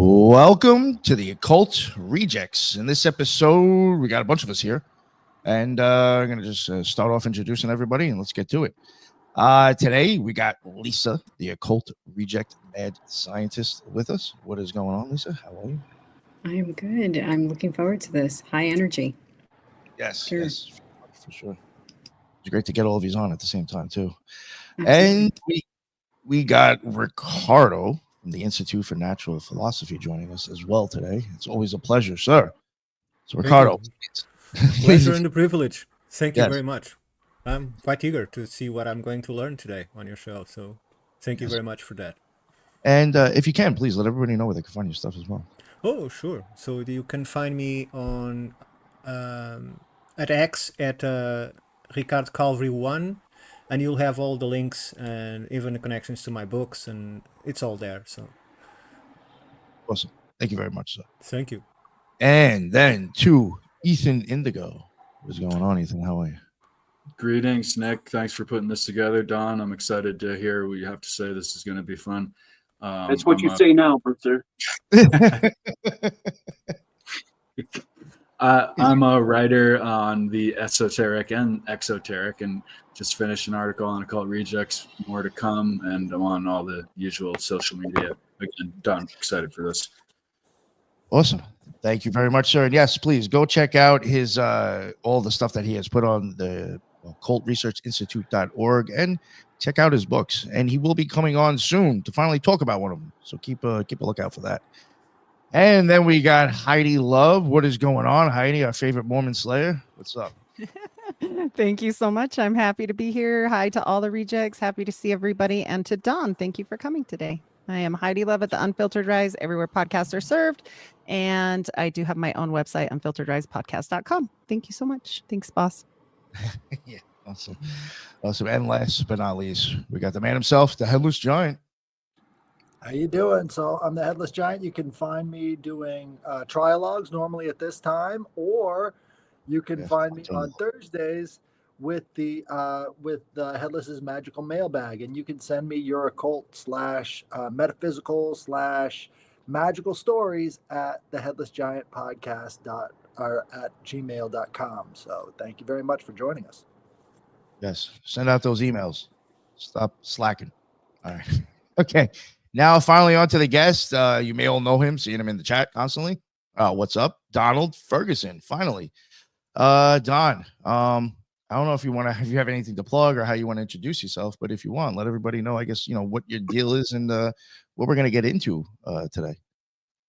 Welcome to the Occult Rejects. In this episode, we got a bunch of us here, and I'm going to just start off introducing everybody, and let's get to it. Today, we got Lisa, the Occult Reject Mad Scientist, with us. What is going on, Lisa? How are you? I am good. I'm looking forward to this. High energy. Yes, Sure. yes, for sure. It's great to get all of these on at the same time, too. Absolutely. And we got Ricardo from the Institute for Natural Philosophy joining us as well today. It's always a pleasure, sir. So, Ricardo. Pleasure and a privilege. Thank you Yes. very much. I'm quite eager to see what I'm going to learn today on your show. So thank you very much for that. And if you can, please let everybody know where they can find your stuff as well. Oh, sure. So you can find me on at X at Ricard Calvary 1, and you'll have all the links and even the connections to my books, and it's all there. So Awesome. Thank you very much, sir. Thank you. And then to Ethan Indigo. What's going on, Ethan? How are you? Greetings, Nick. Thanks for putting this together, Don. I'm excited to hear what you have to say. This is going to be fun. That's what you say now, sir. I'm a writer on the esoteric and exoteric, and just finished an article on Occult Rejects. More to come, and I'm on all the usual social media. Again, Don, excited for this. Awesome. Thank you very much, sir. And yes, please go check out his all the stuff that he has put on the occultresearchinstitute.org and check out his books. And he will be coming on soon to finally talk about one of them. So keep a lookout for that. And then we got Heidi Love. What is going on, Heidi? Our favorite Mormon Slayer. What's up? Thank you so much. I'm happy to be here. Hi to all the rejects. Happy to see everybody. And to Don, thank you for coming today. I am Heidi Love at the Unfiltered Rise, everywhere podcasts are served. And I do have my own website, unfilteredrisepodcast.com. Thank you so much. Thanks, boss. Yeah, awesome. Awesome. And last but not least, we got the man himself, the Headless Giant. How you doing? So I'm the Headless Giant. You can find me doing trialogues normally at this time, or you can find me on Thursdays with the Headless's magical mailbag, and you can send me your occult / metaphysical / magical stories at the Headless Giant podcast or at gmail.com. So thank you very much for joining us. Yes, send out those emails. Stop slacking. All right. Okay. Now, finally, on to the guest. You may all know him, seeing him in the chat constantly. What's up? Donald Ferguson, finally. Don, I don't know if you have anything to plug or how you want to introduce yourself, but if you want, let everybody know, I guess, what your deal is and what we're going to get into today.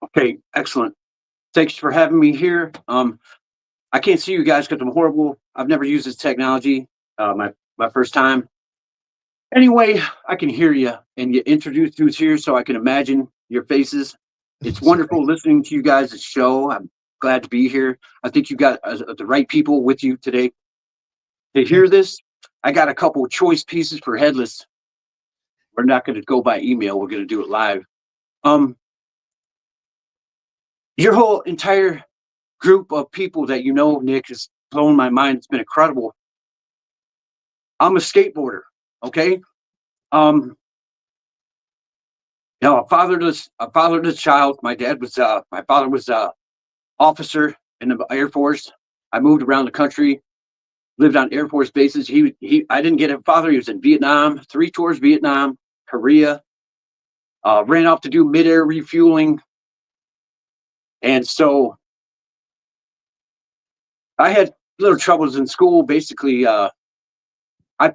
Okay, excellent. Thanks for having me here. I can't see you guys because I'm horrible. I've never used this technology. My first time. Anyway, I can hear you, and you introduced who's here so I can imagine your faces. It's wonderful listening to you guys' show. I'm glad to be here. I think you got the right people with you today. To hear this, I got a couple of choice pieces for Headless. We're not going to go by email. We're going to do it live. Your whole entire group of people that Nick, has blown my mind. It's been incredible. I'm a skateboarder, okay? A fatherless child. My father was officer in the Air Force. I moved around the country, lived on Air Force bases. I didn't get a father. He was in Vietnam, 3 tours, Vietnam, Korea. Ran off to do mid-air refueling. And so I had little troubles in school. Basically, I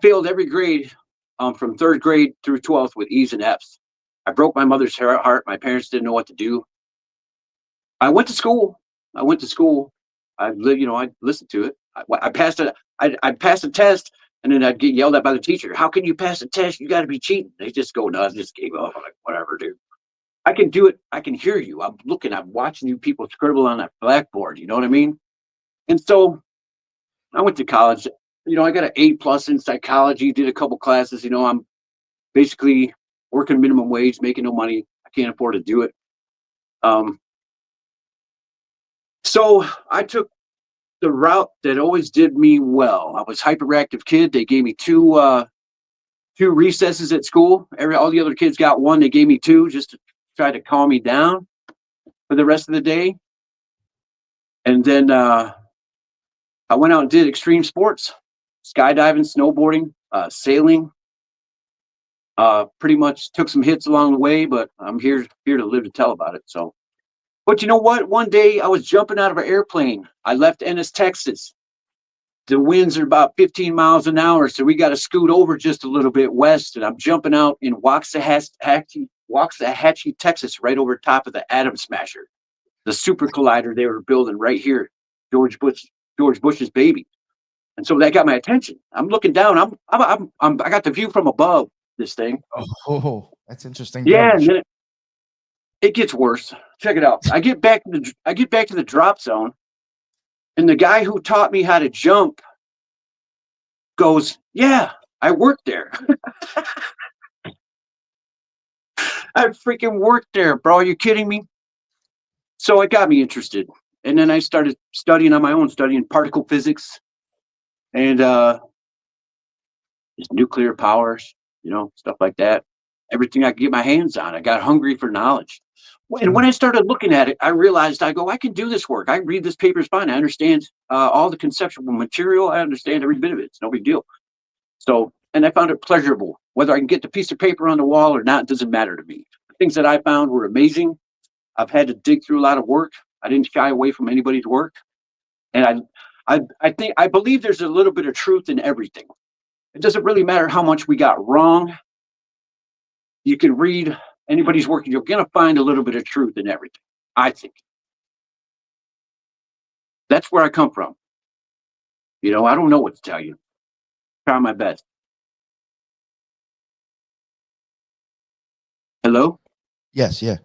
failed every grade from 3rd grade through 12th with E's and F's. I broke my mother's heart. My parents didn't know what to do. I went to school. I listened to it. I passed it. I passed a test, and then I'd get yelled at by the teacher. How can you pass a test? You got to be cheating. They just go nuts. Just gave up. I'm like, whatever, dude. I can do it. I can hear you. I'm watching you people scribble on that blackboard. You know what I mean? And so I went to college. I got an A+ in psychology, did a couple classes. I'm basically working minimum wage, making no money. I can't afford to do it. So I took the route that always did me well. I was a hyperactive kid. They gave me two recesses at school. All the other kids got one. They gave me 2 just to try to calm me down. for the rest of the day. And then I went out and did extreme sports, skydiving, snowboarding, sailing. Pretty much took some hits along the way, but I'm here to live to tell about it. So, but you know what? One day I was jumping out of an airplane. I left Ennis, Texas. The winds are about 15 miles an hour, so we got to scoot over just a little bit west. And I'm jumping out in Waxahachie, Texas, right over top of the Atom Smasher, the super collider they were building right here, George Bush's baby. And so that got my attention. I'm looking down. I got the view from above this thing. Oh, that's interesting. Yeah, and then it gets worse. Check it out. I get back to the drop zone, and the guy who taught me how to jump goes, "Yeah, I worked there." I freaking worked there, bro. Are you kidding me? So it got me interested. And then I started studying on my own, studying particle physics and nuclear powers, stuff like that. Everything I could get my hands on. I got hungry for knowledge. And when I started looking at it, I realized I can do this work. I read this paper is fine. I understand all the conceptual material. I understand every bit of it. It's no big deal. So, and I found it pleasurable. Whether I can get the piece of paper on the wall or not doesn't matter to me. The things that I found were amazing. I've had to dig through a lot of work. I didn't shy away from anybody's work. And I believe there's a little bit of truth in everything. It doesn't really matter how much we got wrong. You can read anybody's work, and you're going to find a little bit of truth in everything, I think. That's where I come from. I don't know what to tell you. Try my best. Hello? Yes, yeah.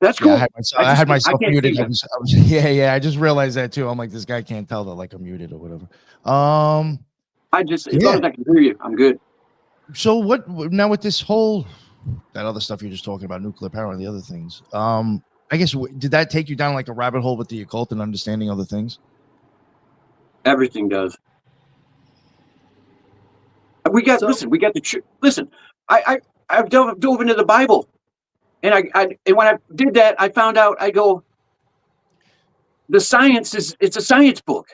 That's cool. Yeah, I had myself muted. I just realized that too. I'm like, this guy can't tell that like I'm muted or whatever. As long as I can hear you, I'm good. So what now with this whole that other stuff you're just talking about, nuclear power and the other things? I guess did that take you down like a rabbit hole with the occult and understanding other things? Everything does. We got listen. I dove into the Bible, and and when I did that, I found out. I go, the science it's a science book.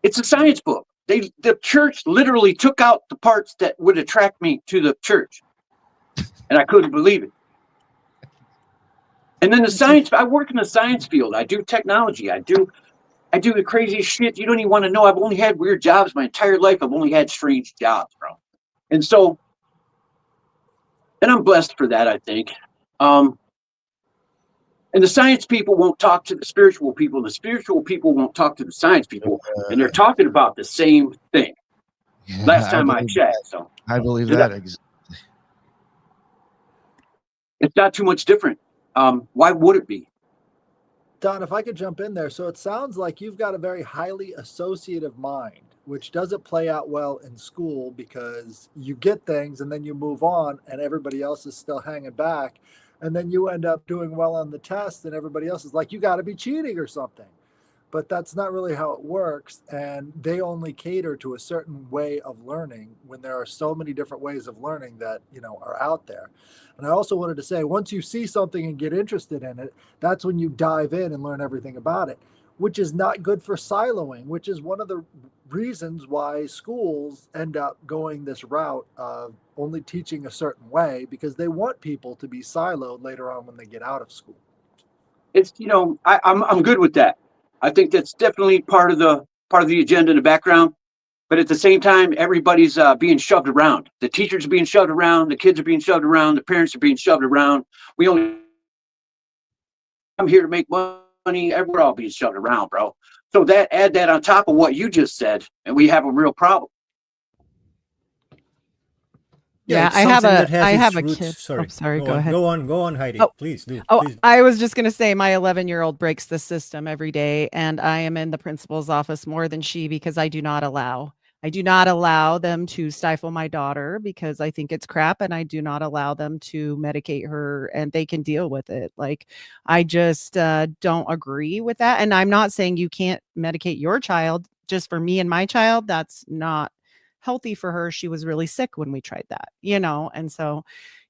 It's a science book. The church literally took out the parts that would attract me to the church, and I couldn't believe it. And then the science. I work in the science field. I do technology. I do the craziest shit you don't even want to know. I've only had weird jobs my entire life. I've only had strange jobs, bro. And so, and I'm blessed for that, I think. And the science people won't talk to the spiritual people. The spiritual people won't talk to the science people. And they're talking about the same thing. Yeah, last time I checked. So I believe that. It's not too much different. Why would it be? Don, if I could jump in there. So it sounds like you've got a very highly associative mind, which doesn't play out well in school because you get things and then you move on and everybody else is still hanging back. And then you end up doing well on the test and everybody else is like, you got to be cheating or something. But that's not really how it works. And they only cater to a certain way of learning when there are so many different ways of learning that, are out there. And I also wanted to say, once you see something and get interested in it, that's when you dive in and learn everything about it, which is not good for siloing, which is one of the reasons why schools end up going this route of only teaching a certain way, because they want people to be siloed later on when they get out of school. It's, I'm good with that. I think that's definitely part of the agenda in the background. But at the same time, everybody's being shoved around. The teachers are being shoved around. The kids are being shoved around. The parents are being shoved around. I'm here to make money. We're all being shoved around, bro. So add that on top of what you just said, and we have a real problem. Yeah, I have a kid. Sorry, go ahead. Go on, Heidi. Please do. Please. I was just going to say my 11-year-old breaks the system every day, and I am in the principal's office more than she because I do not allow them to stifle my daughter because I think it's crap, and I do not allow them to medicate her, and they can deal with it. Like, I just don't agree with that. And I'm not saying you can't medicate your child. Just for me and my child, that's not healthy for her. She was really sick when we tried that, and so,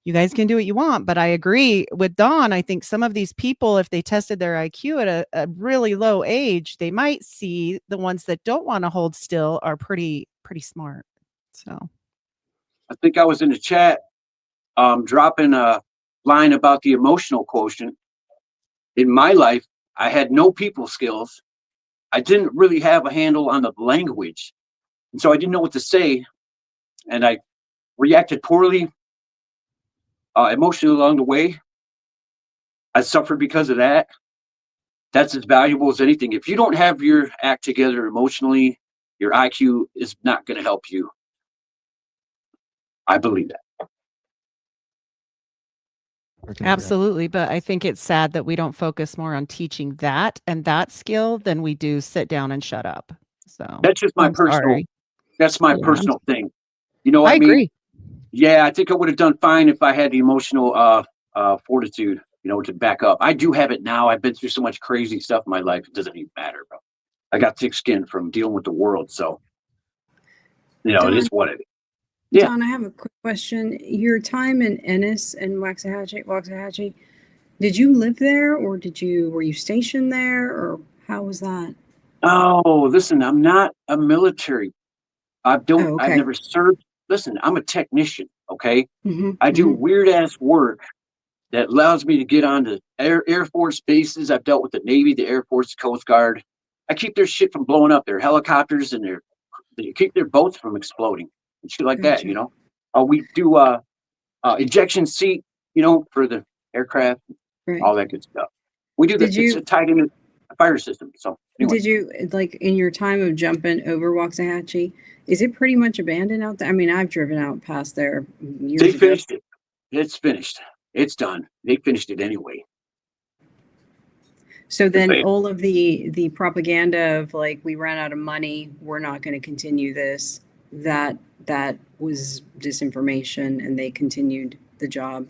you guys can do what you want. But I agree with Dawn. I think some of these people, if they tested their IQ at a really low age, they might see the ones that don't want to hold still are pretty smart. So I think I was in the chat dropping a line about the emotional quotient. In my life, I had no people skills. I didn't really have a handle on the language. And so I didn't know what to say. And I reacted poorly emotionally along the way. I suffered because of that. That's as valuable as anything. If you don't have your act together emotionally, your IQ is not going to help you. I believe that. absolutely. But I think it's sad that we don't focus more on teaching that and that skill than we do sit down and shut up. So That's just my personal. That's my personal thing. You know what I mean? Agree. Yeah, I think I would have done fine if I had the emotional fortitude, to back up. I do have it now. I've been through so much crazy stuff in my life. It doesn't even matter, bro. I got thick skin from dealing with the world. So, Don, it is what it is. Yeah. Don, I have a quick question. Your time in Ennis and Waxahachie, did you live there or were you stationed there or how was that? Oh, listen, I'm not a military. I've never served. Listen, I'm a technician. Okay. I do weird ass work that allows me to get onto Air Force bases. I've dealt with the Navy, the Air Force, the Coast Guard. I keep their shit from blowing up, their helicopters and they keep their boats from exploding and shit like that, We do ejection seat, for the aircraft, all that good stuff. We do it's tied into a fire system. So anyway. Did you, like, in your time of jumping over Waxahachie, is it pretty much abandoned out there? I mean, I've driven out past there years ago. They finished it. It's finished. It's done. They finished it anyway. So then all of the propaganda of like, we ran out of money, we're not going to continue this, that was disinformation and they continued the job.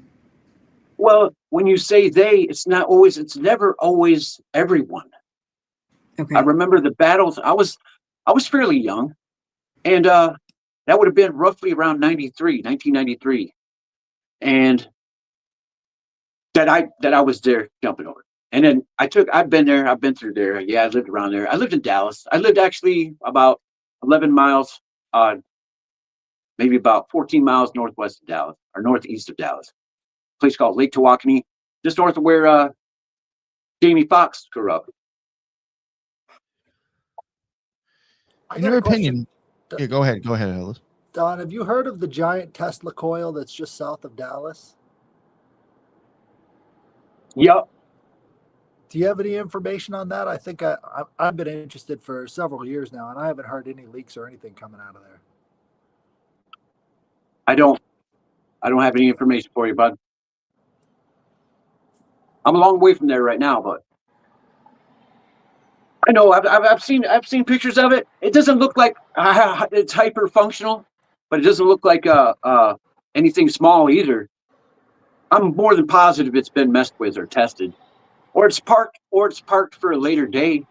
Well, when you say they, it's never always everyone. Okay. I remember the battles. I was fairly young, and that would have been roughly around 1993. And that I was there jumping over. And then I've been there, I've been through there. Yeah, I lived around there. I lived in Dallas. I lived actually about 11 miles, maybe about 14 miles northwest of Dallas, or northeast of Dallas. A place called Lake Tawakoni, just north of where Jamie Foxx grew up. In your opinion, yeah, go ahead, Headless. Don, have you heard of the giant Tesla coil that's just south of Dallas? Yep. Do you have any information on that? I think I've been interested for several years now, and I haven't heard any leaks or anything coming out of there. I don't have any information for you, bud. I'm a long way from there right now, but I know I've seen pictures of it. It doesn't look like it's hyper functional, but it doesn't look like anything small either. I'm more than positive it's been messed with or tested, or it's parked for a later day.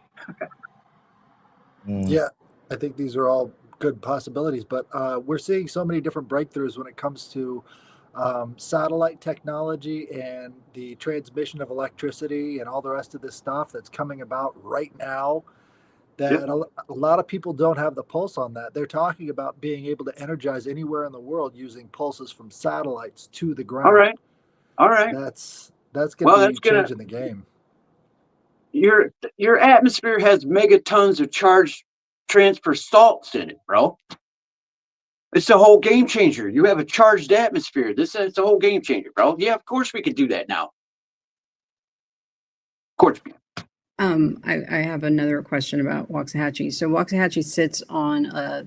Yeah, I think these are all good possibilities, but we're seeing so many different breakthroughs when it comes to satellite technology and the transmission of electricity and all the rest of this stuff that's coming about right now that a lot of people don't have the pulse on that. They're talking about being able to energize anywhere in the world using pulses from satellites to the ground. All right. That's going to be changing the game. Your atmosphere has megatons of charged transfer salts in it, bro. It's a whole game changer. You have a charged atmosphere. It's a whole game changer, bro. Yeah, of course we could do that now. Of course we can. I have another question about Waxahachie. So Waxahachie sits on a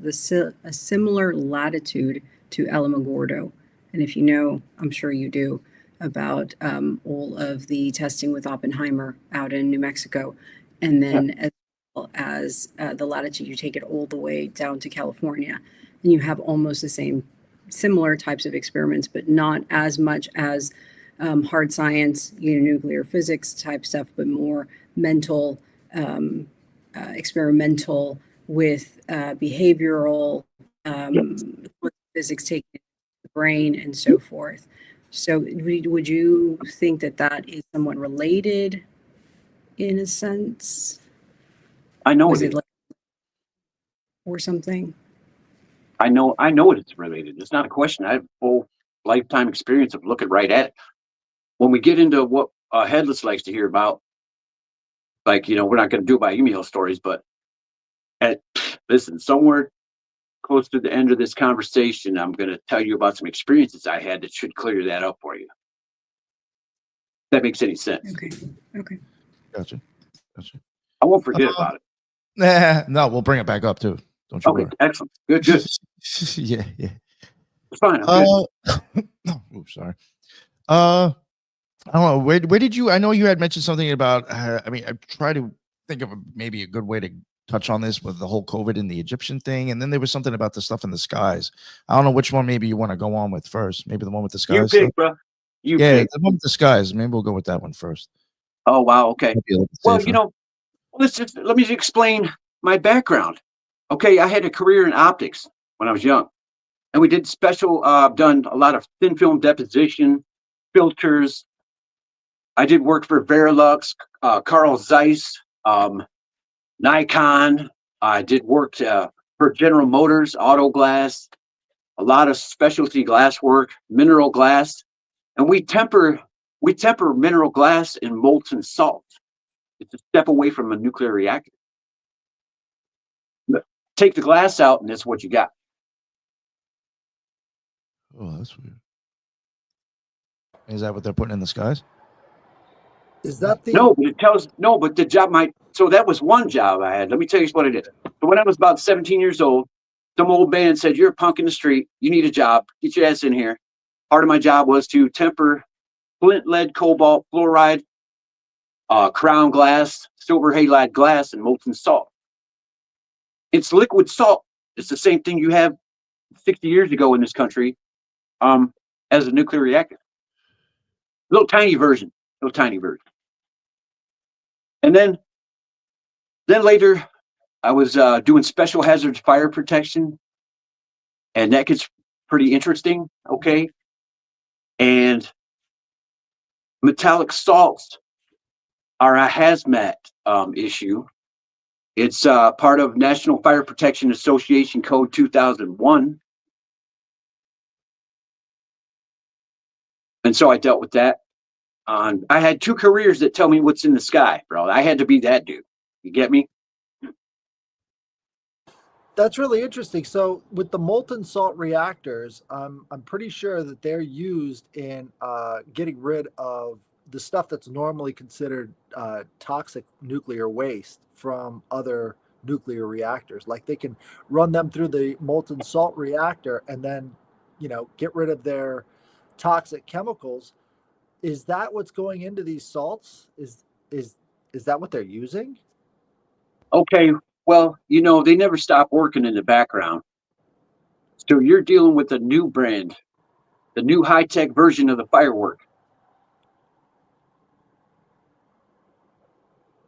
similar latitude to Alamogordo. And if you know, I'm sure you do, about all of the testing with Oppenheimer out in New Mexico. And then as well as the latitude, you take it all the way down to California. And you have almost the similar types of experiments, but not as much as hard science, nuclear physics type stuff, but more mental, experimental with behavioral physics taken into the brain and so forth. So would you think that that is somewhat related in a sense? I know Was it it is. like or something? I know it's related. It's not a question. I have full lifetime experience of looking right at it. When we get into what Headless likes to hear about, like, we're not going to do it by email stories, but listen, somewhere close to the end of this conversation, I'm going to tell you about some experiences I had that should clear that up for you. If that makes any sense. Okay. Gotcha. I won't forget about it. No, we'll bring it back up too. Don't you Okay, worry. excellent. Good. yeah. It's fine. I'm good. Oops, sorry. I don't know. Where did you? I know you had mentioned something about. I try to think of maybe a good way to touch on this with the whole COVID and the Egyptian thing, and then there was something about the stuff in the skies. I don't know which one. Maybe you want to go on with first. Maybe the one with the skies. You pick, bro. You pick. The one with the skies. Maybe we'll go with that one first. Oh wow. Okay. Well, Safer. let me explain my background. Okay, I had a career in optics when I was young, and we did done a lot of thin film deposition, filters. I did work for Verilux, Carl Zeiss, Nikon. I did work for General Motors, Auto Glass, a lot of specialty glass work, mineral glass, and we temper mineral glass in molten salt. It's a step away from a nuclear reactor. Take the glass out, and that's what you got. Oh, that's weird. Is that what they're putting in the skies? Is that the but the job might. So that was one job I had. Let me tell you what it is. So when I was about 17 years old, some old man said, "You're a punk in the street. You need a job. Get your ass in here." Part of my job was to temper flint, lead, cobalt, fluoride, crown glass, silver halide glass, and molten salt. It's liquid salt. It's the same thing you have 60 years ago in this country, as a nuclear reactor. Little tiny version. And then later, I was doing special hazards fire protection, and that gets pretty interesting. Okay, and metallic salts are a hazmat issue. It's part of National Fire Protection Association Code 2001. And so I dealt with that. I had two careers that tell me what's in the sky, bro. I had to be that dude. You get me? That's really interesting. So with the molten salt reactors, I'm pretty sure that they're used in getting rid of the stuff that's normally considered toxic nuclear waste from other nuclear reactors. Like they can run them through the molten salt reactor and then, get rid of their toxic chemicals. Is that what's going into these salts? Is that what they're using? Okay. Well, they never stop working in the background. So you're dealing with a new brand, the new high-tech version of the firework.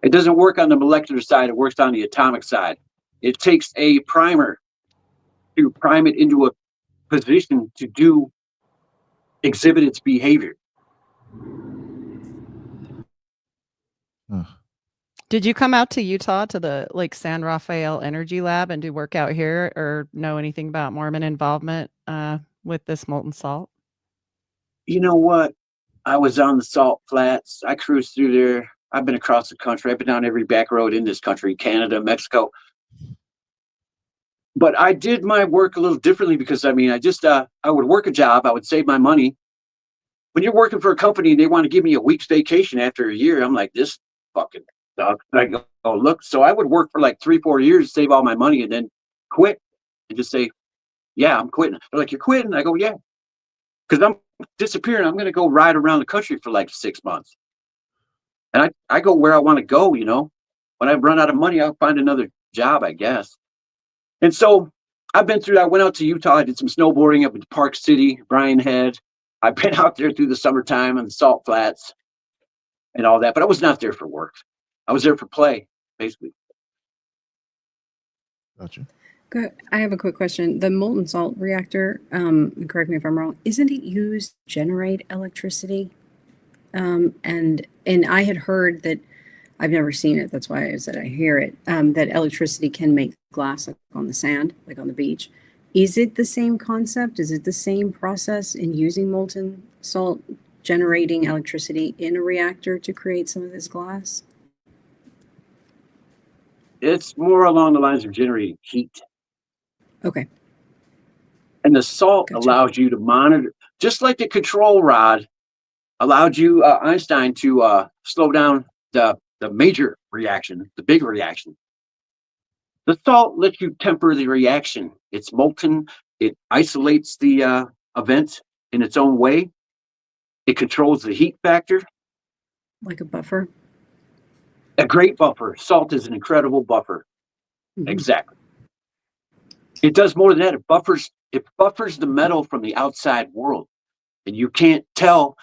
It doesn't work on the molecular side. It works on the atomic side. It takes a primer to prime it into a position to exhibit its behavior. Did you come out to Utah to the San Rafael Energy Lab and do work out here, or know anything about Mormon involvement with this molten salt? You know what? I was on the Salt Flats. I cruised through there. I've been across the country. I've been down every back road in this country, Canada, Mexico. But I did my work a little differently because I would work a job. I would save my money. When you're working for a company and they want to give me a week's vacation after a year, I'm like, this fucking sucks. I go, oh, look. So I would work for like 3-4 years, save all my money, and then quit and just say, yeah, I'm quitting. They're like, you're quitting? I go, yeah. Because I'm disappearing. I'm going to go ride around the country for like 6 months. And I go where I want to go, When I run out of money, I'll find another job, I guess. And so I've been through, I went out to Utah. I did some snowboarding up in Park City, Bryan Head. I've been out there through the summertime on the Salt Flats and all that. But I was not there for work. I was there for play, basically. Gotcha. I have a quick question. The molten salt reactor, correct me if I'm wrong, isn't it used to generate electricity? And I had heard that, I've never seen it, that's why I said I hear it, that electricity can make glass like on the sand, like on the beach. Is it the same concept? Is it the same process in using molten salt generating electricity in a reactor to create some of this glass? It's more along the lines of generating heat. Okay. And the salt Gotcha. allows you to monitor, just like the control rod allowed you, Einstein, to slow down the major reaction, the big reaction. The salt lets you temper the reaction. It's molten. It isolates the event in its own way. It controls the heat factor. Like a buffer? A great buffer. Salt is an incredible buffer. Mhm. Exactly. It does more than that. It buffers the metal from the outside world, and you can't tell.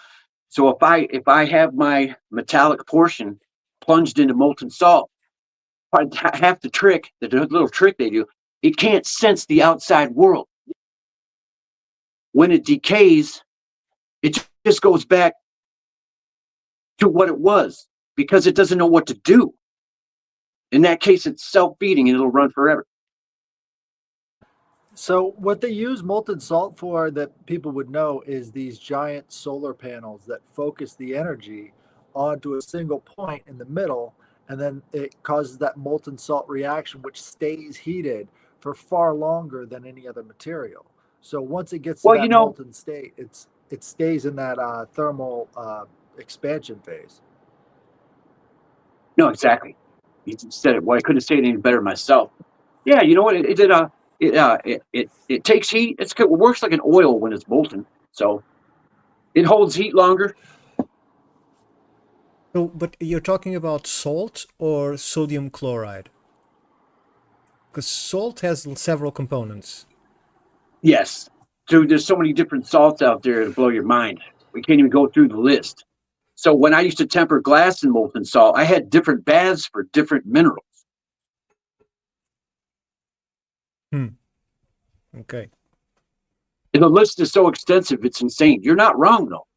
So if I have my metallic portion plunged into molten salt, half the trick, the little trick they do, it can't sense the outside world. When it decays, it just goes back to what it was because it doesn't know what to do. In that case, it's self-feeding and it'll run forever. So what they use molten salt for that people would know is these giant solar panels that focus the energy onto a single point in the middle, and then it causes that molten salt reaction, which stays heated for far longer than any other material. So once it gets to Well, that molten state, it stays in that thermal expansion phase. no, exactly. You said it. Well, I couldn't say it any better myself. Yeah, you know what? It takes heat. It works like an oil when it's molten, so it holds heat longer. So, but you're talking about salt or sodium chloride? Because salt has several components. Yes. Dude, there's so many different salts out there to blow your mind. We can't even go through the list. So when I used to temper glass in molten salt, I had different baths for different minerals. Okay. And the list is so extensive, it's insane. You're not wrong, though.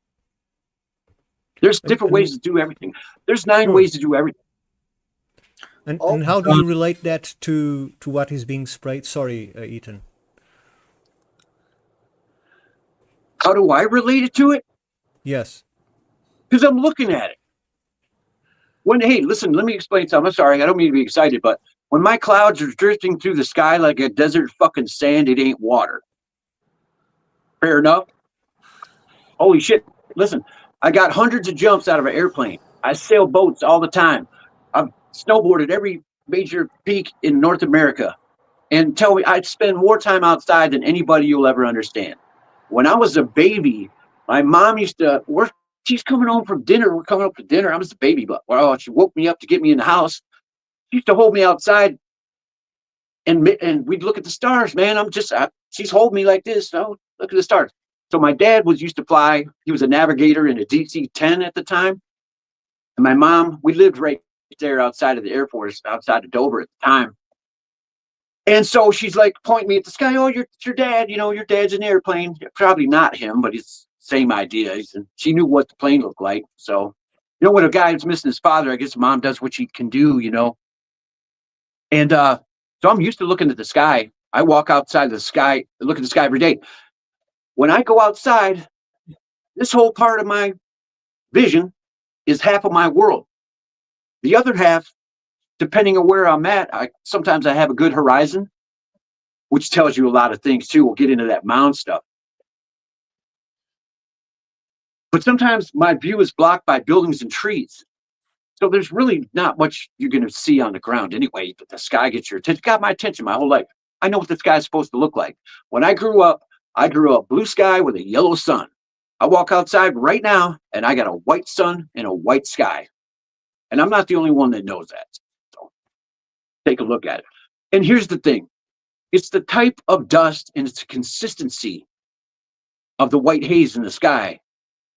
There's different ways to do everything. There's 9 ways to do everything. And how do you relate that to what is being sprayed? Sorry, Ethan. How do I relate it to it? Yes. Because I'm looking at it. Hey, listen, let me explain something. I'm sorry, I don't mean to be excited, but when my clouds are drifting through the sky like a desert fucking sand, it ain't water. Fair enough? Holy shit. Listen, I got hundreds of jumps out of an airplane. I sail boats all the time. I've snowboarded every major peak in North America. And tell me, I'd spend more time outside than anybody you'll ever understand. When I was a baby, my mom used to work. She's coming home from dinner. We're coming up to dinner. I was a baby, but she woke me up to get me in the house. She used to hold me outside, and we'd look at the stars. Man, she's holding me like this. Oh, look at the stars. So my dad used to fly. He was a navigator in a DC-10 at the time, and my mom. We lived right there outside of the Air Force, outside of Dover at the time. And so she's like pointing me at the sky. Oh, your dad, your dad's in an airplane. Probably not him, but it's the same idea. She knew what the plane looked like. So, when a guy's missing his father, I guess mom does what she can do, And so I'm used to looking at the sky. I walk outside the sky, look at the sky every day. When I go outside, this whole part of my vision is half of my world. The other half, depending on where I'm at, sometimes I have a good horizon, which tells you a lot of things too. We'll get into that mound stuff. But sometimes my view is blocked by buildings and trees. So there's really not much you're going to see on the ground anyway, but the sky gets your attention. Got my attention my whole life. I know what the sky is supposed to look like. When I grew up blue sky with a yellow sun. I walk outside right now and I got a white sun and a white sky. And I'm not the only one that knows that. So take a look at it. And here's the thing. It's the type of dust and it's the consistency of the white haze in the sky.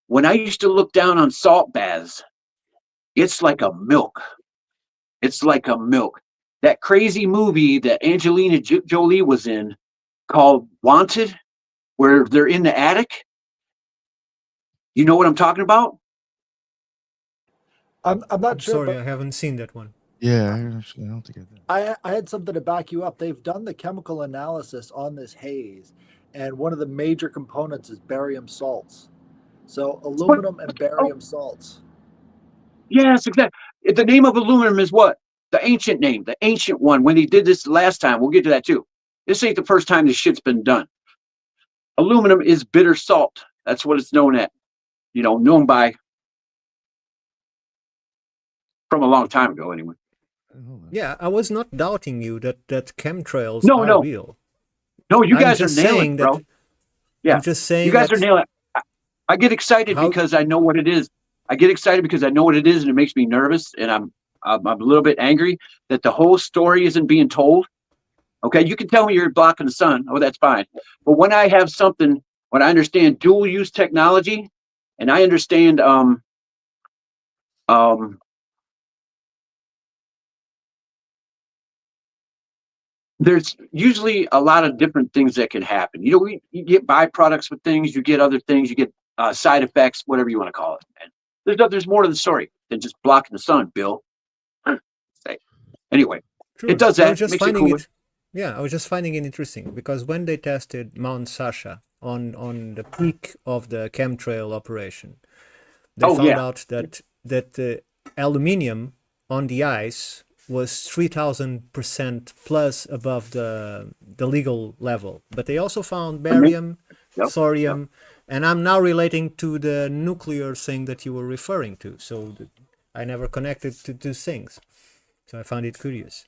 When I used to look down on salt baths, it's like a milk. It's like a milk. that crazy movie that Angelina Jolie was in called Wanted, where they're in the attic. You know what I'm talking about? I'm not sure, Sorry, but I haven't seen that one. Yeah, actually, I don't think I did. I had something to back you up. They've done the chemical analysis on this haze, and one of the major components is barium salts. So aluminum and barium salts. Yes, exactly. The name of aluminum is what? The ancient name, the ancient one. When they did this last time, we'll get to that too. This ain't the first time this shit's been done. Aluminum is bitter salt. That's what it's known at. Known by from a long time ago, anyway. Yeah, I was not doubting you that chemtrails No, are no. real. No, you I'm guys are just nailing saying it, bro. that. Yeah, I'm just saying you guys that are nailing it. I get excited How- because I know what it is. I get excited because I know what it is, and it makes me nervous, and I'm a little bit angry that the whole story isn't being told. Okay, you can tell me you're blocking the sun. Oh, that's fine. But when I have something, when I understand dual use technology, and I understand there's usually a lot of different things that can happen. You get byproducts with things, you get other things, you get side effects, whatever you want to call it. And there's more to the story than just blocking the sun, Bill. Anyway, True. it does I that. was just Makes it finding cooler. it. Yeah, I was just finding it interesting because when they tested Mount Sasha on the peak of the chemtrail operation, they Oh, found yeah. out that the aluminium on the ice was 3,000% plus above the legal level. But they also found barium, Yep, thorium, and I'm now relating to the nuclear thing that you were referring to. So I never connected to two things. So I found it curious.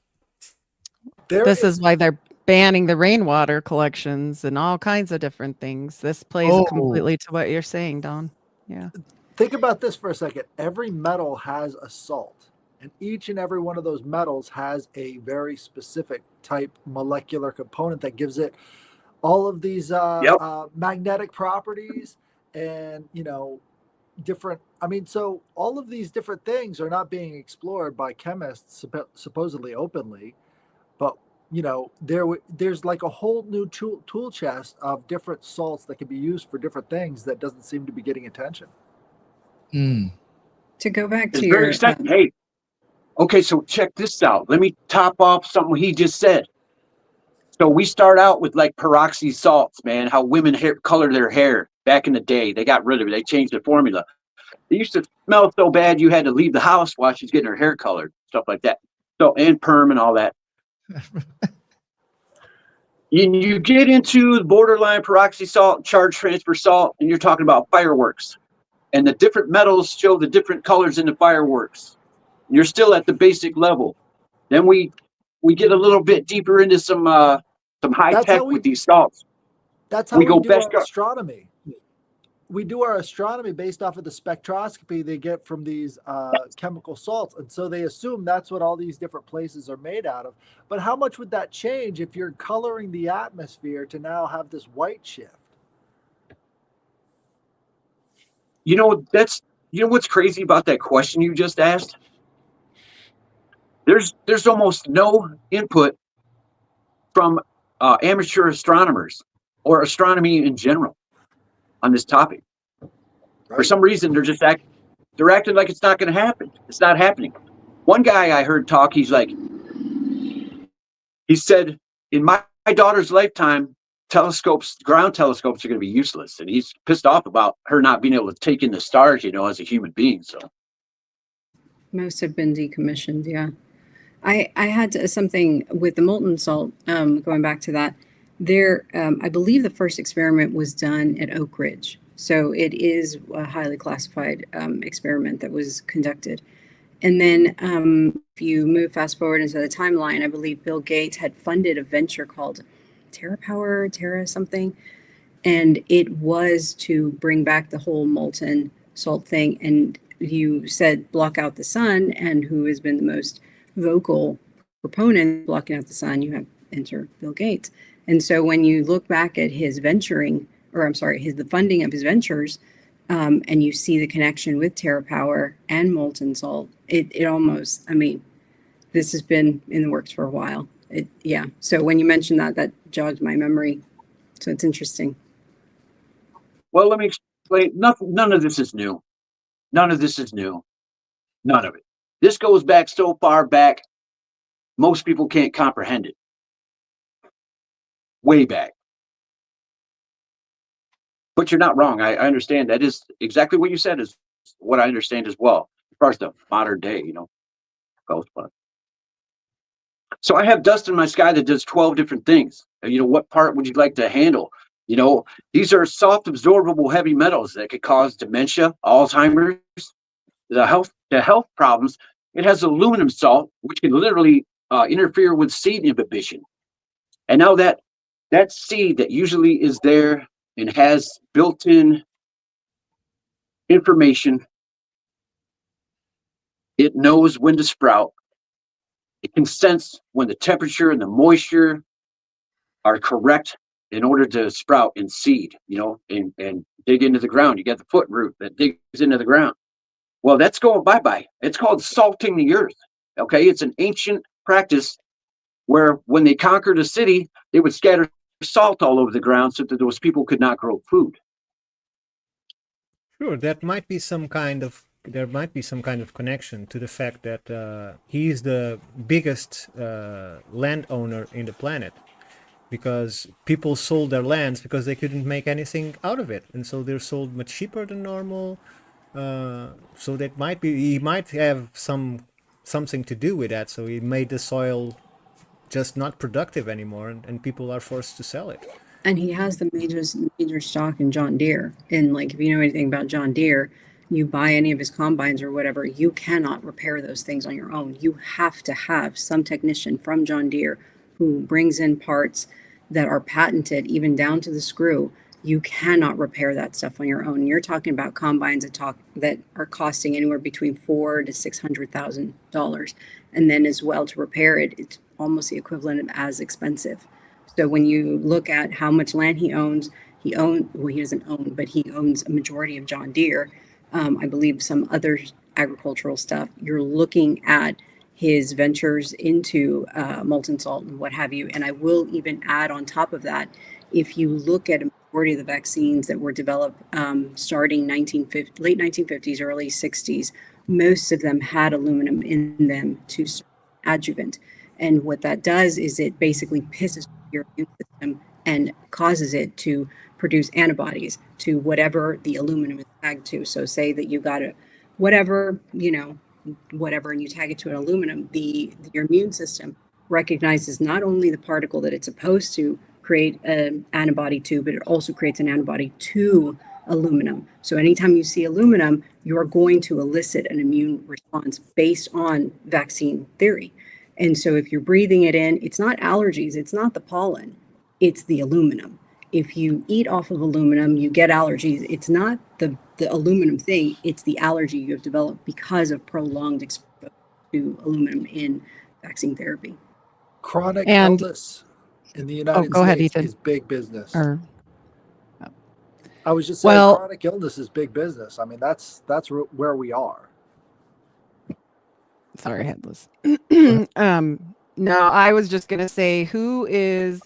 This is why they're banning the rainwater collections and all kinds of different things. This plays Oh. completely to what you're saying, Don. Yeah. Think about this for a second. Every metal has a salt, and each and every one of those metals has a very specific type molecular component that gives it all of these Yep. magnetic properties and different. I mean, so all of these different things are not being explored by chemists supposedly openly, but there's like a whole new tool chest of different salts that can be used for different things that doesn't seem to be getting attention. To go back It's to very your exciting. Hey, okay, so check this out. Let me top off something he just said. So we start out with like peroxy salts, man, how women color their hair back in the day. They got rid of it. They changed the formula. It used to smell so bad you had to leave the house while she's getting her hair colored, stuff like that. So, and perm and all that. You get into the borderline peroxy salt, charge transfer salt, and you're talking about fireworks. And the different metals show the different colors in the fireworks. You're still at the basic level. Then we get a little bit deeper into some high tech with these salts. That's how we go do best our astronomy. We do our astronomy based off of the spectroscopy they get from these chemical salts. And so they assume that's what all these different places are made out of. But how much would that change if you're coloring the atmosphere to now have this white shift? What's crazy about that question you just asked? There's almost no input from amateur astronomers or astronomy in general on this topic. Right. For some reason, they're acting like it's not going to happen. It's not happening. One guy I heard talk, he said, in my daughter's lifetime, ground telescopes are going to be useless. And he's pissed off about her not being able to take in the stars, as a human being. So most have been decommissioned. Yeah. I had something with the molten salt, going back to that there. I believe the first experiment was done at Oak Ridge. So it is a highly classified experiment that was conducted. And then if you move fast forward into the timeline, I believe Bill Gates had funded a venture called Terra something. And it was to bring back the whole molten salt thing. And you said block out the sun, and who has been the most vocal proponent blocking out the sun, you have enter Bill Gates. And so when you look back at his the funding of his ventures, and you see the connection with TerraPower and molten salt, it almost, this has been in the works for a while. Yeah. So when you mentioned that, that jogged my memory. So it's interesting. Well, let me explain. None of this is new. None of this is new. None of it. This goes back so far back, most people can't comprehend it. Way back. But you're not wrong. I understand. That is exactly what you said is what I understand as well, as far as the modern day, goes. But so I have dust in my sky that does 12 different things. What part would you like to handle? These are soft absorbable heavy metals that could cause dementia, Alzheimer's, the health problems. It has aluminum salt, which can literally interfere with seed inhibition. And now that seed that usually is there and has built-in information, it knows when to sprout. It can sense when the temperature and the moisture are correct in order to sprout and seed, and dig into the ground. You got the foot root that digs into the ground. Well, that's going bye-bye. It's called salting the earth. Okay, it's an ancient practice where when they conquered a city, they would scatter salt all over the ground so that those people could not grow food. Sure, there might be some kind of connection to the fact that he is the biggest landowner in the planet, because people sold their lands because they couldn't make anything out of it, and so they're sold much cheaper than normal. So that he might have something to do with that. So he made the soil just not productive anymore, and people are forced to sell it. And he has the major stock in John Deere. And like, if you know anything about John Deere, you buy any of his combines or whatever, you cannot repair those things on your own. You have to have some technician from John Deere who brings in parts that are patented, even down to the screw. You cannot repair that stuff on your own. You're talking about combines that are costing anywhere between $400,000 to $600,000, and then as well to repair it, it's almost the equivalent of as expensive. So when you look at how much land he doesn't own, but he owns a majority of John Deere. I believe some other agricultural stuff. You're looking at his ventures into molten salt and what have you. And I will even add on top of that, if you look at a majority of the vaccines that were developed starting late 1950s, early 60s, most of them had aluminum in them to serve adjuvant. And what that does is it basically pisses your immune system and causes it to produce antibodies to whatever the aluminum is tagged to. So say that you got whatever, and you tag it to an aluminum, your immune system recognizes not only the particle that it's supposed to create an antibody to, but it also creates an antibody to aluminum. So anytime you see aluminum, you're going to elicit an immune response based on vaccine theory. And so if you're breathing it in, it's not allergies, it's not the pollen, it's the aluminum. If you eat off of aluminum, you get allergies. It's not the aluminum thing, it's the allergy you have developed because of prolonged exposure to aluminum in vaccine therapy. Chronic illness in the United States is big business. I was just saying, chronic illness is big business. I mean, that's where we are. Sorry, Headless. No, I was just going to say, who is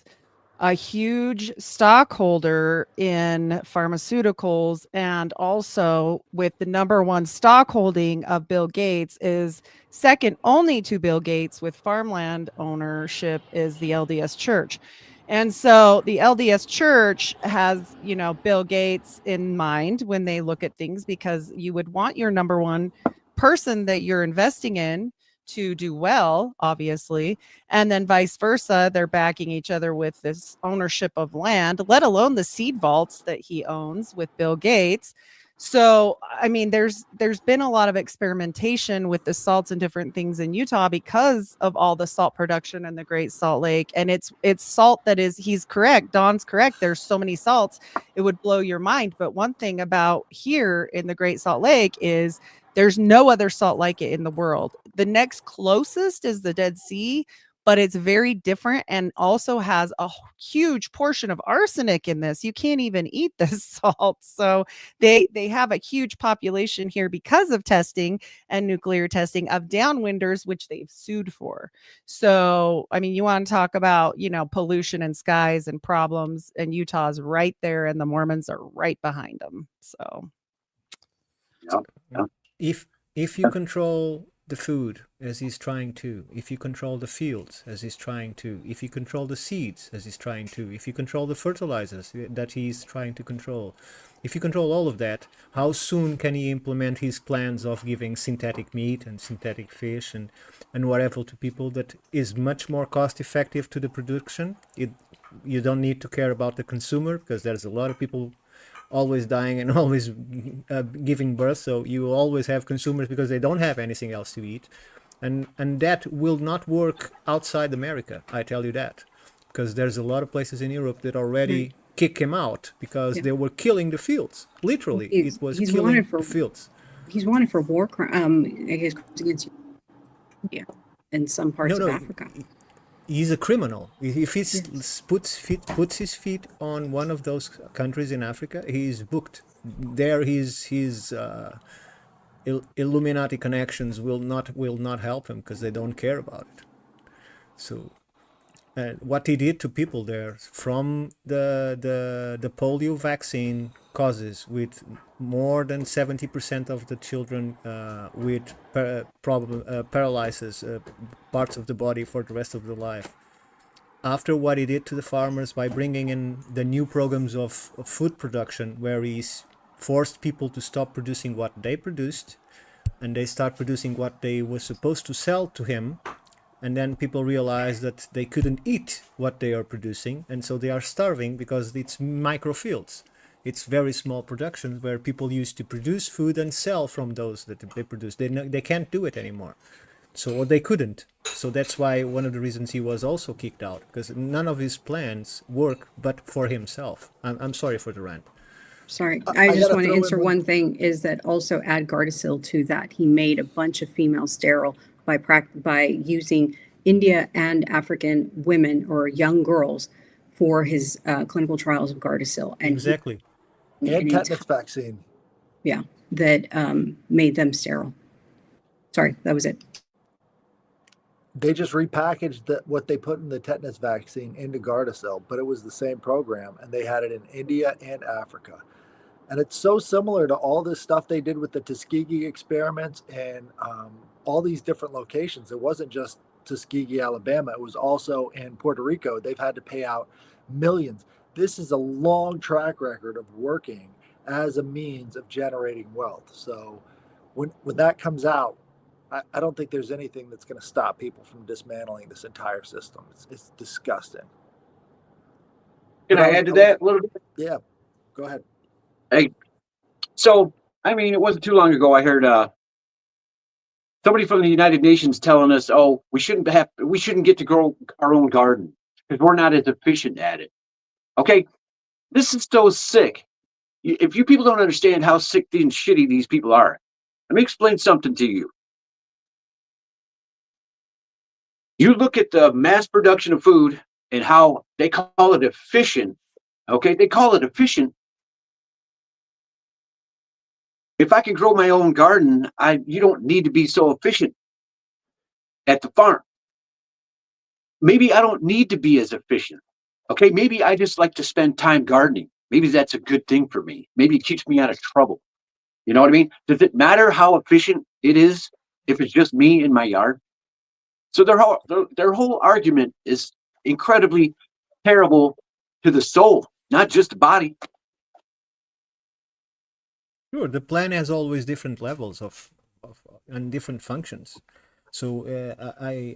a huge stockholder in pharmaceuticals, and also with the number one stockholding of Bill Gates, is second only to Bill Gates with farmland ownership, is the LDS Church. And so the LDS Church has, Bill Gates in mind when they look at things, because you would want your number one person that you're investing in to do well, obviously, and then vice versa. They're backing each other with this ownership of land, let alone the seed vaults that he owns with Bill Gates. So, I mean, there's been a lot of experimentation with the salts and different things in Utah because of all the salt production in the Great Salt Lake. And it's salt that is, he's correct, Don's correct, there's so many salts, it would blow your mind. But one thing about here in the Great Salt Lake is there's no other salt like it in the world. The next closest is the Dead Sea, but it's very different and also has a huge portion of arsenic in this. You can't even eat this salt. So they have a huge population here because of testing and nuclear testing of downwinders, which they've sued for. So, I mean, you want to talk about, pollution and skies and problems, and Utah's right there and the Mormons are right behind them. So Yeah. Yeah. If you control the food as he's trying to, if you control the fields as he's trying to, if you control the seeds as he's trying to, if you control the fertilizers that he's trying to control, if you control all of that, how soon can he implement his plans of giving synthetic meat and synthetic fish and whatever to people that is much more cost effective to the production? You don't need to care about the consumer, because there's a lot of people always dying and always giving birth, so you always have consumers because they don't have anything else to eat, and that will not work outside America, I tell you that, because there's a lot of places in Europe that already kick him out because they were killing the fields. Literally, it was killing the fields. He's wanted for war crime, his crimes against India and some parts of Africa. He's a criminal. If he puts his feet on one of those countries in Africa, he's booked. There, his Illuminati connections will not help him, because they don't care about it. So, what he did to people there, from the polio vaccine causes, with more than 70% of the children with paralysis, parts of the body for the rest of their life. After what he did to the farmers by bringing in the new programs of food production, where he's forced people to stop producing what they produced, and they start producing what they were supposed to sell to him, and then people realize that they couldn't eat what they are producing, and so they are starving because it's microfields. It's very small productions where people used to produce food and sell from those that they produce. They can't do it anymore. So they couldn't. So that's why one of the reasons he was also kicked out, because none of his plans work but for himself. I'm sorry for the rant. Sorry, I just want to answer one thing, is that also add Gardasil to that. He made a bunch of females sterile by using India and African women or young girls for his clinical trials of Gardasil. And exactly. And tetanus vaccine. Yeah, that made them sterile. Sorry, that was it. They just repackaged what they put in the tetanus vaccine into Gardasil, but it was the same program, and they had it in India and Africa. And it's so similar to all this stuff they did with the Tuskegee experiments and all these different locations. It wasn't just Tuskegee, Alabama. It was also in Puerto Rico. They've had to pay out millions. This is a long track record of working as a means of generating wealth. So when that comes out, I don't think there's anything that's going to stop people from dismantling this entire system. It's disgusting. Can I add to that a little bit? Yeah, go ahead. Hey, so, I mean, it wasn't too long ago I heard somebody from the United Nations telling us, oh, we shouldn't get to grow our own garden because we're not as efficient at it. Okay, this is so sick. If you people don't understand how sick and shitty these people are, let me explain something to you. You look at the mass production of food and how they call it efficient. Okay, they call it efficient. If I can grow my own garden, you don't need to be so efficient at the farm. Maybe I don't need to be as efficient. Okay, maybe I just like to spend time gardening. Maybe that's a good thing for me. Maybe it keeps me out of trouble. You know what I mean? Does it matter how efficient it is if it's just me in my yard? So their whole argument is incredibly terrible to the soul, not just the body. Sure, the plan has always different levels of and different functions. So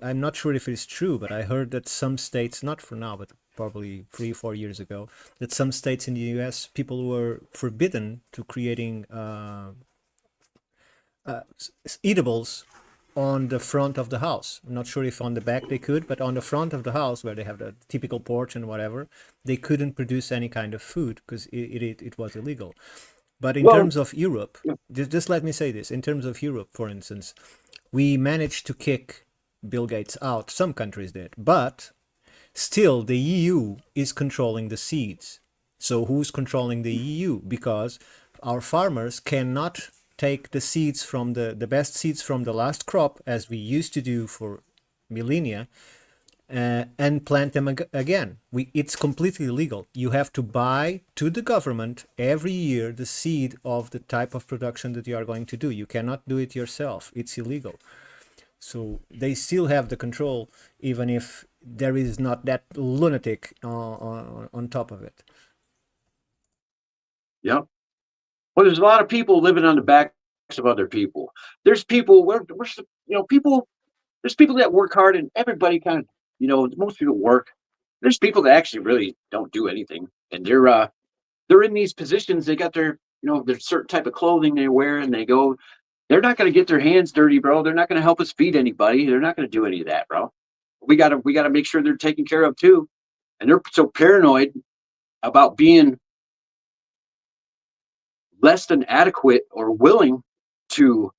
I'm not sure if it's true, but I heard that some states, not for now, but probably 3-4 years ago, that some states in the U.S. people were forbidden to creating eatables on the front of the house. I'm not sure if on the back they could, but on the front of the house, where they have the typical porch and whatever, they couldn't produce any kind of food because it was illegal. But in terms of Europe, just let me say this, in terms of Europe, for instance, we managed to kick Bill Gates out. Some countries did. But still, the EU is controlling the seeds. So who's controlling the EU? Because our farmers cannot take the seeds from the best seeds from the last crop, as we used to do for millennia, and plant them again. It's completely illegal. You have to buy to the government every year the seed of the type of production that you are going to do. You cannot do it yourself. It's illegal. So they still have the control, even if there is not that lunatic on top of it. Yep. Well, there's a lot of people living on the backs of other people. There's people people. There's people that work hard, and everybody kind of, most people work. There's people that actually really don't do anything, and they're in these positions. They got their, their certain type of clothing they wear, and they go. They're not going to get their hands dirty, bro. They're not going to help us feed anybody. They're not going to do any of that, bro. We gotta make sure they're taken care of too. And they're so paranoid about being less than adequate or willing to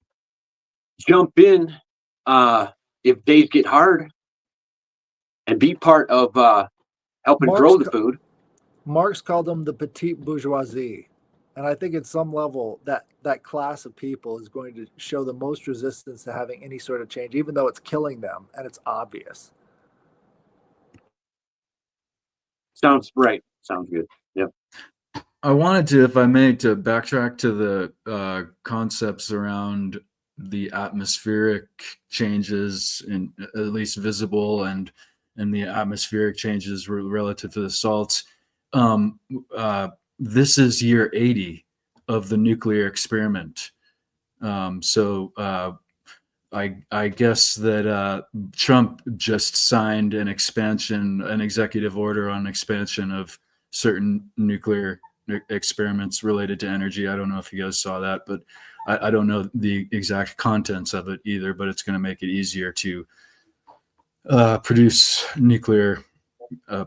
jump in if days get hard and be part of helping grow the food. Marx called them the petite bourgeoisie. And I think at some level that class of people is going to show the most resistance to having any sort of change, even though it's killing them and it's obvious. Sounds right. Sounds good. Yep. I wanted to, if I may, to backtrack to the concepts around the atmospheric changes, in at least visible, and the atmospheric changes relative to the salts. This is year 80 of the nuclear experiment. So I guess that Trump just signed an executive order on expansion of certain nuclear experiments related to energy. I don't know if you guys saw that, but I don't know the exact contents of it either, but it's going to make it easier to produce nuclear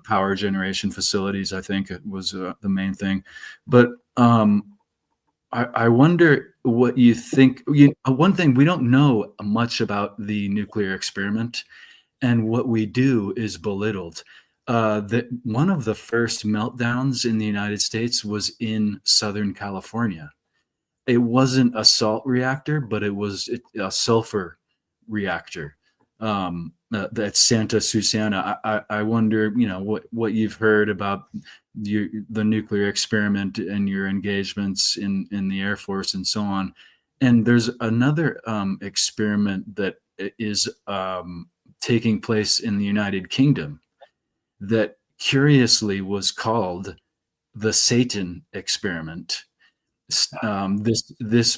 power generation facilities. I think it was the main thing. But I wonder what you think. One thing, we don't know much about the nuclear experiment, and what we do is belittled. That one of the first meltdowns in the United States was in Southern California. It wasn't a salt reactor, but it was a sulfur reactor. That's Santa Susana. I wonder, what you've heard about the nuclear experiment and your engagements in the Air Force and so on. And there's another experiment that is taking place in the United Kingdom that curiously was called the Satan experiment. This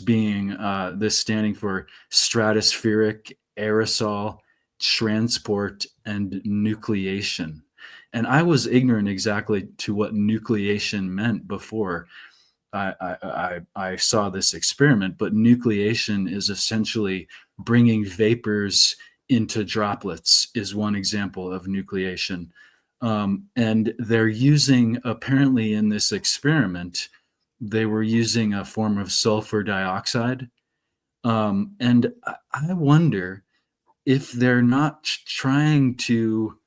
standing for stratospheric aerosol transport and nucleation. And I was ignorant exactly to what nucleation meant before I saw this experiment, but nucleation is essentially bringing vapors into droplets, is one example of nucleation. And they're using, apparently in this experiment, they were using a form of sulfur dioxide. And I wonder if they're not trying to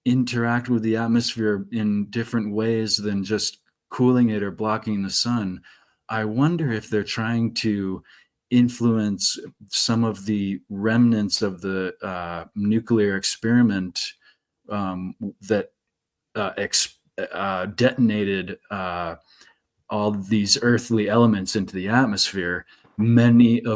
interact with the atmosphere in different ways than just cooling it or blocking the sun. I wonder if they're trying to influence some of the remnants of the nuclear experiment that detonated all these earthly elements into the atmosphere, most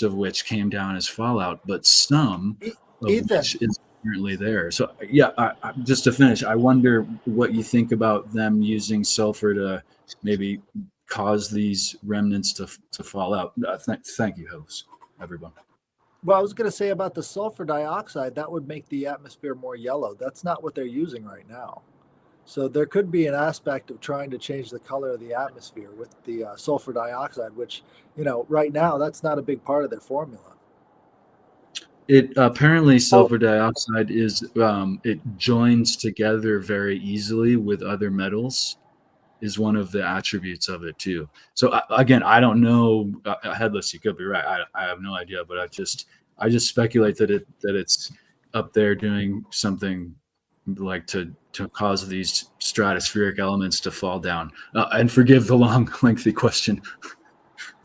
of which came down as fallout, but some of which is currently there. So yeah, just to finish, I wonder what you think about them using sulfur to maybe cause these remnants to fall out. Thank you, host, everyone. Well, I was going to say about the sulfur dioxide, that would make the atmosphere more yellow. That's not what they're using right now. So there could be an aspect of trying to change the color of the atmosphere with the sulfur dioxide, which, right now, that's not a big part of their formula. It apparently sulfur dioxide is it joins together very easily with other metals, is one of the attributes of it too. So again, I don't know. Headless, you could be right. I have no idea, but I just speculate that it's up there doing something like to cause these stratospheric elements to fall down. And forgive the long, lengthy question.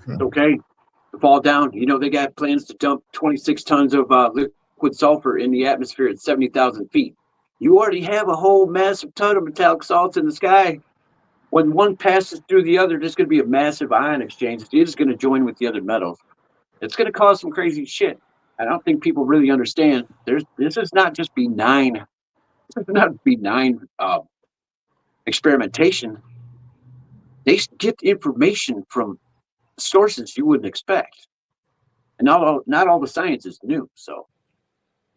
It's okay to fall down. You know, they got plans to dump 26 tons of liquid sulfur in the atmosphere at 70,000 feet. You already have a whole massive ton of metallic salts in the sky. When one passes through the other, there's going to be a massive ion exchange. It is going to join with the other metals. It's going to cause some crazy shit. I don't think people really understand. This is not just benign. This is not benign experimentation. They get information from sources you wouldn't expect, and not all the science is new. So,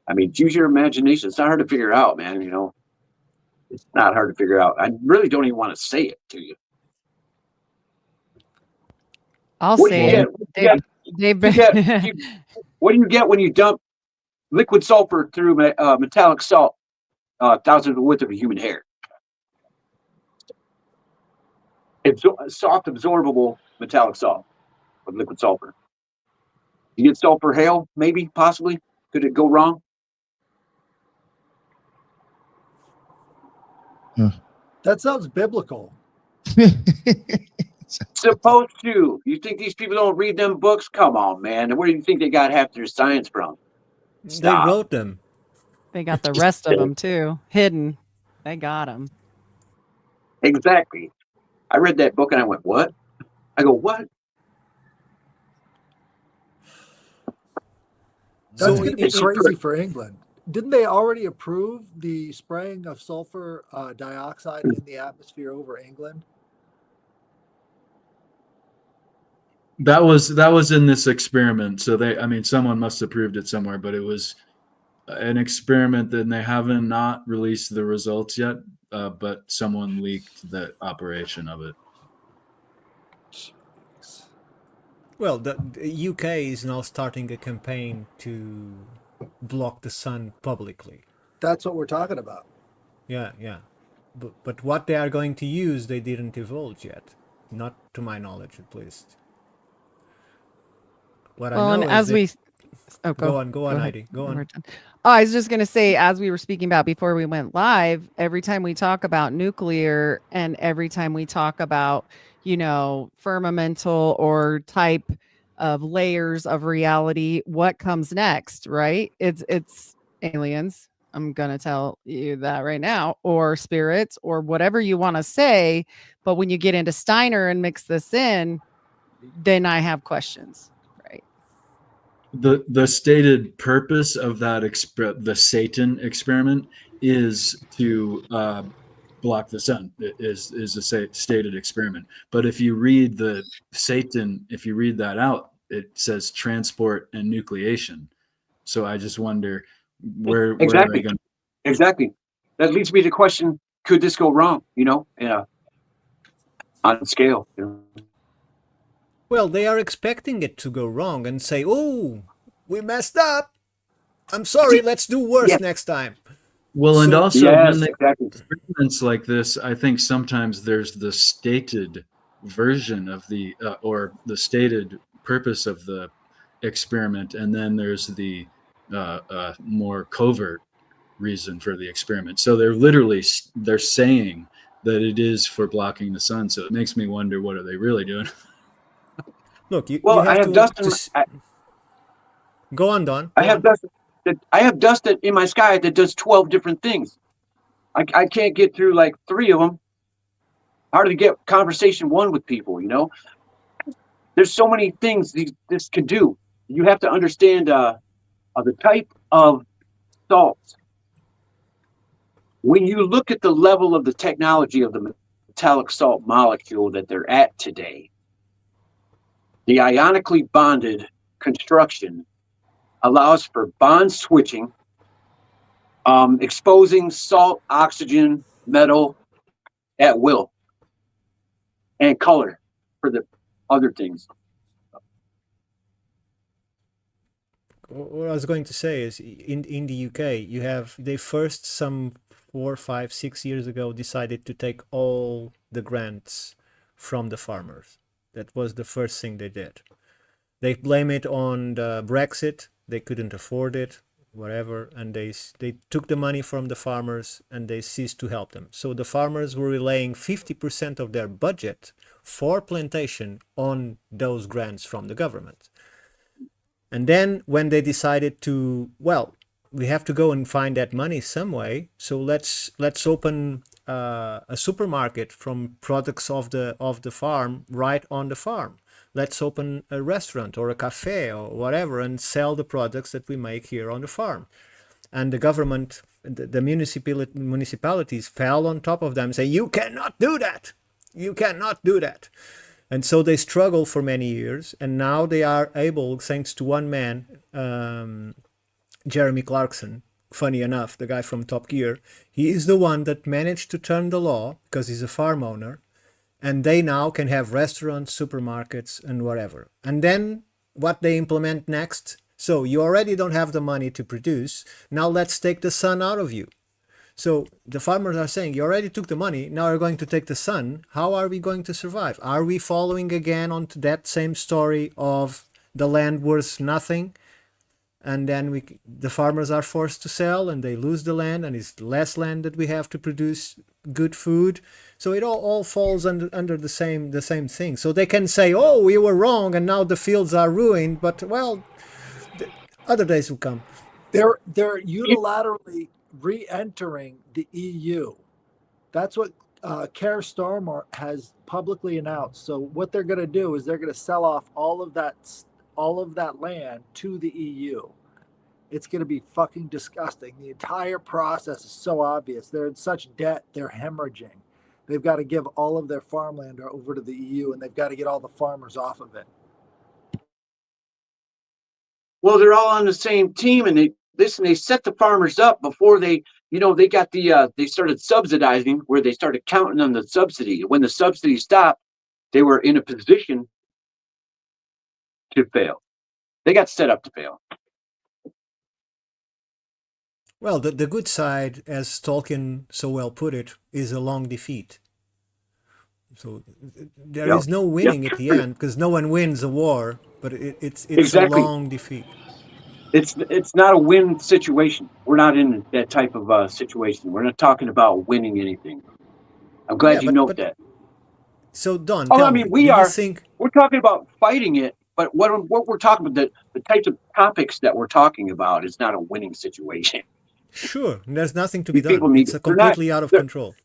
I mean, use your imagination. It's not hard to figure out, man. You know, it's not hard to figure out. I really don't even want to say it to you. I'll What do you say it. get? They've You get- What do you get when you dump liquid sulfur through metallic salt, thousands of the width of a human hair? It's soft, absorbable metallic salt with liquid sulfur. You get sulfur hail, maybe, possibly. Could it go wrong? That sounds biblical. Supposed to. You think these people don't read them books? Come on, man. Where do you think they got half their science from? Stop. They wrote them. They got the rest of them too hidden. They got them. Exactly. I read that book and I went, what? I go, what? That's So going to be crazy for England. Didn't they already approve the spraying of sulfur dioxide in the atmosphere over England? That was in this experiment. So someone must have proved it somewhere, but it was an experiment that they haven't not released the results yet, but someone leaked the operation of it. Well, the UK is now starting a campaign to block the sun publicly. That's what we're talking about. Yeah. But what they are going to use, they didn't divulge yet. Not to my knowledge, at least. What Well, I know and is as that... we Go on, ahead. Heidi. Go on. Oh, I was just going to say, as we were speaking about before we went live, every time we talk about nuclear and every time we talk about, firmamental or type of layers of reality, what comes next, right? It's aliens. I'm going to tell you that right now, or spirits, or whatever you want to say. But when you get into Steiner and mix this in, then I have questions. The stated purpose of that the Satan experiment is to block the sun. It is a stated experiment. But if you read that out, it says transport and nucleation. So I just wonder where are they going? Exactly. That leads me to the question: could this go wrong? On scale. Well, they are expecting it to go wrong and say, "Oh, we messed up. I'm sorry. Let's do worse next time." Well, and also when they exactly. experiments like this, I think sometimes there's the stated version of the or the stated purpose of the experiment, and then there's the more covert reason for the experiment. So they're saying that it is for blocking the sun. So it makes me wonder, what are they really doing? Look, you I have Dustin. Go on, Don. I have Dustin in my sky that does 12 different things. I can't get through like 3 of them. Hard to get conversation one with people. There's so many things this could do. You have to understand the type of salts. When you look at the level of the technology of the metallic salt molecule that they're at today, the ionically bonded construction allows for bond switching, exposing salt, oxygen, metal at will, and color for the other things. What I was going to say is, in the UK, they first, some 4, 5, 6 years ago, decided to take all the grants from the farmers. That was the first thing they did. They blame it on the Brexit, they couldn't afford it, whatever, and they took the money from the farmers and they ceased to help them. So the farmers were relaying 50% of their budget for plantation on those grants from the government. And then when they decided to, well, we have to go and find that money some way, so let's open a supermarket from products of the farm right on the farm. Let's open a restaurant or a cafe or whatever and sell the products that we make here on the farm. And the government, the municipalities fell on top of them, saying, you cannot do that. You cannot do that. And so they struggled for many years, and now they are able, thanks to one man, Jeremy Clarkson, funny enough, the guy from Top Gear, he is the one that managed to turn the law, because he's a farm owner, and they now can have restaurants, supermarkets, and whatever. And then what they implement next, so you already don't have the money to produce, now let's take the sun out of you. So the farmers are saying, you already took the money, now you're going to take the sun. How are we going to survive? Are we following again onto that same story of the land worth nothing? And then the farmers are forced to sell and they lose the land, and it's less land that we have to produce good food. So it all falls under the same thing. So they can say, oh, we were wrong and now the fields are ruined, but well, other days will come. They're unilaterally re-entering the EU. That's what Keir Starmer has publicly announced. So what they're going to do is they're going to sell off all of that land to the EU. It's going to be fucking disgusting. The entire process is so obvious. They're in such debt, they're hemorrhaging. They've got to give all of their farmland over to the EU, and they've got to get all the farmers off of it. Well, they're all on the same team, and they set the farmers up before they got they started subsidizing, where they started counting on the subsidy. When the subsidy stopped, they were in a position to fail. They got set up to fail. Well, the good side, as Tolkien so well put it, is a long defeat. So there is no winning at the end, because no one wins a war, but it's exactly. A long defeat. It's not a win situation. We're not in that type of situation. We're not talking about winning anything. I'm glad you note that. So Don, we're talking about fighting it, but what we're talking about, the types of topics that we're talking about, is not a winning situation. Sure, there's nothing to be done. It's completely out of control.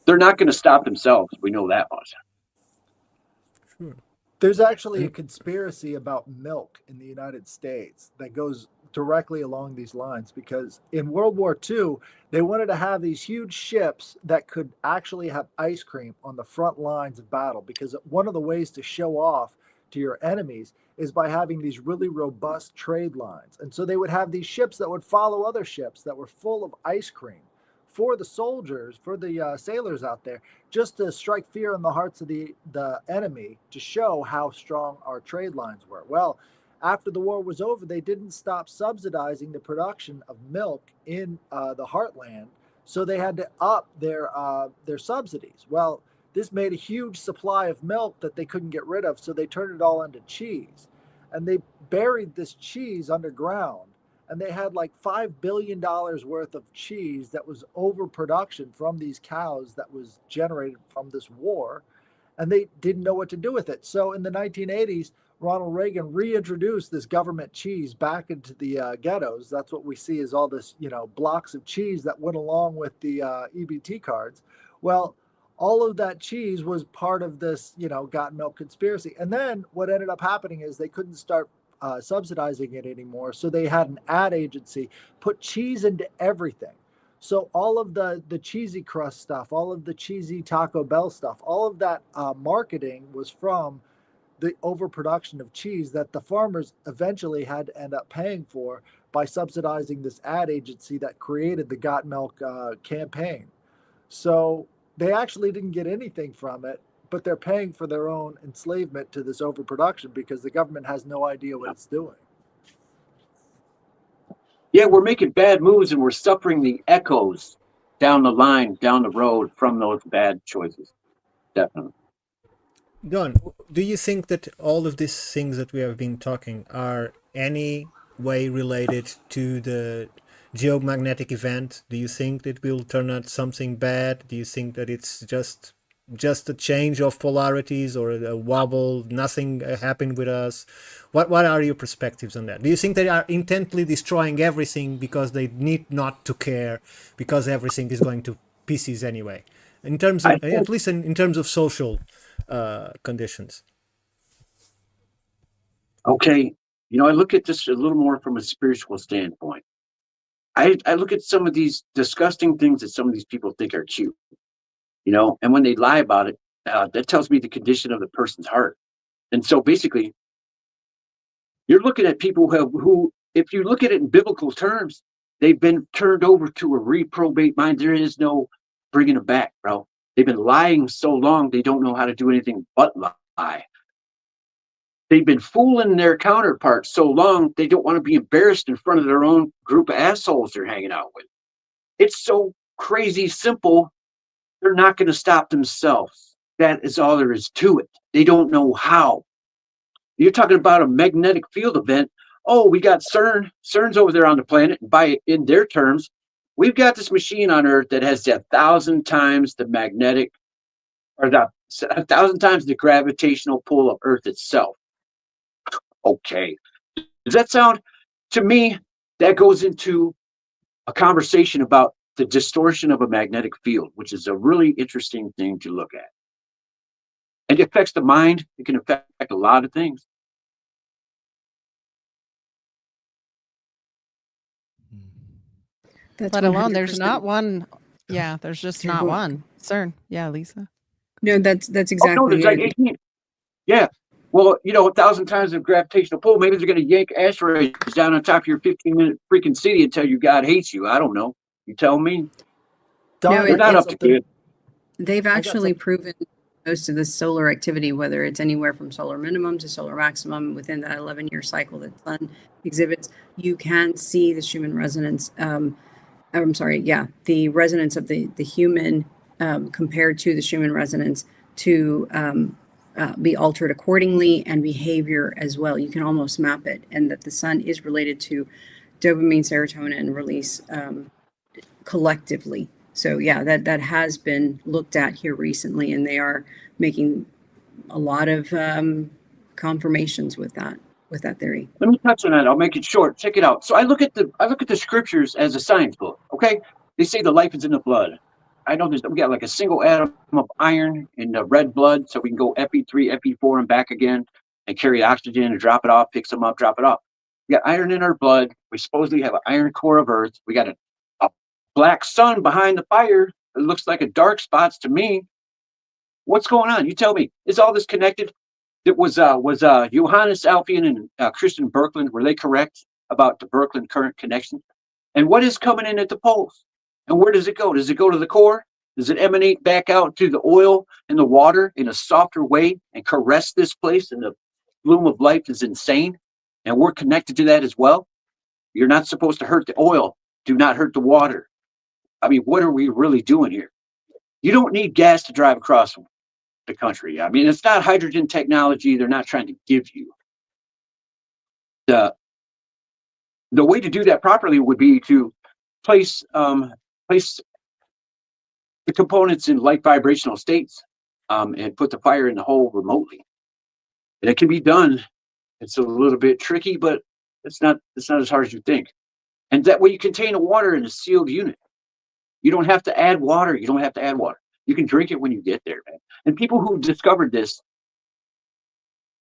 They're not going to stop themselves. We know that much. Sure. There's actually a conspiracy about milk in the United States that goes directly along these lines, because in World War II, they wanted to have these huge ships that could actually have ice cream on the front lines of battle, because one of the ways to show off to your enemies is by having these really robust trade lines. And so they would have these ships that would follow other ships that were full of ice cream for the soldiers, for the sailors out there, just to strike fear in the hearts of the enemy, to show how strong our trade lines were. Well, after the war was over, they didn't stop subsidizing the production of milk in the heartland, so they had to up their subsidies. Well, this made a huge supply of milk that they couldn't get rid of, so they turned it all into cheese. And they buried this cheese underground, and they had like $5 billion worth of cheese that was overproduction from these cows that was generated from this war, and they didn't know what to do with it. So in the 1980s, Ronald Reagan reintroduced this government cheese back into the ghettos. That's what we see is all this, blocks of cheese that went along with the EBT cards. Well, all of that cheese was part of this, Got Milk conspiracy. And then what ended up happening is they couldn't start subsidizing it anymore. So they had an ad agency put cheese into everything. So all of the cheesy crust stuff, all of the cheesy Taco Bell stuff, all of that marketing was from the overproduction of cheese that the farmers eventually had to end up paying for by subsidizing this ad agency that created the Got Milk campaign. So they actually didn't get anything from it, but they're paying for their own enslavement to this overproduction because the government has no idea what it's doing. Yeah, we're making bad moves and we're suffering the echoes down the line, down the road from those bad choices. Definitely. Don, do you think that all of these things that we have been talking are any way related to the geomagnetic event? Do you think it will turn out something bad? Do you think that it's just a change of polarities or a wobble? Nothing happened with us. What are your perspectives on that? Do you think they are intently destroying everything because they need not to care, because everything is going to pieces anyway? In terms of, at least in terms of social conditions. Okay, I look at this a little more from a spiritual standpoint. I look at some of these disgusting things that some of these people think are cute, and when they lie about it, that tells me the condition of the person's heart. And so basically, you're looking at people who, if you look at it in biblical terms, they've been turned over to a reprobate mind. There is no bringing them back, bro. They've been lying so long, they don't know how to do anything but lie. They've been fooling their counterparts so long, they don't want to be embarrassed in front of their own group of assholes they're hanging out with. It's so crazy simple. They're not going to stop themselves. That is all there is to it. They don't know how. You're talking about a magnetic field event. Oh, we got CERN. CERN's over there on the planet. In their terms, we've got this machine on Earth that has 1,000 times the magnetic, or 1,000 times the gravitational pull of Earth itself. Okay. Does that sound, to me, that goes into a conversation about the distortion of a magnetic field, which is a really interesting thing to look at. And it affects the mind. It can affect a lot of things. That's Let alone there's 100%. not one. Yeah, there's just Sorry, not go one. CERN. Yeah, Lisa. No, that's Oh, no, exactly there's like it. 18. Yeah. Well, 1,000 times the gravitational pull. Maybe they're going to yank asteroids down on top of your 15-minute freaking city and tell you God hates you. I don't know. You tell me. No, They're not up to good. They've actually proven most of the solar activity, whether it's anywhere from solar minimum to solar maximum within that 11-year cycle that sun exhibits, you can see the Schumann resonance. The resonance of the human compared to the Schumann resonance to be altered accordingly, and behavior as well. You can almost map it, and that the sun is related to dopamine, serotonin release collectively. So yeah, that has been looked at here recently, and they are making a lot of confirmations with that theory. Let me touch on that. I'll make it short. Check it out. So I look at the scriptures as a science book. Okay, they say the life is in the blood. I know we got like a single atom of iron in the red blood, so we can go Fe3, Fe4, and back again, and carry oxygen and drop it off, pick some up, drop it off. We got iron in our blood. We supposedly have an iron core of Earth. We got a black sun behind the fire. It looks like a dark spots to me. What's going on? You tell me. Is all this connected? It was Johannes Alfvén and Christian Birkeland, were they correct about the Birkeland current connection? And what is coming in at the poles? And where does it go? Does it go to the core? Does it emanate back out to the oil and the water in a softer way and caress this place? And the bloom of life is insane. And we're connected to that as well. You're not supposed to hurt the oil. Do not hurt the water. I mean, what are we really doing here? You don't need gas to drive across the country. I mean, it's not hydrogen technology. They're not trying to give you. The way to do that properly would be to place the components in light vibrational states and put the fire in the hole remotely. And it can be done. It's a little bit tricky, but it's not as hard as you think. And that way you contain the water in a sealed unit. You don't have to add water. You don't have to add water. You can drink it when you get there, man. And people who discovered this,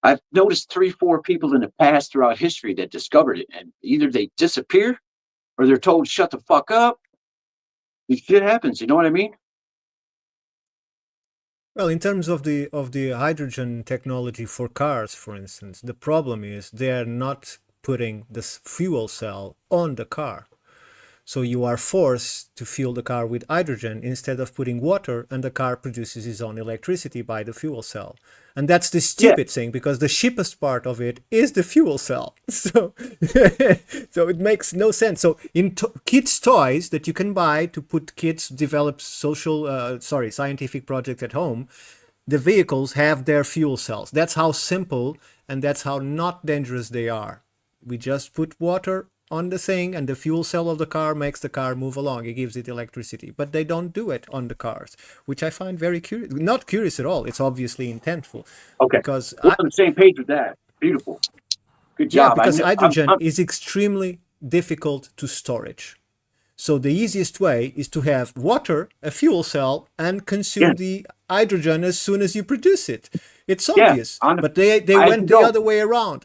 I've noticed 3-4 people in the past throughout history that discovered it, and either they disappear or they're told, shut the fuck up. This shit happens. You know what I mean? Well, in terms of the hydrogen technology for cars, for instance, the problem is they are not putting this fuel cell on the car. So you are forced to fuel the car with hydrogen instead of putting water, and the car produces its own electricity by the fuel cell. And that's the stupid thing, because the cheapest part of it is the fuel cell. So, so it makes no sense. So in kids' toys that you can buy to put kids develop scientific projects at home, the vehicles have their fuel cells. That's how simple and that's how not dangerous they are. We just put water on the thing, and the fuel cell of the car makes the car move along. It gives it electricity. But they don't do it on the cars, which I find very curious. Not curious at all. It's obviously intentful. Okay. Because We're on the same page with that. Beautiful. Good yeah, job. because hydrogen I'm- is extremely difficult to storage. So the easiest way is to have water, a fuel cell, and consume the hydrogen as soon as you produce it. It's obvious, but they went the other way around.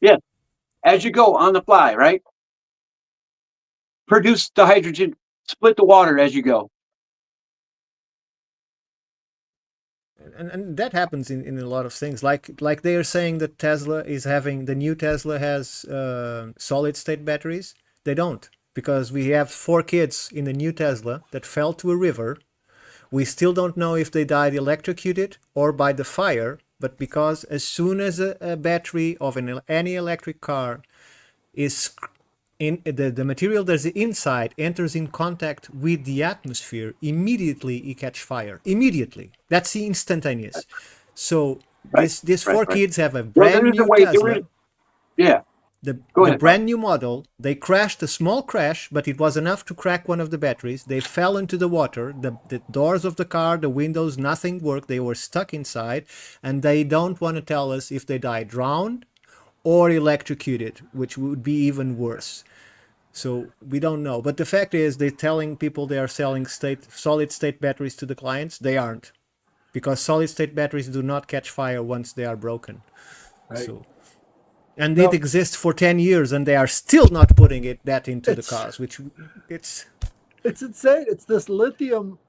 Yeah, as you go on the fly, right? Produce the hydrogen, split the water as you go. And that happens in a lot of things. Like they are saying that the new Tesla has solid state batteries. They don't, because we have 4 kids in the new Tesla that fell to a river. We still don't know if they died electrocuted or by the fire, but because as soon as a battery of any electric car is in the material that's inside enters in contact with the atmosphere, immediately it catch fire. Immediately. That's the instantaneous. So these 4 kids have a brand new Tesla. The brand new model. They crashed a small crash, but it was enough to crack one of the batteries. They fell into the water. The doors of the car, the windows, nothing worked. They were stuck inside, and they don't want to tell us if they died drowned or electrocuted, which would be even worse. So we don't know. But the fact is, they're telling people they are selling solid state batteries to the clients. They aren't, because solid state batteries do not catch fire once they are broken. Right. And it exists for 10 years, and they are still not putting that into the cars, which it's insane. It's this lithium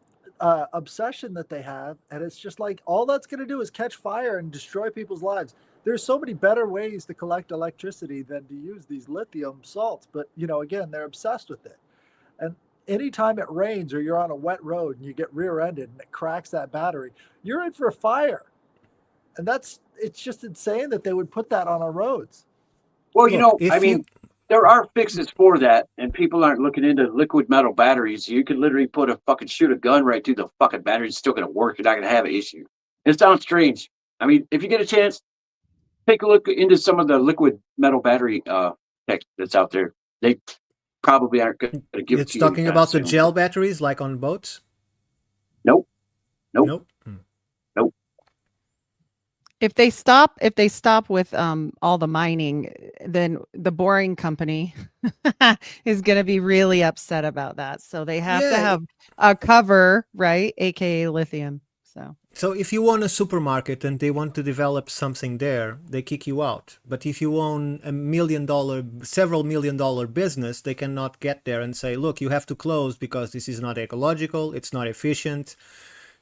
obsession that they have, and it's just like all that's going to do is catch fire and destroy people's lives. There's so many better ways to collect electricity than to use these lithium salts, but again, they're obsessed with it. And anytime it rains or you're on a wet road and you get rear-ended and it cracks that battery, you're in for a fire. And it's just insane that they would put that on our roads. Well, there are fixes for that, and people aren't looking into liquid metal batteries. You can literally shoot a gun right through the fucking battery. It's still going to work. You're not going to have an issue. It sounds strange. I mean, if you get a chance, take a look into some of the liquid metal battery tech that's out there. They probably aren't going to give it to you. It's talking about the gel batteries, like on boats? Nope. If they stop with all the mining, then the boring company is going to be really upset about that. So they have to have a cover, right? AKA lithium. So if you own a supermarket and they want to develop something there, they kick you out. But if you own several million dollar business, they cannot get there and say, look, you have to close because this is not ecological, it's not efficient.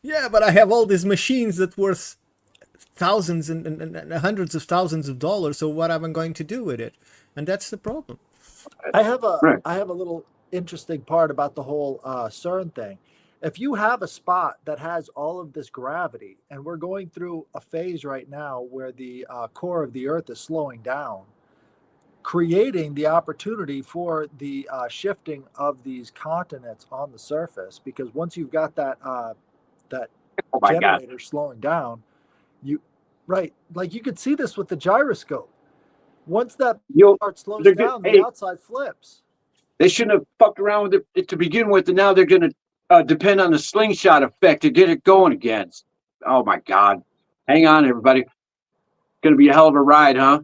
Yeah, but I have all these machines that worth thousands and hundreds of thousands of dollars, so what am I going to do with it? And that's the problem. I have a little interesting part about the whole CERN thing. If you have a spot that has all of this gravity, and we're going through a phase right now where the core of the Earth is slowing down, creating the opportunity for the shifting of these continents on the surface, because once you've got that generator slowing down, like you could see this with the gyroscope. Once that part slows down, the outside flips. They shouldn't have fucked around with it to begin with, and now they're going to depend on the slingshot effect to get it going again. Oh my God. Hang on, everybody. It's going to be a hell of a ride, huh?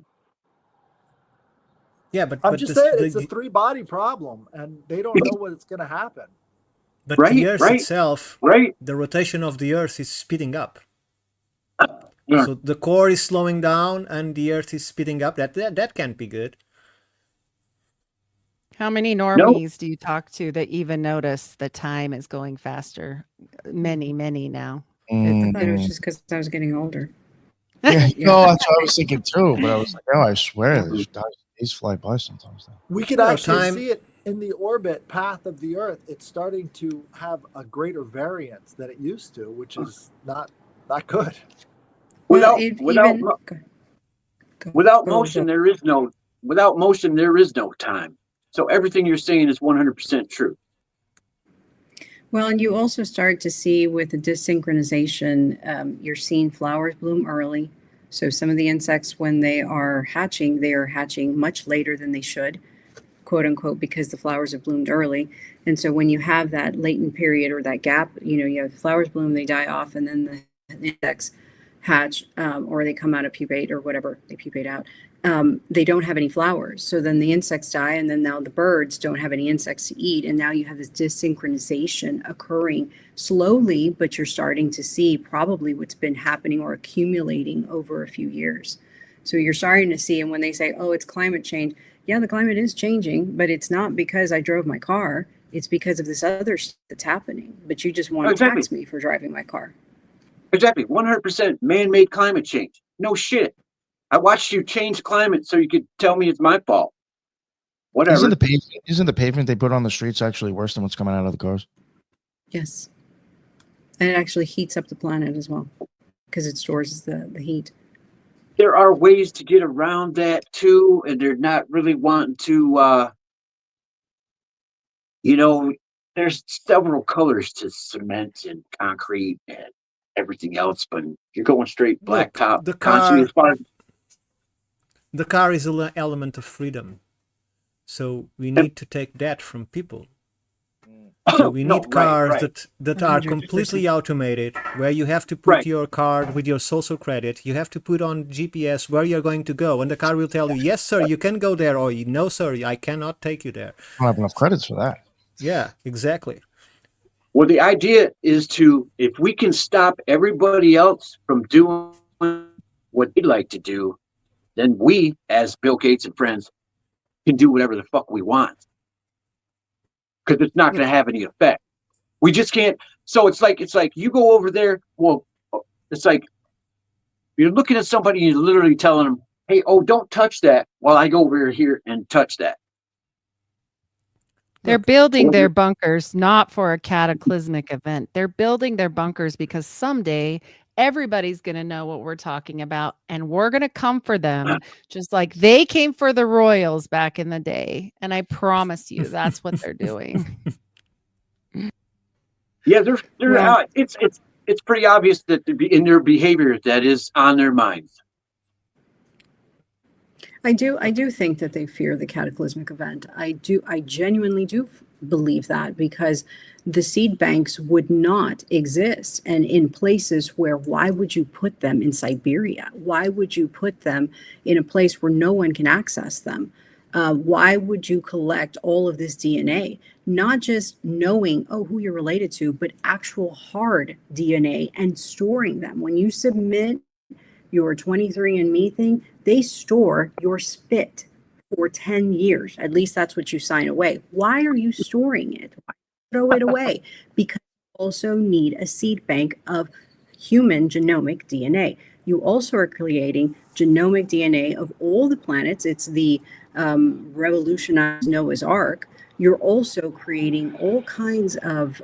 Yeah, but I'm just saying it's a 3-body problem, and they don't know what's going to happen. But the Earth itself, the rotation of the Earth is speeding up. Yeah. So the core is slowing down and the Earth is speeding up. That can't be good. How many normies do you talk to that even notice the time is going faster? Many now. I thought it was just because I was getting older. Yeah, no, that's what I was thinking too. But I was like, I swear, these fly by sometimes. We could actually see it in the orbit path of the Earth. It's starting to have a greater variance than it used to, which is not good. Without motion, there is no time. So everything you're saying is 100% true. Well, and you also start to see with the desynchronization, you're seeing flowers bloom early. So some of the insects, when they are hatching much later than they should, quote unquote, because the flowers have bloomed early. And so when you have that latent period or that gap, you have flowers bloom, they die off, and then the insects hatch, or they come out of pupate or whatever, they pupate out. They don't have any flowers. So then the insects die, and then now the birds don't have any insects to eat. And now you have this desynchronization occurring slowly, but you're starting to see probably what's been happening or accumulating over a few years. So you're starting to see, and when they say, oh, it's climate change, yeah, the climate is changing, but it's not because I drove my car. It's because of this other stuff that's happening. But you just want to tax me for driving my car. Exactly. 100% man-made climate change. No shit. I watched you change climate so you could tell me it's my fault. Whatever. Isn't the pavement they put on the streets actually worse than what's coming out of the cars? Yes. And it actually heats up the planet as well because it stores the heat. There are ways to get around that too, and they're not really wanting to, there's several colors to cement and concrete and everything else, but you're going straight blacktop. The car is an element of freedom. So we need to take that from people. So we need cars that are completely automated, where you have to put your card with your social credit. You have to put on GPS where you're going to go, and the car will tell you, yes, sir, you can go there, or no, sir, I cannot take you there. I don't have enough credits for that. Yeah, exactly. Well, the idea is if we can stop everybody else from doing what they'd like to do, then we, as Bill Gates and friends, can do whatever the fuck we want. Because it's not going to have any effect. We just can't. So it's like you go over there. Well, it's like you're looking at somebody and you're literally telling them, hey, oh, don't touch that while I go over here and touch that. They're building their bunkers not for a cataclysmic event. They're building their bunkers because someday everybody's going to know what we're talking about, and we're going to come for them just like they came for the royals back in the day. And I promise you that's what they're doing. Yeah, it's pretty obvious that in their behavior that is on their minds. I do think that they fear the cataclysmic event. I genuinely do believe that, because the seed banks would not exist, and in places where, why would you put them in Siberia? Why would you put them in a place where no one can access them? Why would you collect all of this DNA? Not just knowing, who you're related to, but actual hard DNA and storing them. When you submit your 23andMe thing, they store your spit for 10 years. At least that's what you sign away. Why are you storing it? Why throw it away? Because you also need a seed bank of human genomic DNA. You also are creating genomic DNA of all the planets. It's the revolutionized Noah's Ark. You're also creating all kinds of,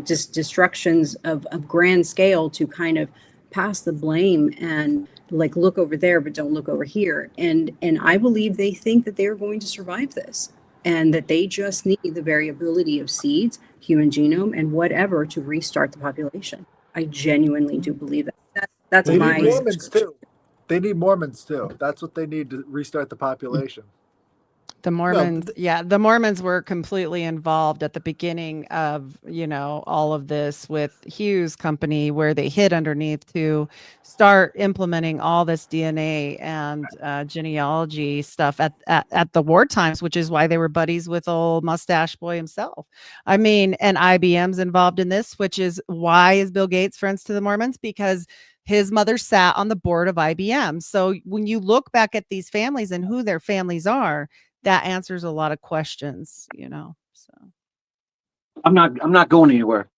just destructions of grand scale to kind of pass the blame and like look over there but don't look over here, and I believe they think that they're going to survive this, and that they just need the variability of seeds, human genome, and whatever to restart the population. I genuinely do believe that. That's they my need Mormons too. They need Mormons too. That's what they need to restart the population. The Mormons, the Mormons were completely involved at the beginning of, all of this with Hughes' company, where they hid underneath to start implementing all this DNA and genealogy stuff at the war times, which is why they were buddies with old Mustache Boy himself. I mean, and IBM's involved in this, which is why is Bill Gates friends to the Mormons? Because his mother sat on the board of IBM. So when you look back at these families and who their families are, that answers a lot of questions, so. I'm not going anywhere.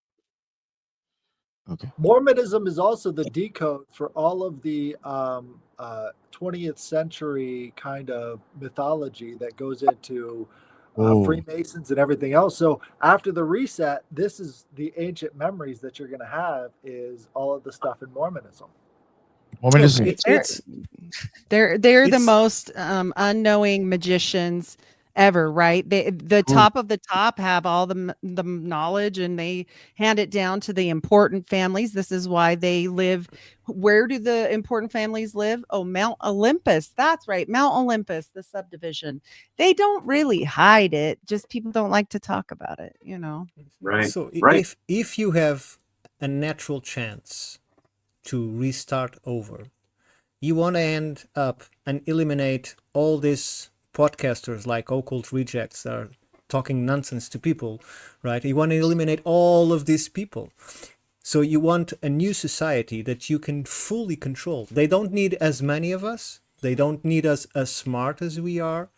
Okay. Mormonism is also the decode for all of the 20th century kind of mythology that goes into Freemasons and everything else. So after the reset, this is the ancient memories that you're going to have, is all of the stuff in Mormonism. Mormonism. They're the most unknowing magicians ever, right? The top of the top have all the knowledge, and they hand it down to the important families. This is why they live. Where do the important families live? Oh, Mount Olympus. That's right, Mount Olympus, the subdivision. They don't really hide it. Just people don't like to talk about it. Right. So Right. if you have a natural chance to restart over, you want to end up and eliminate all these podcasters like Occult Rejects that are talking nonsense to people, right? You want to eliminate all of these people. So you want a new society that you can fully control. They don't need as many of us. They don't need us as smart as we are.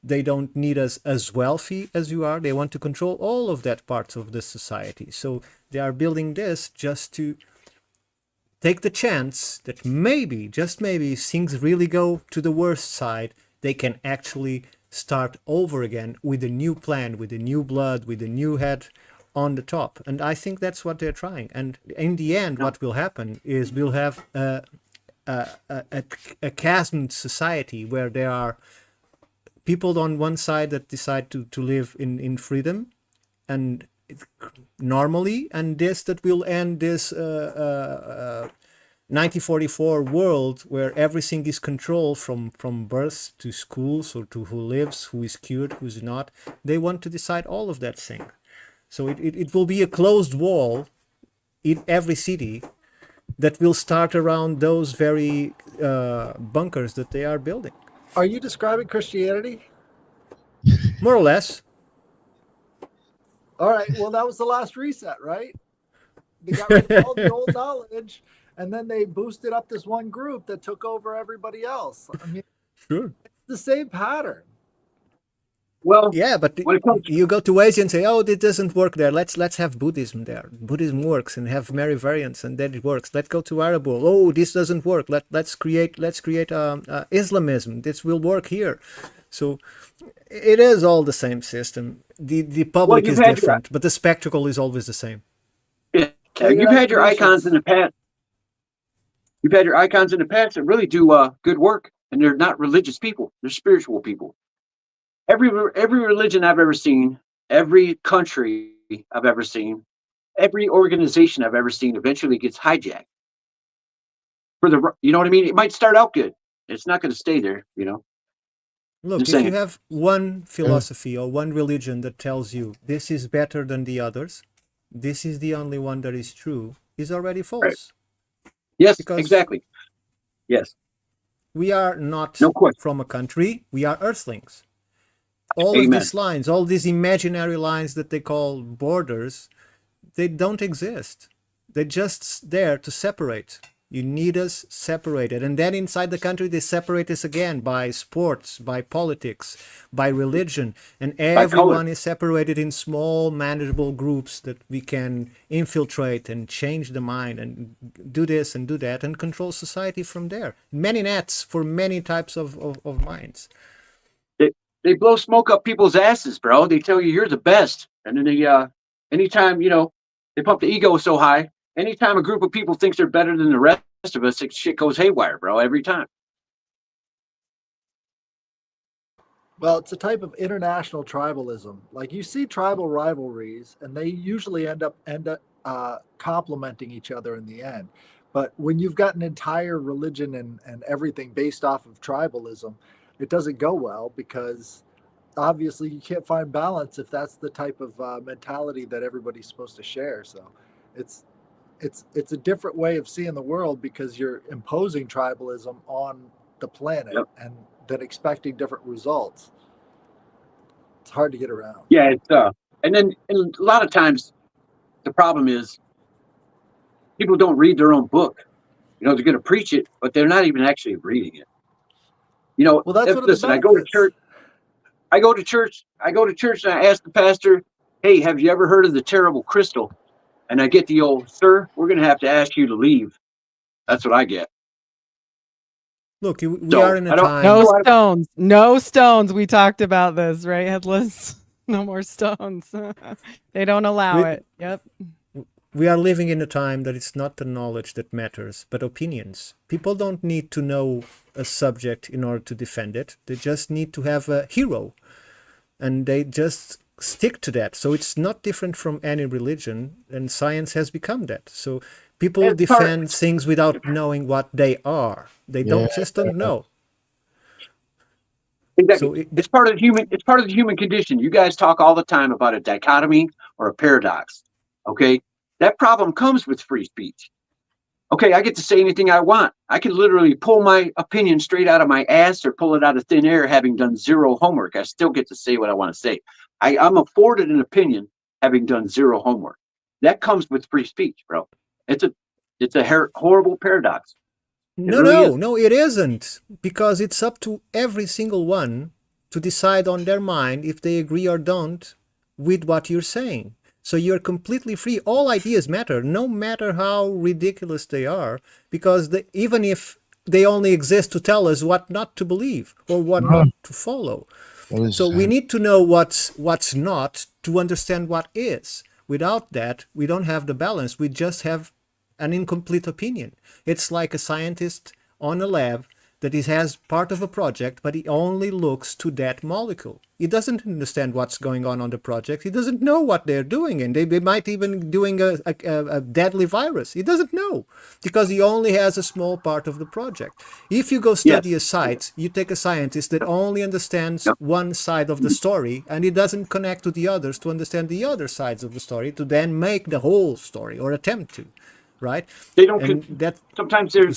They don't need us as wealthy as you are. They want to control all of that parts of the society. So they are building this just to take the chance that maybe, just maybe, things really go to the worst side. They can actually start over again with a new plan, with a new blood, with a new head on the top. And I think that's what they're trying. And in the end, what will happen is we'll have a chasmed society where there are people on one side that decide to live in freedom and normally, and this that will end this 1944 world where everything is controlled from birth to schools, or to who lives, who is cured, who's not. They want to decide all of that thing. So it will be a closed wall in every city that will start around those very bunkers that they are building. Are you describing Christianity? More or less. All right. Well, that was the last reset, right? They got rid of all the old knowledge, and then they boosted up this one group that took over everybody else. I mean, Sure. it's the same pattern. Well, Yeah, but when it comes you go to Asia and say, "Oh, this doesn't work there. Let's have Buddhism there. Buddhism works, and have many variants, and then it works. Let's go to Arab world. Oh, this doesn't work. Let's create Islamism. This will work here." So it is all the same system. The public you've is had different, but the spectacle is always the same. Yeah, you've had your icons in the past. You've had your icons in the past that really do good work, and they're not religious people; they're spiritual people. Every religion I've ever seen, every country I've ever seen, every organization I've ever seen, eventually gets hijacked. You know what I mean? It might start out good. It's not going to stay there. Look, Just if you saying. have one philosophy or one religion that tells you this is better than the others, this is the only one that is true, is already false. Right. Yes, Because exactly. Yes. we are not No question. from a country, we are earthlings. All of Amen. these lines, all these imaginary lines that they call borders, they don't exist. They're just there to separate. You need us separated. And then inside the country, they separate us again by sports, by politics, by religion. And everyone is separated in small, manageable groups that we can infiltrate and change the mind and do this and do that and control society from there. Many nets for many types of minds. They blow smoke up people's asses, bro. They tell you you're the best. And then anytime, they pump the ego so high. Anytime a group of people thinks they're better than the rest of us, shit goes haywire, bro, every time. Well, it's a type of international tribalism. Like, you see tribal rivalries, and they usually end up complementing each other in the end. But when you've got an entire religion and everything based off of tribalism, it doesn't go well, because obviously you can't find balance if that's the type of mentality that everybody's supposed to share. So it's a different way of seeing the world, because you're imposing tribalism on the planet. Yep. And then expecting different results. It's hard to get around. Yeah, and a lot of times the problem is people don't read their own book. They're going to preach it, but they're not even actually reading it. Well, that's listen, I go to church. I go to church and I ask the pastor, "Hey, have you ever heard of the terrible crystal?" And I get the old, "Sir, we're going to have to ask you to leave." That's what I get. Look, we are in a time. No stones. We talked about this, right, Headless? No more stones. They don't allow it. Yep. We are living in a time that it's not the knowledge that matters, but opinions. People don't need to know a subject in order to defend it. They just need to have a hero. and they just stick to that. So it's not different from any religion, and science has become that. So people defend things without knowing what they are. They just don't know. Exactly. So It's part of the human. It's part of the human condition. You guys talk all the time about a dichotomy or a paradox. Okay, that problem comes with free speech. Okay, I get to say anything I want. I can literally pull my opinion straight out of my ass or pull it out of thin air, having done zero homework. I still get to say what I want to say. I'm afforded an opinion, having done zero homework. That comes with free speech, bro. It's a horrible paradox. No, it isn't, because it's up to every single one to decide on their mind if they agree or don't with what you're saying. So you're completely free. All ideas matter, no matter how ridiculous they are, because even if they only exist to tell us what not to believe or what not to follow. So we need to know what's not to understand what is. Without that, we don't have the balance. We just have an incomplete opinion. It's like a scientist on a lab that he has part of a project, but he only looks to that molecule. He doesn't understand what's going on the project. He doesn't know what they're doing, and they might even doing a deadly virus. He doesn't know because he only has a small part of the project. If you go study a site, you take a scientist that only understands one side of the story, and he doesn't connect to the others to understand the other sides of the story to then make the whole story or attempt to. Right? They don't. Sometimes they're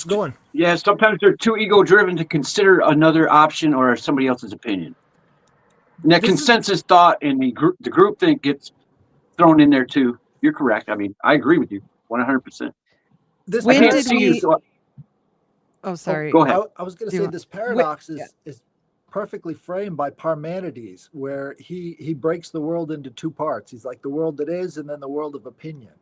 too ego-driven to consider another option or somebody else's opinion. And that consensus thought in the group think gets thrown in there too. You're correct. I mean, I agree with you 100%. When did we? Oh, sorry. Go ahead. I was going to say this paradox is perfectly framed by Parmenides, where he breaks the world into two parts. He's like the world that is, and then the world of opinion.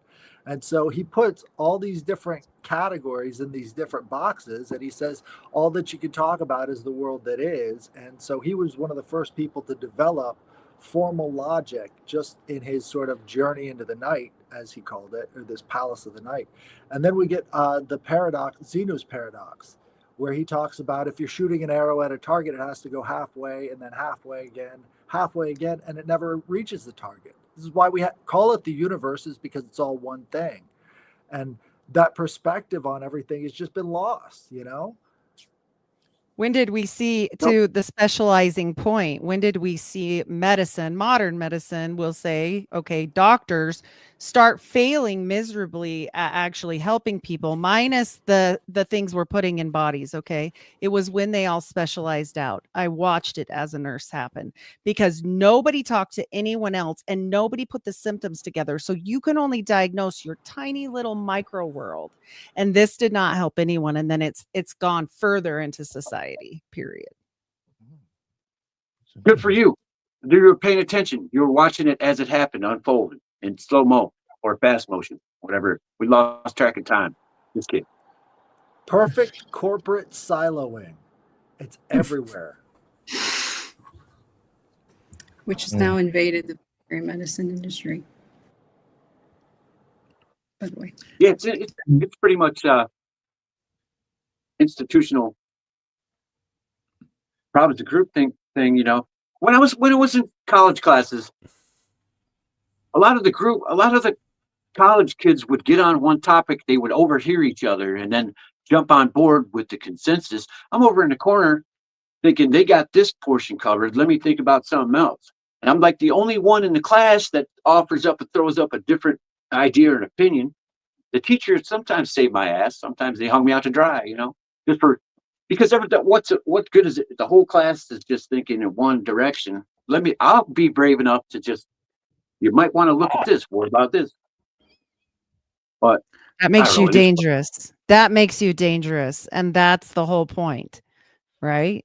And so he puts all these different categories in these different boxes, and he says all that you can talk about is the world that is. And so he was one of the first people to develop formal logic just in his sort of journey into the night, as he called it, or this palace of the night. And then we get the paradox, Zeno's paradox, where he talks about if you're shooting an arrow at a target, it has to go halfway and then halfway again, and it never reaches the target. This is why we call it the universe, is because it's all one thing. And that perspective on everything has just been lost, you know? When did we see, to the specializing point, when did we see medicine, modern medicine will say, okay, doctors start failing miserably at actually helping people, minus the things we're putting in bodies, okay? It was when they all specialized out. I watched it as a nurse happen because nobody talked to anyone else and nobody put the symptoms together. So you can only diagnose your tiny little micro world. And this did not help anyone. And then it's gone further into society, period. Good for you. You were paying attention. You were watching it as it happened, unfolded in slow-mo or fast motion, whatever. We lost track of time. Just kidding. Perfect corporate siloing. It's everywhere. Which has now invaded the veterinary medicine industry. By the way. Yeah, it's pretty much institutional. Probably the group thing, you know. When it was in college classes, a lot of the college kids would get on one topic, they would overhear each other and then jump on board with the consensus. I'm over in the corner thinking they got this portion covered. Let me think about something else. And I'm like the only one in the class that throws up a different idea or an opinion. The teachers sometimes saved my ass. Sometimes they hung me out to dry, you know, because what good is it? The whole class is just thinking in one direction. I'll be brave enough to you might want to look at this. What about this? But that makes you dangerous. That makes you dangerous. And that's the whole point, right?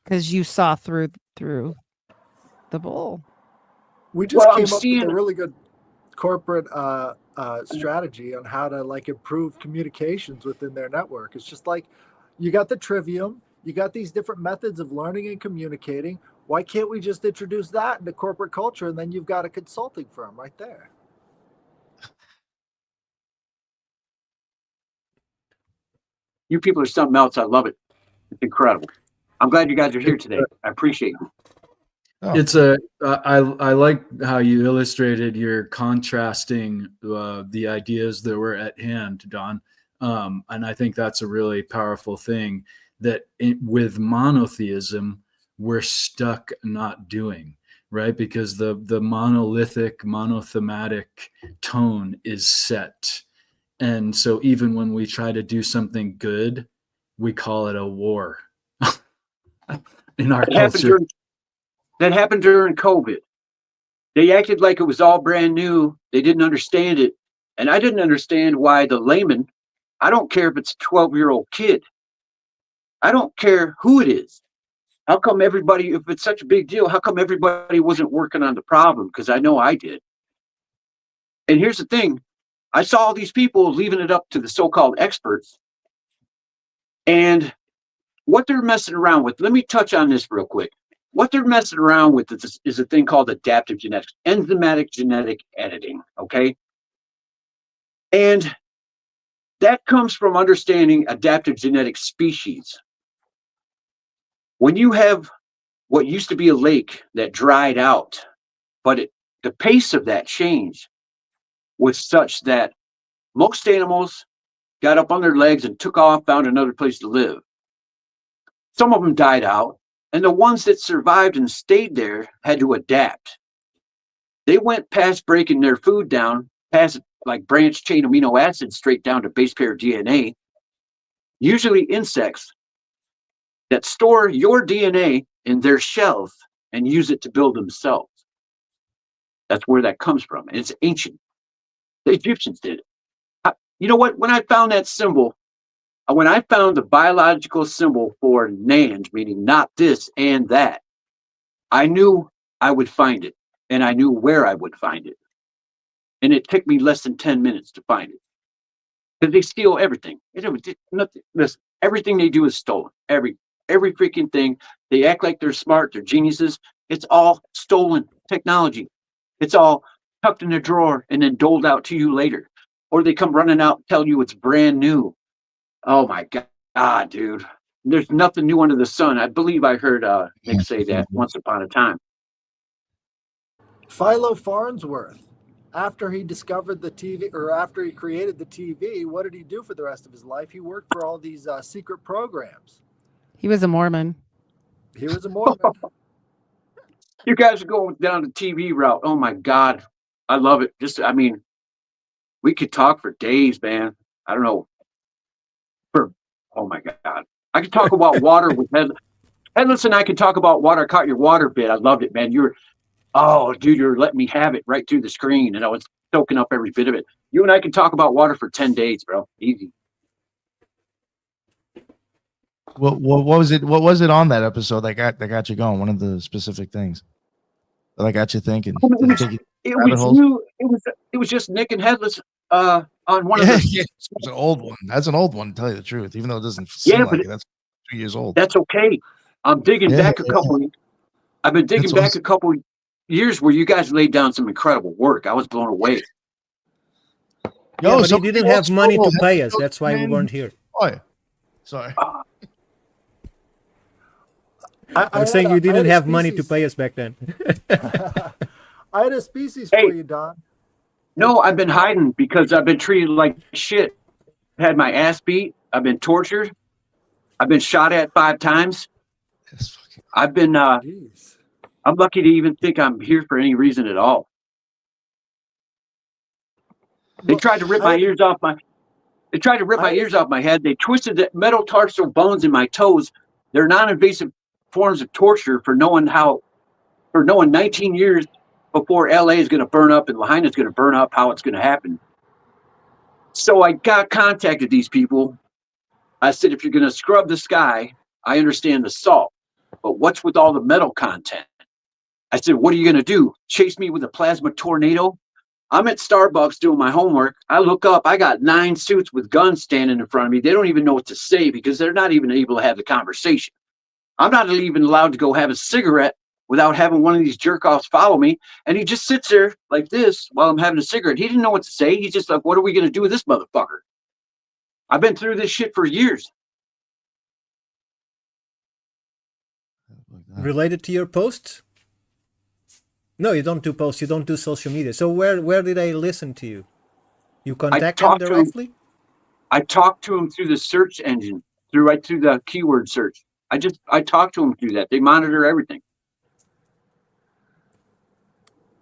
Because you saw through the bull. We just came up with a really good corporate strategy on how to improve communications within their network. It's just like you got the trivium, you got these different methods of learning and communicating. Why can't we just introduce that into corporate culture, and then you've got a consulting firm right there? You people are something else. I love it. It's incredible. I'm glad you guys are here today. I appreciate it. Oh. It's I like how you illustrated your contrasting the ideas that were at hand, Don. And I think that's a really powerful thing that with monotheism, we're stuck not doing, right? Because the monolithic, monothematic tone is set. And so even when we try to do something good, we call it a war in our culture. That happened during COVID. They acted like it was all brand new. They didn't understand it. And I didn't understand why the layman, I don't care if it's a 12-year-old kid. I don't care who it is. How come everybody, if it's such a big deal, how come everybody wasn't working on the problem? Because I know I did. And here's the thing. I saw all these people leaving it up to the so-called experts. And what they're messing around with, let me touch on this real quick. What they're messing around with is a thing called adaptive genetics, enzymatic genetic editing, okay? And that comes from understanding adaptive genetic species. When you have what used to be a lake that dried out, but the pace of that change was such that most animals got up on their legs and took off, found another place to live. Some of them died out, and the ones that survived and stayed there had to adapt. They went past breaking their food down, past like branched chain amino acids straight down to base pair DNA, usually insects that store your DNA in their shells and use it to build themselves. That's where that comes from. And it's ancient. The Egyptians did it. You know what? When I found that symbol, when I found the biological symbol for NAND, meaning not this and that, I knew I would find it, and I knew where I would find it. And it took me less than 10 minutes to find it. Because they steal everything. Listen, everything they do is stolen. Every freaking thing. They act like they're smart, they're geniuses. It's all stolen technology. It's all tucked in a drawer and then doled out to you later. Or they come running out and tell you it's brand new. Oh my God, dude. There's nothing new under the sun. I believe I heard Nick say that once upon a time. Philo Farnsworth, after he discovered the TV, or after he created the TV, what did he do for the rest of his life? He worked for all these secret programs. He was a Mormon. He was a Mormon. You guys are going down the TV route. Oh my God. I love it. We could talk for days, man. I don't know. Oh my God. I could talk about water with Headless, and I could talk about water. I caught your water bit. I loved it, man. You're letting me have it right through the screen, and I was soaking up every bit of it. You and I can talk about water for 10 days, bro. Easy. What was it? What was it on that episode that got you going? One of the specific things that got you thinking. It was just Nick and Headless on one of the. Yeah. It's an old one. That's an old one, to tell you the truth. Even though it doesn't seem like it, that's 2 years old. That's okay. I'm digging back a couple. I've been digging back a couple years where you guys laid down some incredible work. I was blown away. But you didn't have money to pay us. That's why we weren't here. Oh, yeah. Sorry. I'm saying you didn't have money to pay us back then. I had a species for you, Don. No, I've been hiding because I've been treated like shit. Had my ass beat. I've been tortured. I've been shot at 5 times. I've been. I'm lucky to even think I'm here for any reason at all. They tried to rip my ears off my. They tried to rip my ears off my head. They twisted the metatarsal bones in my toes. They're non-invasive forms of torture for knowing 19 years before LA is going to burn up and Lahaina is going to burn up, how it's going to happen. So I contacted these people. I said, if you're going to scrub the sky, I understand the salt, but what's with all the metal content? I said, what are you going to do? Chase me with a plasma tornado? I'm at Starbucks doing my homework. I look up, I got 9 suits with guns standing in front of me. They don't even know what to say because they're not even able to have the conversation. I'm not even allowed to go have a cigarette without having one of these jerk-offs follow me. And he just sits there like this while I'm having a cigarette. He didn't know what to say. He's just like, what are we going to do with this motherfucker? I've been through this shit for years. Related to your post? No, you don't do posts. You don't do social media. So where did I listen to you? You I contact them talked to him. directly? I talked to him through the search engine, right through the keyword search. I talked to him through that. They monitor everything.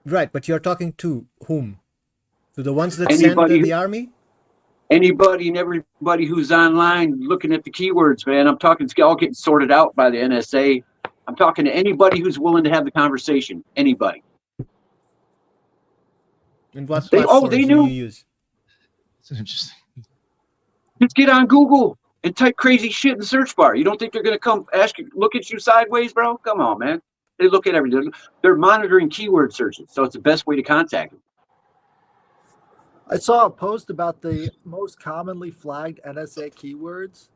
Right, but you're talking to whom? To the ones that send Anybody, the army? anybody, and everybody who's online looking at the keywords, man. I'm talking. It's all getting sorted out by the NSA. I'm talking to anybody who's willing to have the conversation. Anybody. And what They platforms do you knew. use? It's interesting. Just get on Google and type crazy shit in the search bar. You don't think they're going to come ask you, look at you sideways, bro? Come on, man. They look at everything. They're monitoring keyword searches, so it's the best way to contact them. I saw a post about the most commonly flagged NSA keywords,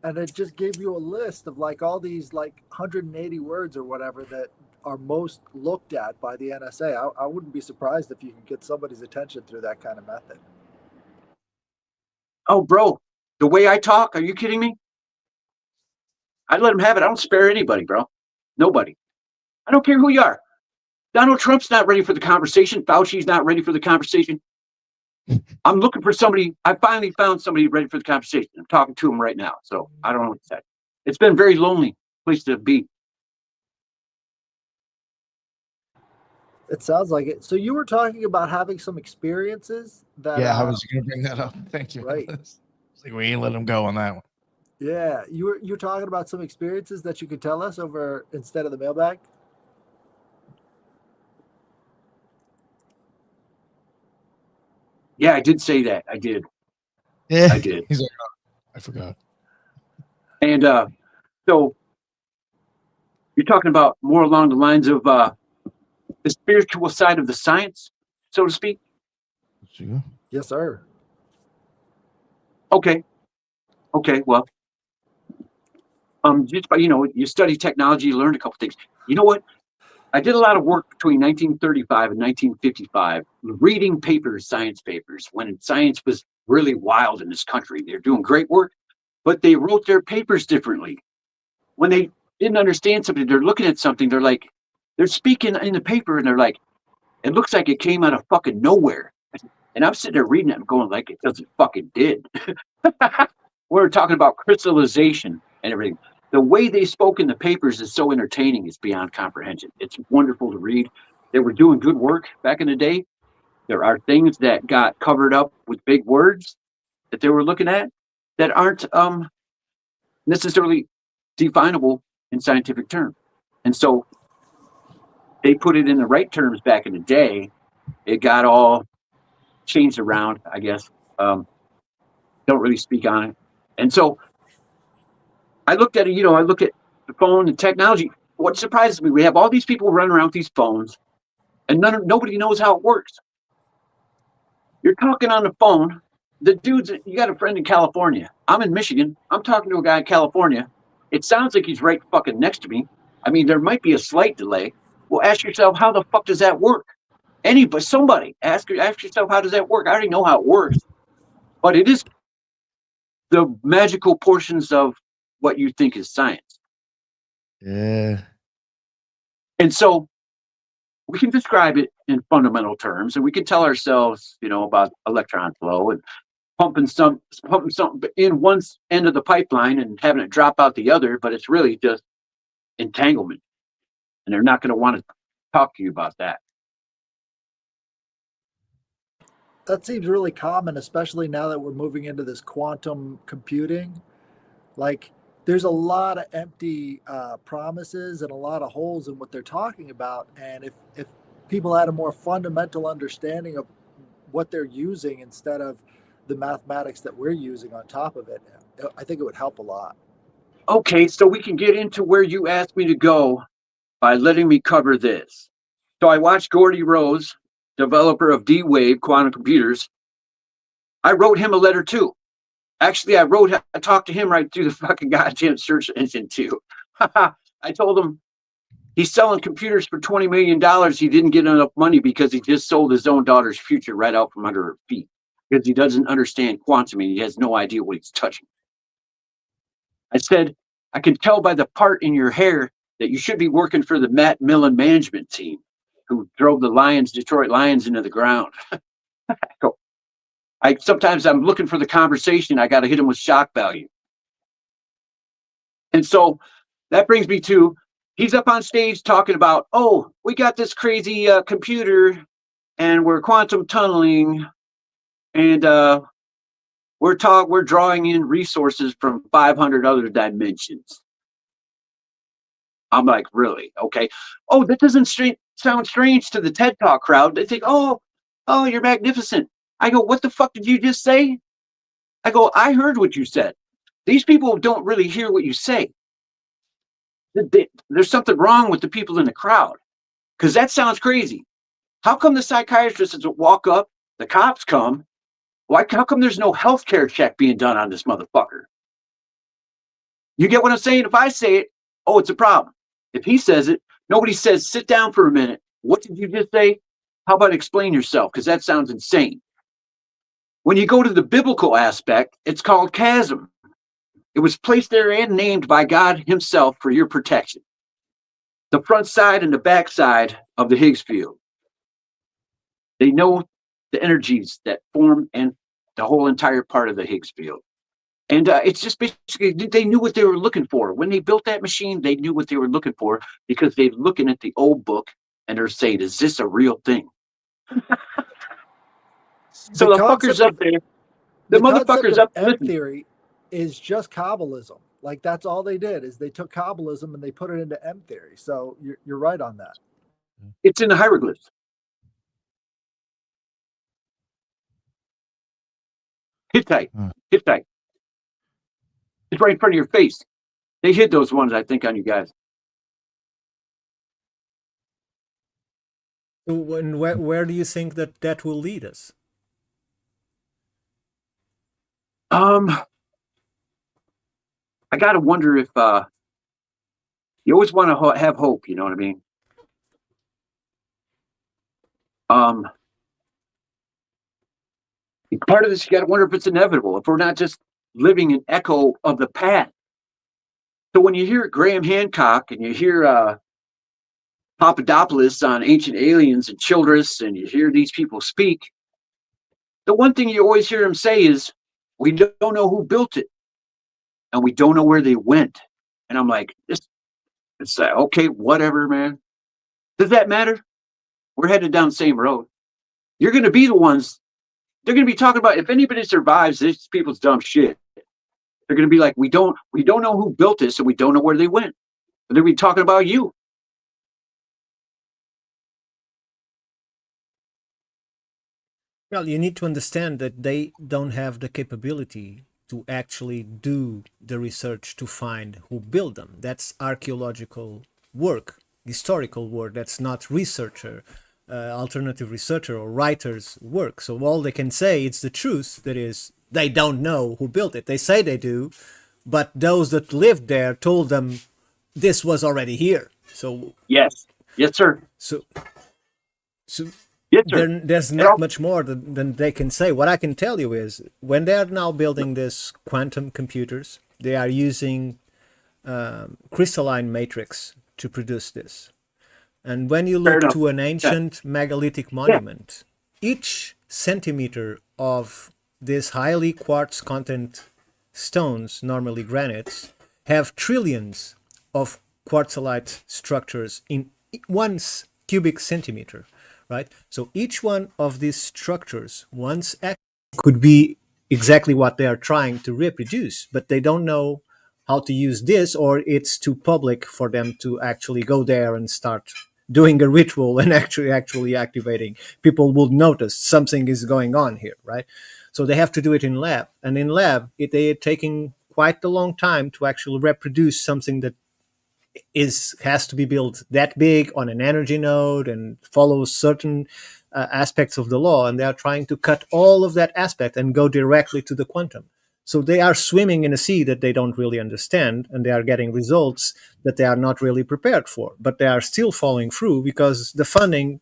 and it just gave you a list of like all these like 180 words or whatever that are most looked at by the NSA. I wouldn't be surprised if you could get somebody's attention through that kind of method. Oh, bro, the way I talk, are you kidding me? I'd let them have it. I don't spare anybody, bro. Nobody. I don't care who you are. Donald Trump's not ready for the conversation. Fauci's not ready for the conversation. I'm looking for somebody. I finally found somebody ready for the conversation. I'm talking to him right now. So I don't know what to say. It's been a very lonely place to be. It sounds like it. So you were talking about having some experiences that. Yeah, I was going to bring that up. Thank you. Right. It's like we ain't let him go on that one. Yeah, you're talking about some experiences that you could tell us over instead of the mailbag. Yeah, I did say that. I did. Yeah, I did. He's like, oh, I forgot. And so you're talking about more along the lines of the spiritual side of the science, so to speak. Yes, sir. Okay. Well, just by, you study technology, you learn a couple things. You know what? I did a lot of work between 1935 and 1955, reading papers, science papers, when science was really wild in this country. They're doing great work, but they wrote their papers differently. When they didn't understand something, they're looking at something, they're speaking in the paper, and they're like, it looks like it came out of fucking nowhere. And I'm sitting there reading it and going like, it doesn't fucking did. We're talking about crystallization and everything. The way they spoke in the papers is so entertaining, it's beyond comprehension. It's wonderful to read. They were doing good work back in the day. There are things that got covered up with big words that they were looking at that aren't necessarily definable in scientific terms. And so they put it in the right terms back in the day. It got all changed around, I guess. Don't really speak on it. And so I looked at it, I look at the phone and technology. What surprises me, we have all these people running around with these phones, and nobody knows how it works. You're talking on the phone. The dude's, you got a friend in California. I'm in Michigan. I'm talking to a guy in California. It sounds like he's right fucking next to me. I mean, there might be a slight delay. Well, ask yourself, how the fuck does that work? Somebody, ask yourself, how does that work? I already know how it works, but it is the magical portions of what you think is science. Yeah. And so we can describe it in fundamental terms, and we can tell ourselves, about electron flow and pumping something in one end of the pipeline and having it drop out the other, but it's really just entanglement. And they're not going to want to talk to you about that. That seems really common, especially now that we're moving into this quantum computing. Like, there's a lot of empty promises and a lot of holes in what they're talking about. And if people had a more fundamental understanding of what they're using instead of the mathematics that we're using on top of it, I think it would help a lot. Okay, so we can get into where you asked me to go by letting me cover this. So I watched Gordy Rose, developer of D-Wave quantum computers. I wrote him a letter too. Actually, I talked to him right through the fucking goddamn search engine too. I told him he's selling computers for $20 million. He didn't get enough money because he just sold his own daughter's future right out from under her feet because he doesn't understand quantum and he has no idea what he's touching. I said, I can tell by the part in your hair that you should be working for the Matt Millen management team, who drove the Detroit Lions into the ground. Sometimes I'm looking for the conversation. I got to hit him with shock value. And so that brings me to, he's up on stage talking about, oh, we got this crazy computer and we're quantum tunneling and we're drawing in resources from 500 other dimensions. I'm like, really? Okay. Oh, that doesn't sound strange to the TED Talk crowd. They think, oh, you're magnificent. I go, what the fuck did you just say? I go, I heard what you said. These people don't really hear what you say. There's something wrong with the people in the crowd because that sounds crazy. How come the psychiatrist doesn't walk up, the cops come? How come there's no healthcare check being done on this motherfucker? You get what I'm saying? If I say it, oh, it's a problem. If he says it, nobody says, sit down for a minute. What did you just say? How about explain yourself? Because that sounds insane. When you go to the biblical aspect, it's called chasm. It was placed there and named by God himself for your protection. The front side and the back side of the Higgs field. They know the energies that form and the whole entire part of the Higgs field. And it's just basically, they knew what they were looking for. When they built that machine, they knew what they were looking for because they're looking at the old book and they're saying, is this a real thing? So the fuckers up there, the motherfuckers up there. M theory is just Kabbalism. Like that's all they did is they took Kabbalism and they put it into M theory. So you're right on that. It's in the hieroglyphs. Hittite. Hittite. It's right in front of your face. They hid those ones, I think, on you guys. Where do you think that will lead us? I gotta wonder if you always want to have hope. You know what I mean? Part of this, you gotta wonder if it's inevitable. If we're not just living an echo of the past. So when you hear Graham Hancock and you hear Papadopoulos on Ancient Aliens and Childress, and you hear these people speak, the one thing you always hear them say is, we don't know who built it, and we don't know where they went. And I'm like, it's like, okay, whatever, man. Does that matter? We're headed down the same road. You're going to be the ones, they're going to be talking about, if anybody survives this people's dumb shit, they're going to be like, we don't know who built this, and we don't know where they went. But they'll be talking about you. Well, you need to understand that they don't have the capability to actually do the research to find who built them. That's archaeological work, historical work. That's not alternative researcher or writer's work. So all they can say, it's the truth, that is, they don't know who built it. They say they do, but those that lived there told them this was already here. So yes, sir. So yes, sir. There's not much more than they can say. What I can tell you is, when they are now building this quantum computers, they are using crystalline matrix to produce this. And when you look to an ancient megalithic monument, each centimeter of these highly quartz content stones, normally granites, have trillions of quartzolite structures in 1 cubic centimeter, right? So each one of these structures, once could be exactly what they are trying to reproduce, but they don't know how to use this, or it's too public for them to actually go there and start doing a ritual and actually activating. People will notice something is going on here, right? So they have to do it in lab, and in lab they are taking quite a long time to actually reproduce something that has to be built that big on an energy node and follows certain aspects of the law, and they are trying to cut all of that aspect and go directly to the quantum. So they are swimming in a sea that they don't really understand, and they are getting results that they are not really prepared for, but they are still following through because the funding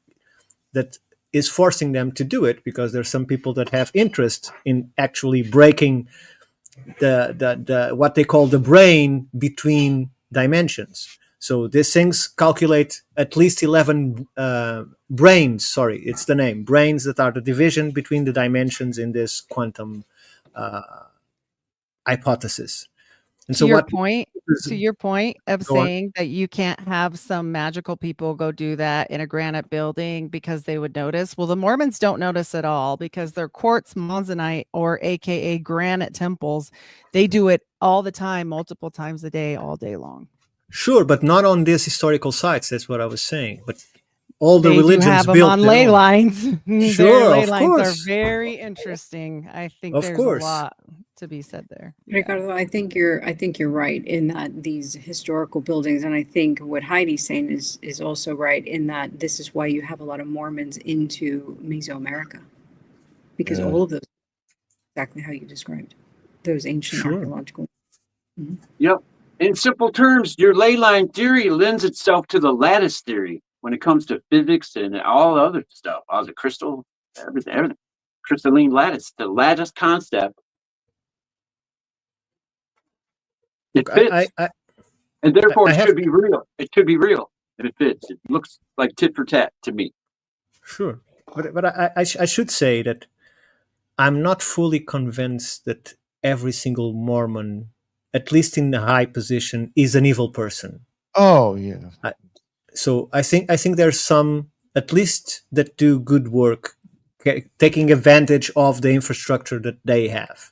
that is forcing them to do it, because there's some people that have interest in actually breaking the what they call the brain between dimensions. So these things calculate at least 11 branes. Sorry, it's the name. Branes that are the division between the dimensions in this quantum hypothesis. And To your point, of Go on. saying that you can't have some magical people go do that in a granite building because they would notice. Well, the Mormons don't notice at all because they're quartz monzonite, or AKA granite temples. They do it all the time, multiple times a day, all day long. Sure, but not on these historical sites. That's what I was saying. But all the They do religions have them built on their ley own. lines. Their Sure, ley of lines are course. very interesting. I think Of there's course. a lot to be said there. Yeah. Ricardo, I think you're right in that these historical buildings, and I think what Heidi's saying is also right in that this is why you have a lot of Mormons into Mesoamerica, because Yeah. all of those exactly how you described those ancient Sure. archaeological. Yep. In simple terms, your ley line theory lends itself to the lattice theory when it comes to physics and all the other stuff. All the crystal, everything. Crystalline lattice, the lattice concept. It Look, fits, and therefore I it have- should be real. It should be real if it fits. It looks like tit for tat to me. Sure, but I should say that I'm not fully convinced that every single Mormon, at least in the high position, is an evil person. Oh yeah. So I think there's some, at least, that do good work, taking advantage of the infrastructure that they have,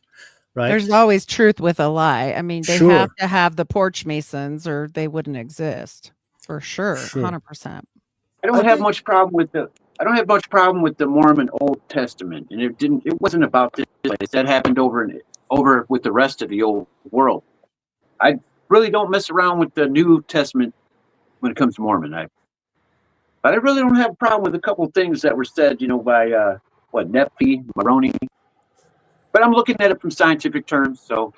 right? There's always truth with a lie. I mean, they Sure. have to have the porch masons or they wouldn't exist for sure. Sure. 100%. I don't have much problem with the Mormon Old Testament, and it wasn't about this place. That happened over with the rest of the old world. I really don't mess around with the New Testament when it comes to Mormon. But I really don't have a problem with a couple of things that were said, by Nephi, Moroni. But I'm looking at it from scientific terms, so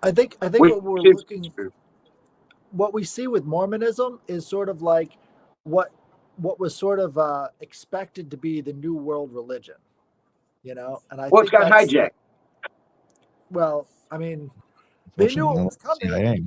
I think what we see with Mormonism is sort of like what was sort of expected to be the new world religion, and I it's think got hijacked. Well, I mean, they knew it was coming. CIA.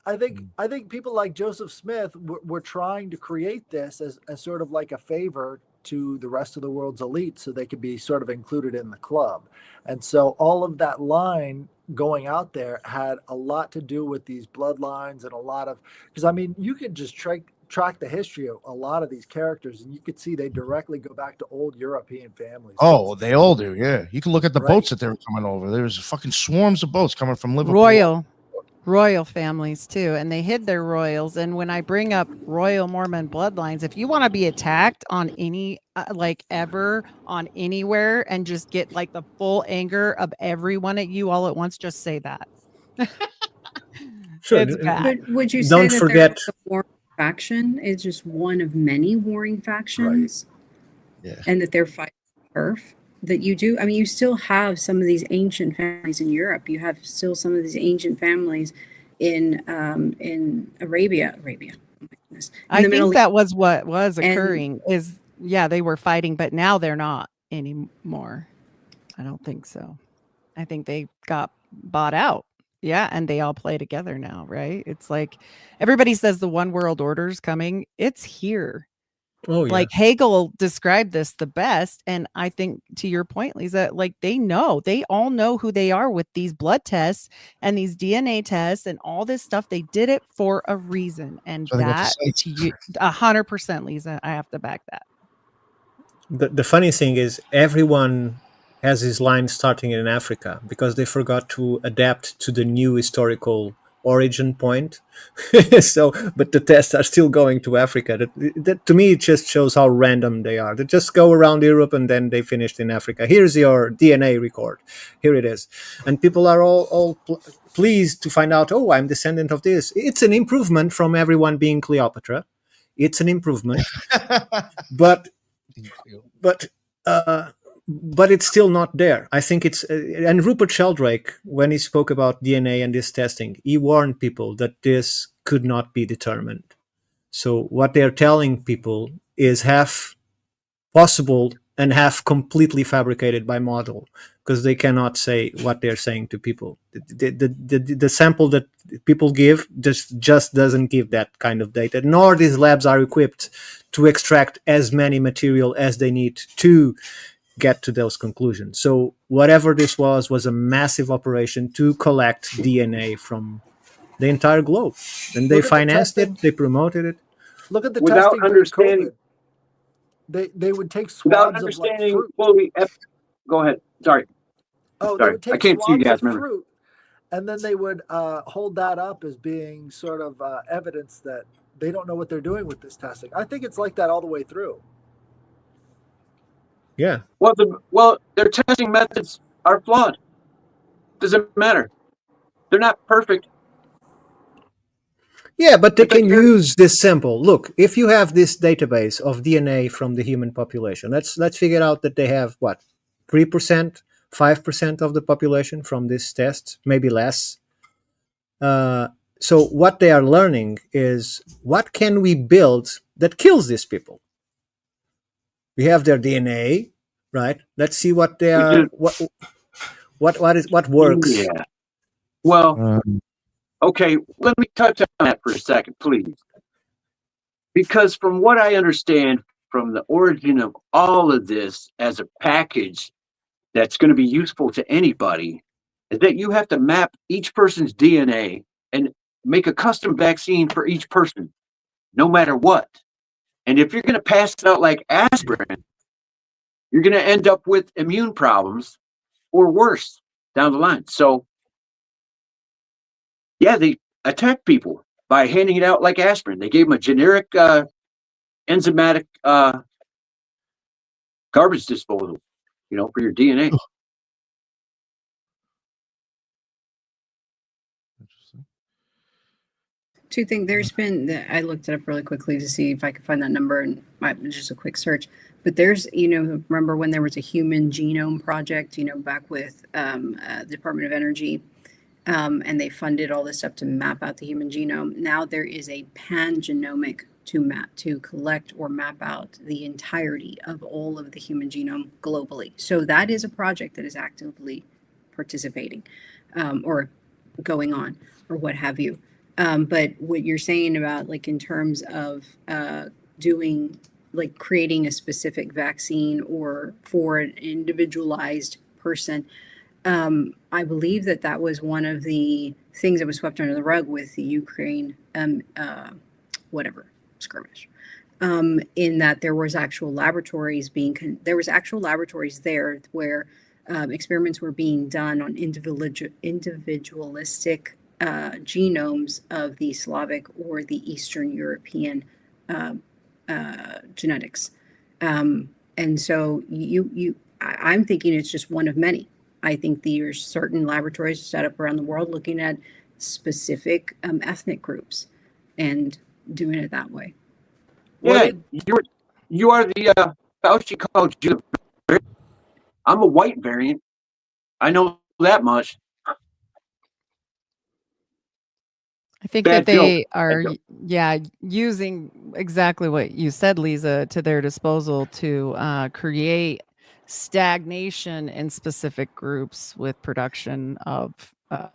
I think people like Joseph Smith were trying to create this as sort of like a favor to the rest of the world's elite so they could be sort of included in the club. And so all of that line going out there had a lot to do with these bloodlines and a lot of, because I mean, you could just track the history of a lot of these characters and you could see they directly go back to old European families. Oh, they all do. Yeah. You can look at the Right. boats that they were coming over. There was fucking swarms of boats coming from Liverpool. Royal families too, and they hid their royals. And when I bring up royal Mormon bloodlines, if you want to be attacked on any ever on anywhere and just get like the full anger of everyone at you all at once, just say that. Sure. It's bad. But would you Don't say that forget- the warring faction is just one of many warring factions? Yeah. And that they're fighting turf? That you do, I mean, you still have some of these ancient families in Europe. You have still some of these ancient families in Arabia. Oh my goodness. I the Middle think that was what was And- occurring is, yeah, they were fighting, but now they're not anymore. I don't think so. I think they got bought out. Yeah, and they all play together now, right? It's like everybody says the one world order's coming. It's here. Oh, yeah. Like Hegel described this the best. And I think to your point, Lisa, like they all know who they are with these blood tests and these DNA tests and all this stuff. They did it for a reason. And So they got the that sites. 100%, Lisa, I have to back that. The funny thing is everyone has his line starting in Africa because they forgot to adapt to the new historical origin point. So, but the tests are still going to Africa. That to me, it just shows how random they are. They just go around Europe and then they finished in Africa. Here's your DNA record. Here it is. And people are all pleased to find out, oh, I'm descendant of this. It's an improvement from everyone being Cleopatra. It's an improvement. but it's still not there. I think it's and Rupert Sheldrake, when he spoke about DNA and this testing, he warned people that this could not be determined. So what they're telling people is half possible and half completely fabricated by model, because they cannot say what they're saying to people. The sample that people give just doesn't give that kind of data, nor these labs are equipped to extract as many material as they need to get to those conclusions. So whatever this was a massive operation to collect DNA from the entire globe, and they Look at the financed it, testing. they promoted it. Look at the Without testing during understanding- COVID. They would take Without swabs of like understanding fruit. fully. Go ahead. Sorry. Oh, they Sorry. would I take can't see you swabs guys, of remember. fruit, and then they would hold that up as being sort of evidence that they don't know what they're doing with this testing. I think it's like that all the way through. Yeah. Well, their testing methods are flawed. Doesn't matter. They're not perfect. Yeah, but they It's like can they're- use this sample. Look, if you have this database of DNA from the human population, let's figure out that they have what, 3%, 5% of the population from this test, maybe less. So what they are learning is, what can we build that kills these people? We have their DNA, right? Let's see what they are. What works. Yeah. Well, okay. Let me touch on that for a second, please. Because from what I understand, from the origin of all of this as a package that's going to be useful to anybody, is that you have to map each person's DNA and make a custom vaccine for each person, no matter what. And if you're going to pass it out like aspirin, you're going to end up with immune problems or worse down the line. So, yeah, they attack people by handing it out like aspirin. They gave them a generic enzymatic garbage disposal, for your DNA. Two things. There's been, I looked it up really quickly to see if I could find that number, and just a quick search. But there's, remember when there was a human genome project, back with the Department of Energy, and they funded all this stuff to map out the human genome. Now there is a pangenomic to collect or map out the entirety of all of the human genome globally. So that is a project that is actively participating, or going on, or what have you. But what you're saying about, like, in terms of doing, like, creating a specific vaccine or for an individualized person, I believe that was one of the things that was swept under the rug with the Ukraine skirmish. In that there was actual laboratories there where experiments were being done on individualistic genomes of the Slavic or the Eastern European genetics. And so I'm thinking it's just one of many. I think there's certain laboratories set up around the world looking at specific ethnic groups and doing it that way. Yeah, you are the Fauci called you. I'm a white variant. I know that much. I think Bad that they joke. are, using exactly what you said, Lisa, to their disposal to create stagnation in specific groups with production of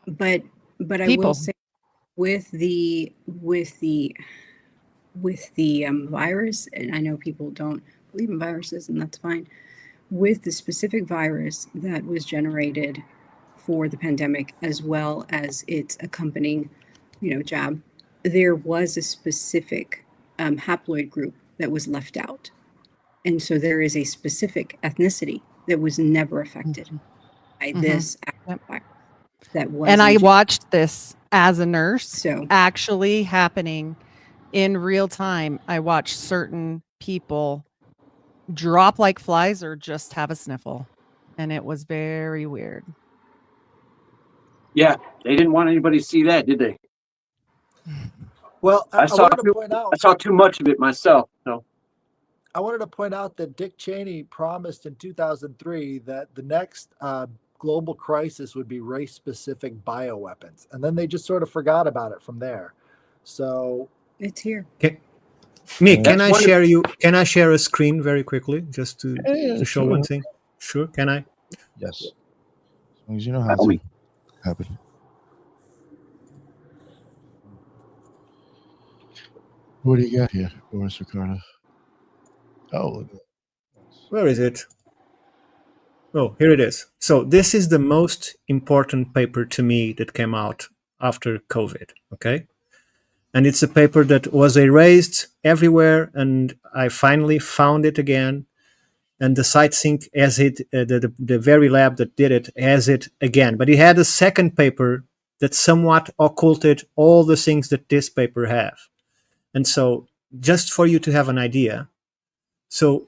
but I people. will say with the virus, and I know people don't believe in viruses, and that's fine. With the specific virus that was generated for the pandemic, as well as its accompanying, jab, there was a specific haploid group that was left out. And so there is a specific ethnicity that was never affected by this virus. That was, and I watched this as a nurse, so actually happening in real time. I watched certain people drop like flies or just have a sniffle, and it was very weird. Yeah, they didn't want anybody to see that, did they? Well, I saw too much of it myself. So I wanted to point out that Dick Cheney promised in 2003 that the next global crisis would be race-specific bioweapons, and then they just sort of forgot about it from there. So it's here. Me, Yeah. can I That's share you? Can I share a screen very quickly just to Yeah, show sure. one thing? Sure, can I? Yes. As long as you know how By all to means. happen. What do you got here, Boris Ricardo? Oh, look at that. Where is it? Oh, here it is. So this is the most important paper to me that came out after COVID. Okay. And it's a paper that was erased everywhere, and I finally found it again. And the SiteSync has it, the very lab that did it has it again. But it had a second paper that somewhat occulted all the things that this paper have. And so, just for you to have an idea, so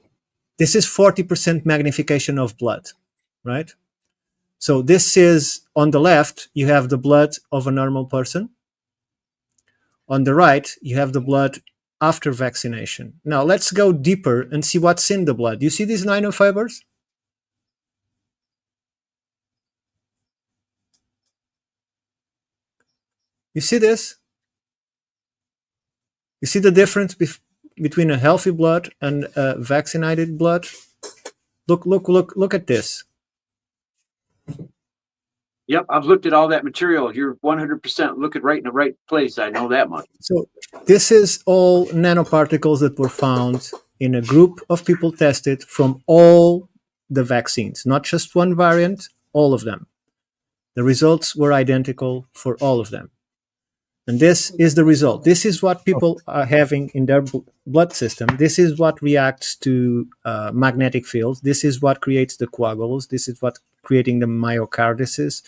this is 40% magnification of blood, right? So this is, on the left, you have the blood of a normal person. On the right, you have the blood after vaccination. Now let's go deeper and see what's in the blood. You see these nanofibers? You see this? You see the difference between a healthy blood and a vaccinated blood? Look at this. Yep, I've looked at all that material. You're 100% looking right in the right place. I know that much. So this is all nanoparticles that were found in a group of people tested from all the vaccines, not just one variant, all of them. The results were identical for all of them. And this is the result. This is what people are having in their blood system. This is what reacts to magnetic fields. This is what creates the coagules. This is what creating the myocarditis.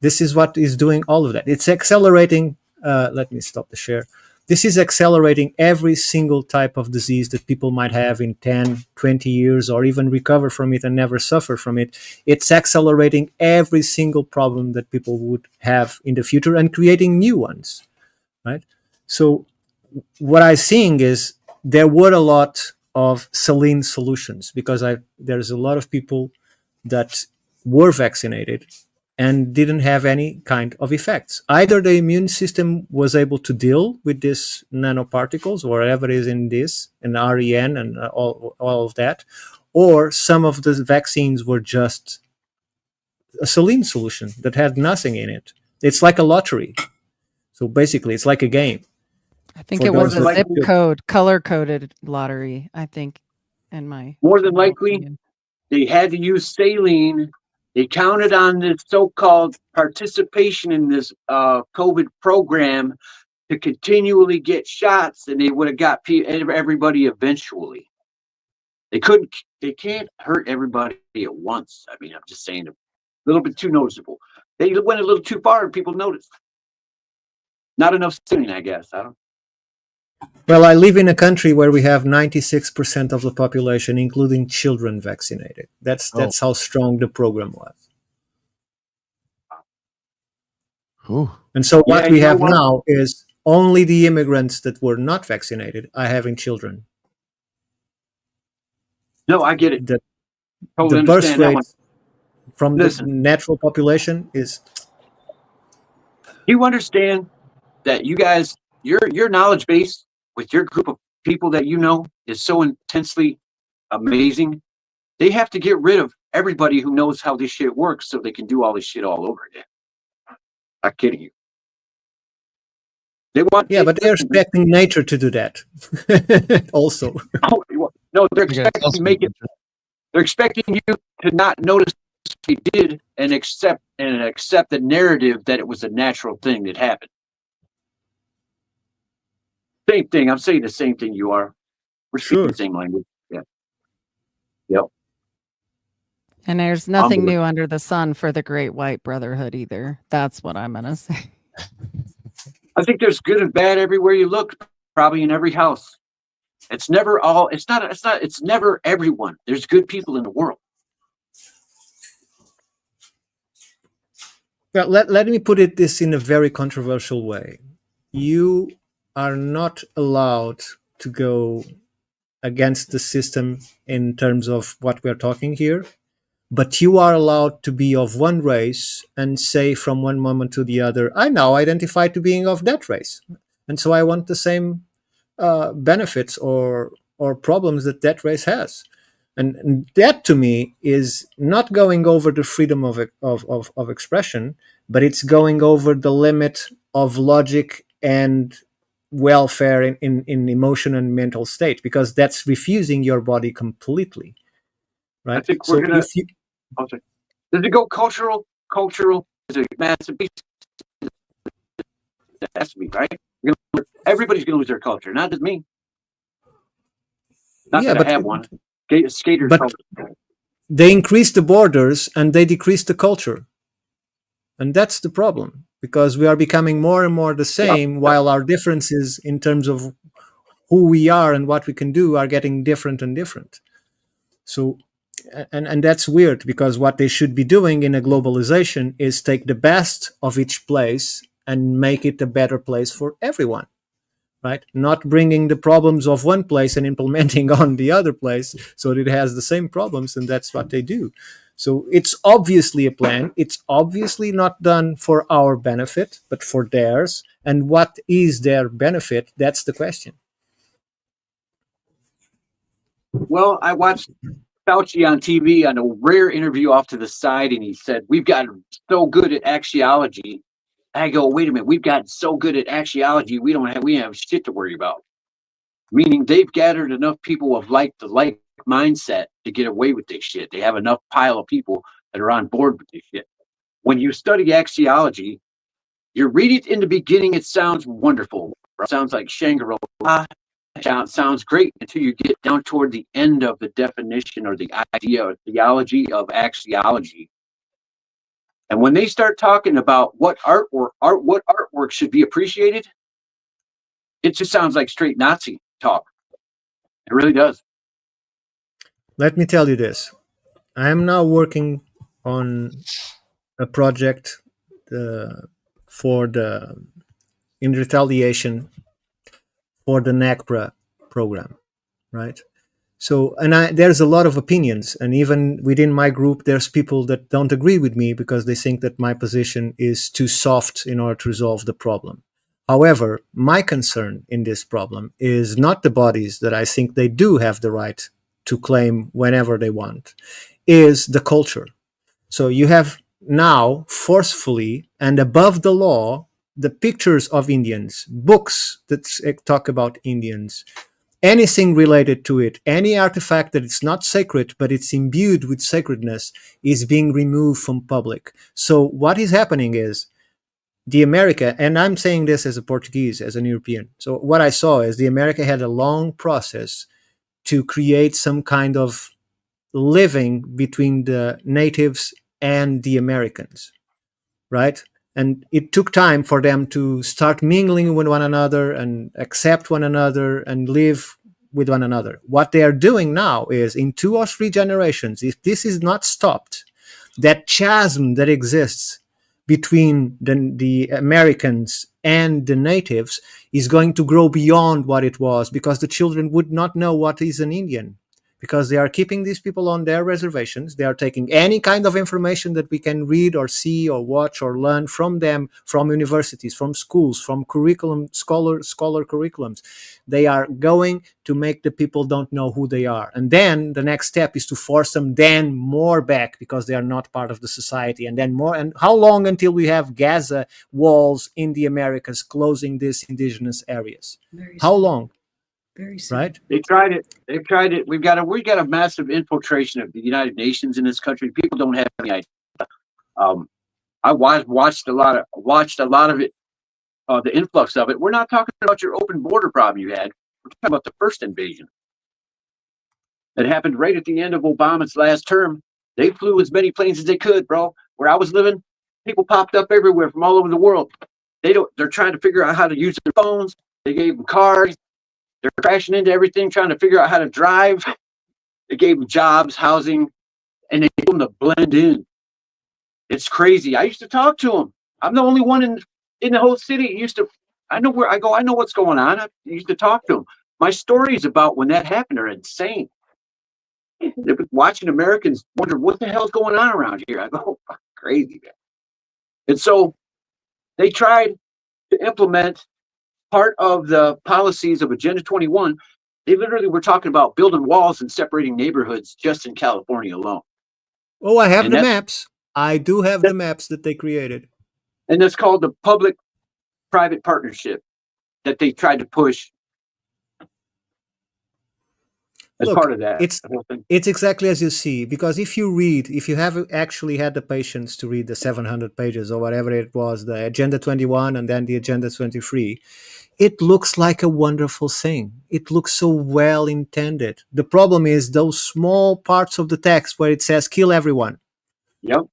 This is what is doing all of that. It's accelerating. Let me stop the share. This is accelerating every single type of disease that people might have in 10, 20 years, or even recover from it and never suffer from it. It's accelerating every single problem that people would have in the future and creating new ones. Right. So what I'm seeing is there were a lot of saline solutions because there's a lot of people that were vaccinated and didn't have any kind of effects. Either the immune system was able to deal with these nanoparticles, or whatever is in this, and REN and all of that, or some of the vaccines were just a saline solution that had nothing in it. It's like a lottery. So basically, it's like a game. I think For it was those a that zip could- code, color coded lottery. I think, in my More than my likely, opinion. they had to use saline. They counted on this so-called participation in this COVID program to continually get shots, and they would have got everybody eventually. They can't hurt everybody at once. I mean, I'm just saying, a little bit too noticeable. They went a little too far, and people noticed. Not enough saline, I guess. I don't. Well, I live in a country where we have 96% of the population, including children, vaccinated. That's how strong the program was. Whew. And so what Yeah, we you know have what? now is only the immigrants that were not vaccinated are having children. No, I get it. The, Totally the birth understand that one. rate from Listen. the natural population is... You understand that you guys, your knowledge base with your group of people that you know is so intensely amazing. They have to get rid of everybody who knows how this shit works so they can do all this shit all over again. Not kidding you. They want. Yeah, but they're expecting nature to do that also. Oh, no, they're You guys expecting also to make it. They're expecting you to not notice what they did and accept the narrative that it was a natural thing that happened. Same thing. I'm saying the same thing you are. We're speaking the same language. Yeah. Yep. And there's nothing new under the sun for the Great White Brotherhood either. That's what I'm gonna say. I think there's good and bad everywhere you look, probably in every house. It's never all, it's never everyone. There's good people in the world. Well, let me put this in a very controversial way. You are not allowed to go against the system in terms of what we're talking here, but you are allowed to be of one race and say from one moment to the other, I now identify to being of that race. And so I want the same benefits or problems that that race has. And that to me is not going over the freedom of expression, but it's going over the limit of logic and welfare in emotion and mental state, because that's refusing your body completely, right? I think So we're gonna. if you, Okay. Does it go cultural? Cultural is a massive piece. That has to be right. Everybody's gonna lose their culture, not just me. Not yeah, that I have one. Skaters. but culture. they increase the borders and they decrease the culture. And that's the problem, because we are becoming more and more the same, while our differences in terms of who we are and what we can do are getting different and different. So, and that's weird, because what they should be doing in a globalization is take the best of each place and make it a better place for everyone, right? Not bringing the problems of one place and implementing on the other place so that it has the same problems, and that's what they do. So it's obviously a plan. It's obviously not done for our benefit, but for theirs. And what is their benefit? That's the question. Well, I watched Fauci on TV on a rare interview off to the side, and he said, "We've gotten so good at axiology." I go, "Wait a minute, we've gotten so good at axiology, we have shit to worry about." Meaning they've gathered enough people of the like mindset to get away with this shit. They have enough pile of people that are on board with this shit. When you study axiology, you read it in the beginning, it sounds wonderful. It sounds like Shangri-La. Sounds great until you get down toward the end of the definition or the idea or theology of axiology. And when they start talking about what artwork should be appreciated, it just sounds like straight Nazi talk. It really does. Let me tell you this. I am now working on a project for the in retaliation for the NACPRA program, right? So, and there's a lot of opinions, and even within my group, there's people that don't agree with me because they think that my position is too soft in order to resolve the problem. However, my concern in this problem is not the bodies that I think they do have the right to claim whenever they want, is the culture. So you have now forcefully and above the law the pictures of Indians, books that talk about Indians, anything related to it, any artifact that it's not sacred but it's imbued with sacredness is being removed from public. So what is happening is the America, and I'm saying this as a Portuguese, as an European. So what I saw is the America had a long process to create some kind of living between the natives and the Americans, right? And it took time for them to start mingling with one another and accept one another and live with one another. What they are doing now is, in 2 or 3 generations, if this is not stopped, that chasm that exists between the Americans and the natives is going to grow beyond what it was, because the children would not know what is an Indian, because they are keeping these people on their reservations. They are taking any kind of information that we can read or see or watch or learn from them, from universities, from schools, from scholar curriculums. They are going to make the people don't know who they are. And then the next step is to force them then more back, because they are not part of the society. And then more. And how long until we have Gaza walls in the Americas closing these indigenous areas? How long? Very soon. Right? They tried it. They've tried it. We've got a massive infiltration of the United Nations in this country. People don't have any idea. I watched a lot of it, the influx of it. We're not talking about your open border problem you had. We're talking about the first invasion that happened right at the end of Obama's last term. They flew as many planes as they could, bro. Where I was living, people popped up everywhere from all over the world. They're trying to figure out how to use their phones. They gave them cars. They're crashing into everything, trying to figure out how to drive. They gave them jobs, housing, and they gave them to blend in. It's crazy. I used to talk to them. I'm the only one in the whole city. I know where I go. I know what's going on. I used to talk to them. My stories about when that happened are insane. They've been watching Americans wonder what the hell's going on around here. I go, crazy. And so they tried to implement part of the policies of Agenda 21, they literally were talking about building walls and separating neighborhoods just in California alone. Oh, I have And the that's- maps. I do have the maps that they created. And that's called the public-private partnership that they tried to push as Look, part of that. it's the whole thing. it's exactly as you see, because if you have actually had the patience to read the 700 pages or whatever it was, the Agenda 21 and then the Agenda 23, it looks like a wonderful thing. It looks so well intended. The problem is those small parts of the text where it says kill everyone. Yep.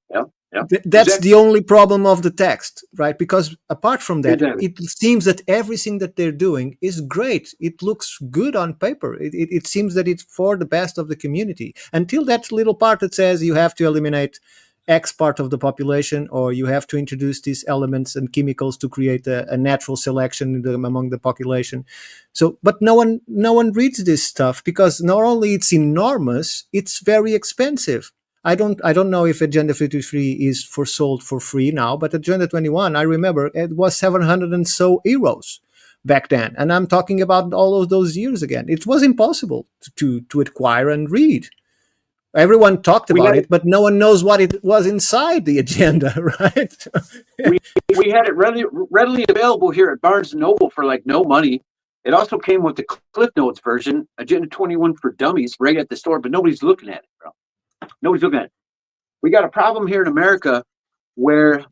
That's Exactly. the only problem of the text, right? Because apart from that, Exactly. it seems that everything that they're doing is great. It looks good on paper. It seems that it's for the best of the community. Until that little part that says you have to eliminate X part of the population, or you have to introduce these elements and chemicals to create a natural selection among the population. So, but no one reads this stuff because not only it's enormous, it's very expensive. I don't know if Agenda 53 is sold for free now, but Agenda 21, I remember it was 700 and so euros back then, and I'm talking about all of those years again. It was impossible to acquire and read. Everyone talked about it, but no one knows what it was inside the agenda, right? we had it readily available here at Barnes & Noble for like no money. It also came with the Cliff Notes version, Agenda 21 for Dummies, right at the store, but nobody's looking at it, bro. Nobody's looking at it. We got a problem here in America where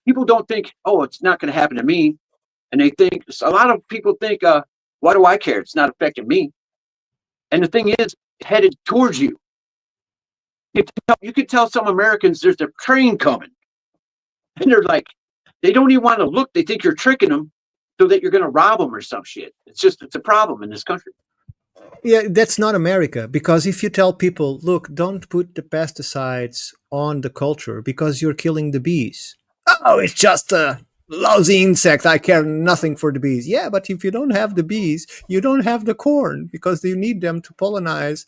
people don't think, oh, it's not going to happen to me. And they think, a lot of people think, why do I care? It's not affecting me. And the thing is, headed towards you. You could tell some Americans there's a train coming. And they're like, they don't even want to look. They think you're tricking them so that you're going to rob them or some shit. It's a problem in this country. Yeah, that's not America, because if you tell people, look, don't put the pesticides on the culture because you're killing the bees. Oh, it's just a lousy insect. I care nothing for the bees. Yeah, but if you don't have the bees, you don't have the corn because you need them to pollinize.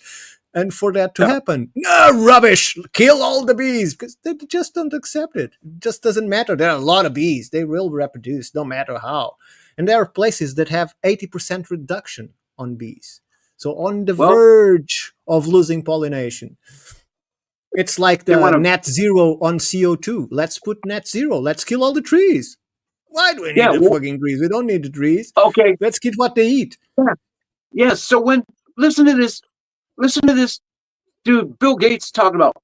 And for that to happen, no, rubbish, kill all the bees, because they just don't accept it. It just doesn't matter. There are a lot of bees. They will reproduce no matter how. And there are places that have 80% reduction on bees. So on the verge of losing pollination. It's like the net zero on CO2. Let's put net zero. Let's kill all the trees. Why do we need the fucking trees? We don't need the trees. Okay. Let's get what they eat. Yeah. So listen to this dude, Bill Gates talking about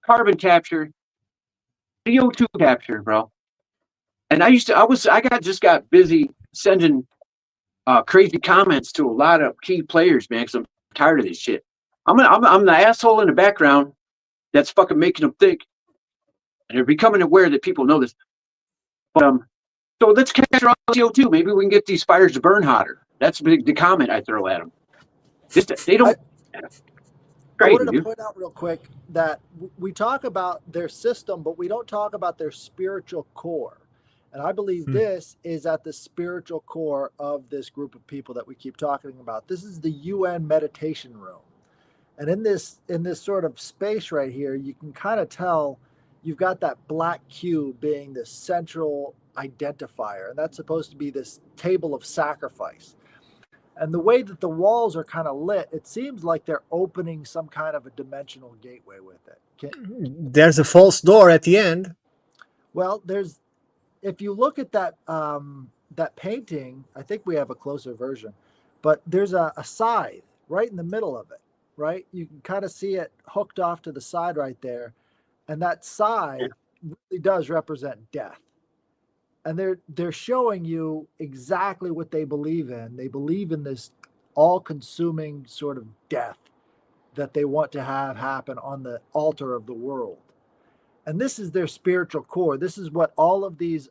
carbon capture, CO2 capture, bro. And I got busy sending crazy comments to a lot of key players, man, because I'm tired of this shit. I'm the asshole in the background that's fucking making them think, and they're becoming aware that people know this. But so let's capture all CO2. Maybe we can get these fires to burn hotter. That's the comment I throw at them. They don't. I wanted to point out real quick that we talk about their system, but we don't talk about their spiritual core. And I believe this is at the spiritual core of this group of people that we keep talking about. This is the UN meditation room. And in this sort of space right here, you can kind of tell you've got that black cube being the central identifier. And that's supposed to be this table of sacrifice. And the way that the walls are kind of lit, it seems like they're opening some kind of a dimensional gateway with it. There's a false door at the end. Well, if you look at that that painting, I think we have a closer version, but there's a scythe right in the middle of it, right? You can kind of see it hooked off to the side right there. And that scythe really does represent death. And they're showing you exactly what they believe in. They believe in this all-consuming sort of death that they want to have happen on the altar of the world. And this is their spiritual core. This is what all of these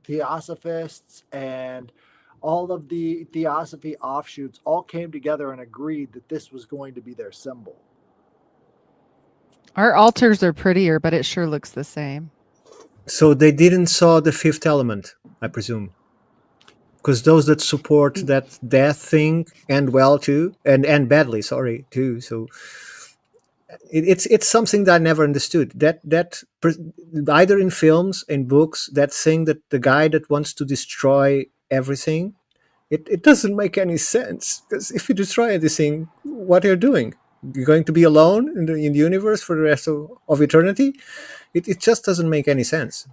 theosophists and all of the theosophy offshoots all came together and agreed that this was going to be their symbol. Our altars are prettier, but it sure looks the same. So they didn't saw the fifth element, I presume. Because those that support that death thing end well too, and badly, sorry, too. So it's something that I never understood. Either in films, in books, that thing that the guy that wants to destroy everything, it doesn't make any sense. Because if you destroy everything, what are you doing? You're going to be alone in the universe for the rest of eternity? It just doesn't make any sense.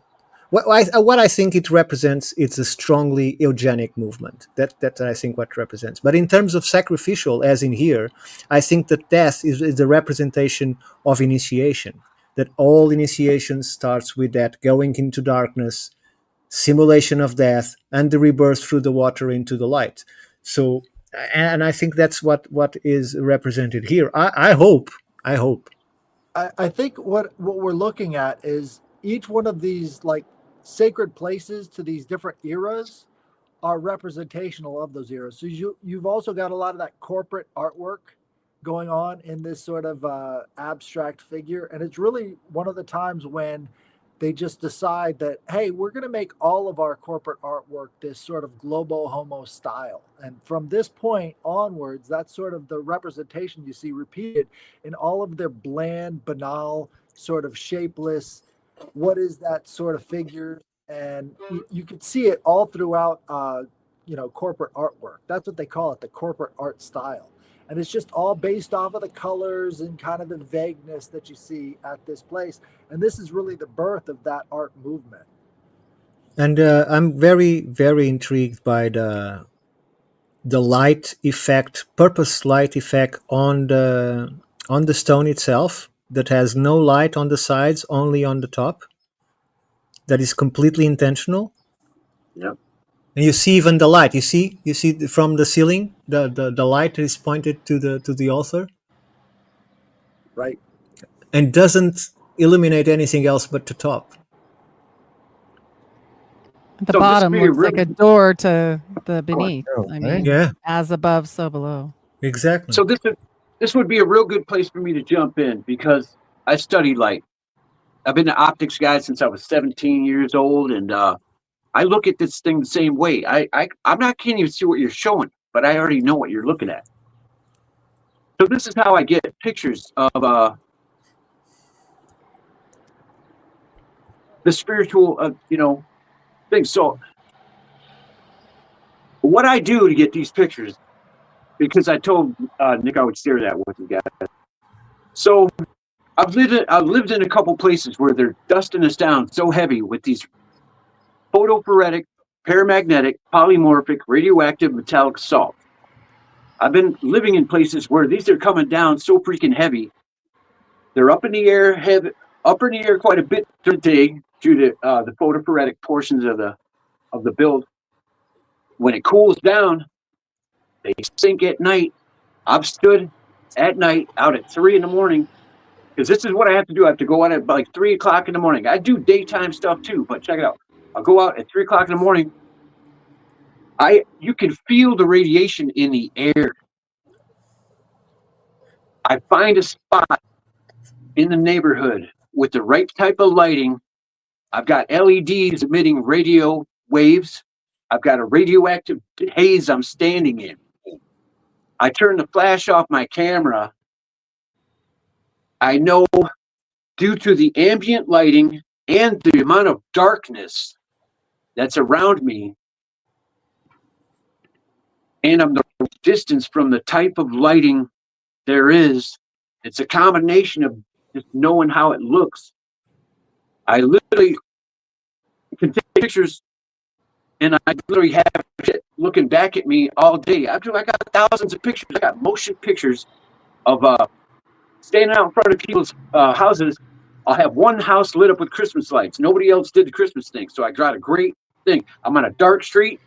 What I think it represents, it's a strongly eugenic movement. That I think what represents. But in terms of sacrificial, as in here, I think that death is the representation of initiation. That all initiation starts with that going into darkness, simulation of death, and the rebirth through the water into the light. So, and I think that's what is represented here. I hope. I think what we're looking at is each one of these like sacred places to these different eras are representational of those eras. So you've also got a lot of that corporate artwork going on in this sort of abstract figure, and it's really one of the times when they just decide that, hey, we're going to make all of our corporate artwork this sort of globo homo style. And from this point onwards, that's sort of the representation you see repeated in all of their bland, banal, sort of shapeless, what is that sort of figure? And you could see it all throughout, corporate artwork. That's what they call it, the corporate art style. And it's just all based off of the colors and kind of the vagueness that you see at this place. And this is really the birth of that art movement. And I'm very, very intrigued by the light effect, purpose light effect on the stone itself, that has no light on the sides, only on the top. That is completely intentional. Yep. And you see even the light. You see from the ceiling, the light is pointed to the author, right? And doesn't illuminate anything else but the top. The bottom looks like a door to the beneath. I mean, yeah, as above, so below. Exactly. So this would be a real good place for me to jump in because I study light. I've been an optics guy since I was 17 years old, and I look at this thing the same way. I'm not can't even see what you're showing, but I already know what you're looking at. So this is how I get pictures of the spiritual, things. So what I do to get these pictures, because I told Nick I would share that with you guys. So I've lived in a couple places where they're dusting us down so heavy with these photophoretic, paramagnetic, polymorphic, radioactive, metallic salts. I've been living in places where these are coming down so freaking heavy. They're up in the air, quite a bit during the day due to the photophoretic portions of the build. When it cools down, they sink at night. I've stood at night out at 3 a.m. because this is what I have to do. I have to go out at like 3 o'clock in the morning. I do daytime stuff too, but check it out. I'll go out at 3 o'clock in the morning. You can feel the radiation in the air. I find a spot in the neighborhood with the right type of lighting. I've got LEDs emitting radio waves. I've got a radioactive haze I'm standing in. I turn the flash off my camera. I know due to the ambient lighting and the amount of darkness that's around me, and I'm the distance from the type of lighting there is, it's a combination of just knowing how it looks. I literally can take pictures, and I literally have it looking back at me all day. I got thousands of pictures. I got motion pictures of standing out in front of people's houses. I'll have one house lit up with Christmas lights. Nobody else did the Christmas thing, so I got a great thing. I'm on a dark street.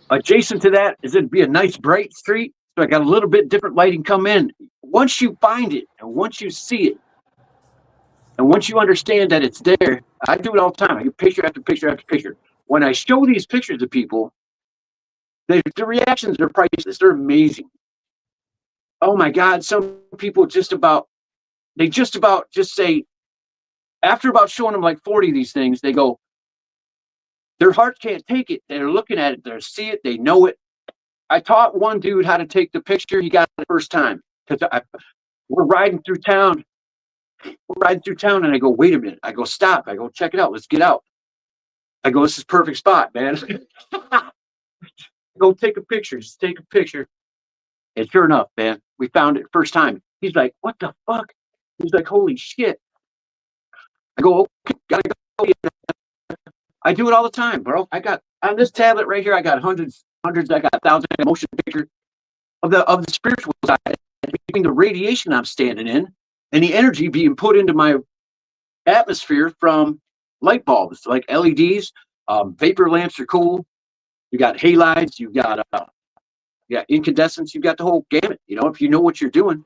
Adjacent to that is it'd be a nice bright street, so I got a little bit different lighting come in. Once you find it, and once you see it, and once you understand that it's there, I do it all the time. I get picture after picture after picture. When I show these pictures to people, the reactions are priceless. They're amazing. Oh my God, some people just say, after about showing them like 40 of these things, they go, their heart can't take it. They're looking at it. They see it. They know it. I taught one dude how to take the picture. He got it the first time because We're riding through town. And I go, wait a minute. I go, stop. I go, check it out. Let's get out. I go, this is perfect spot, man. Go take a picture. Just take a picture. And sure enough, man, we found it first time. He's like, what the fuck? He's like, holy shit. I go, okay, gotta go. I do it all the time, bro. I got on this tablet right here, I got hundreds, I got 1,000 motion pictures of the spiritual side, between the radiation I'm standing in and the energy being put into my atmosphere from light bulbs like LEDs. Vapor lamps are cool. You got halides, you got incandescents, you got the whole gamut. You know, if you know what you're doing.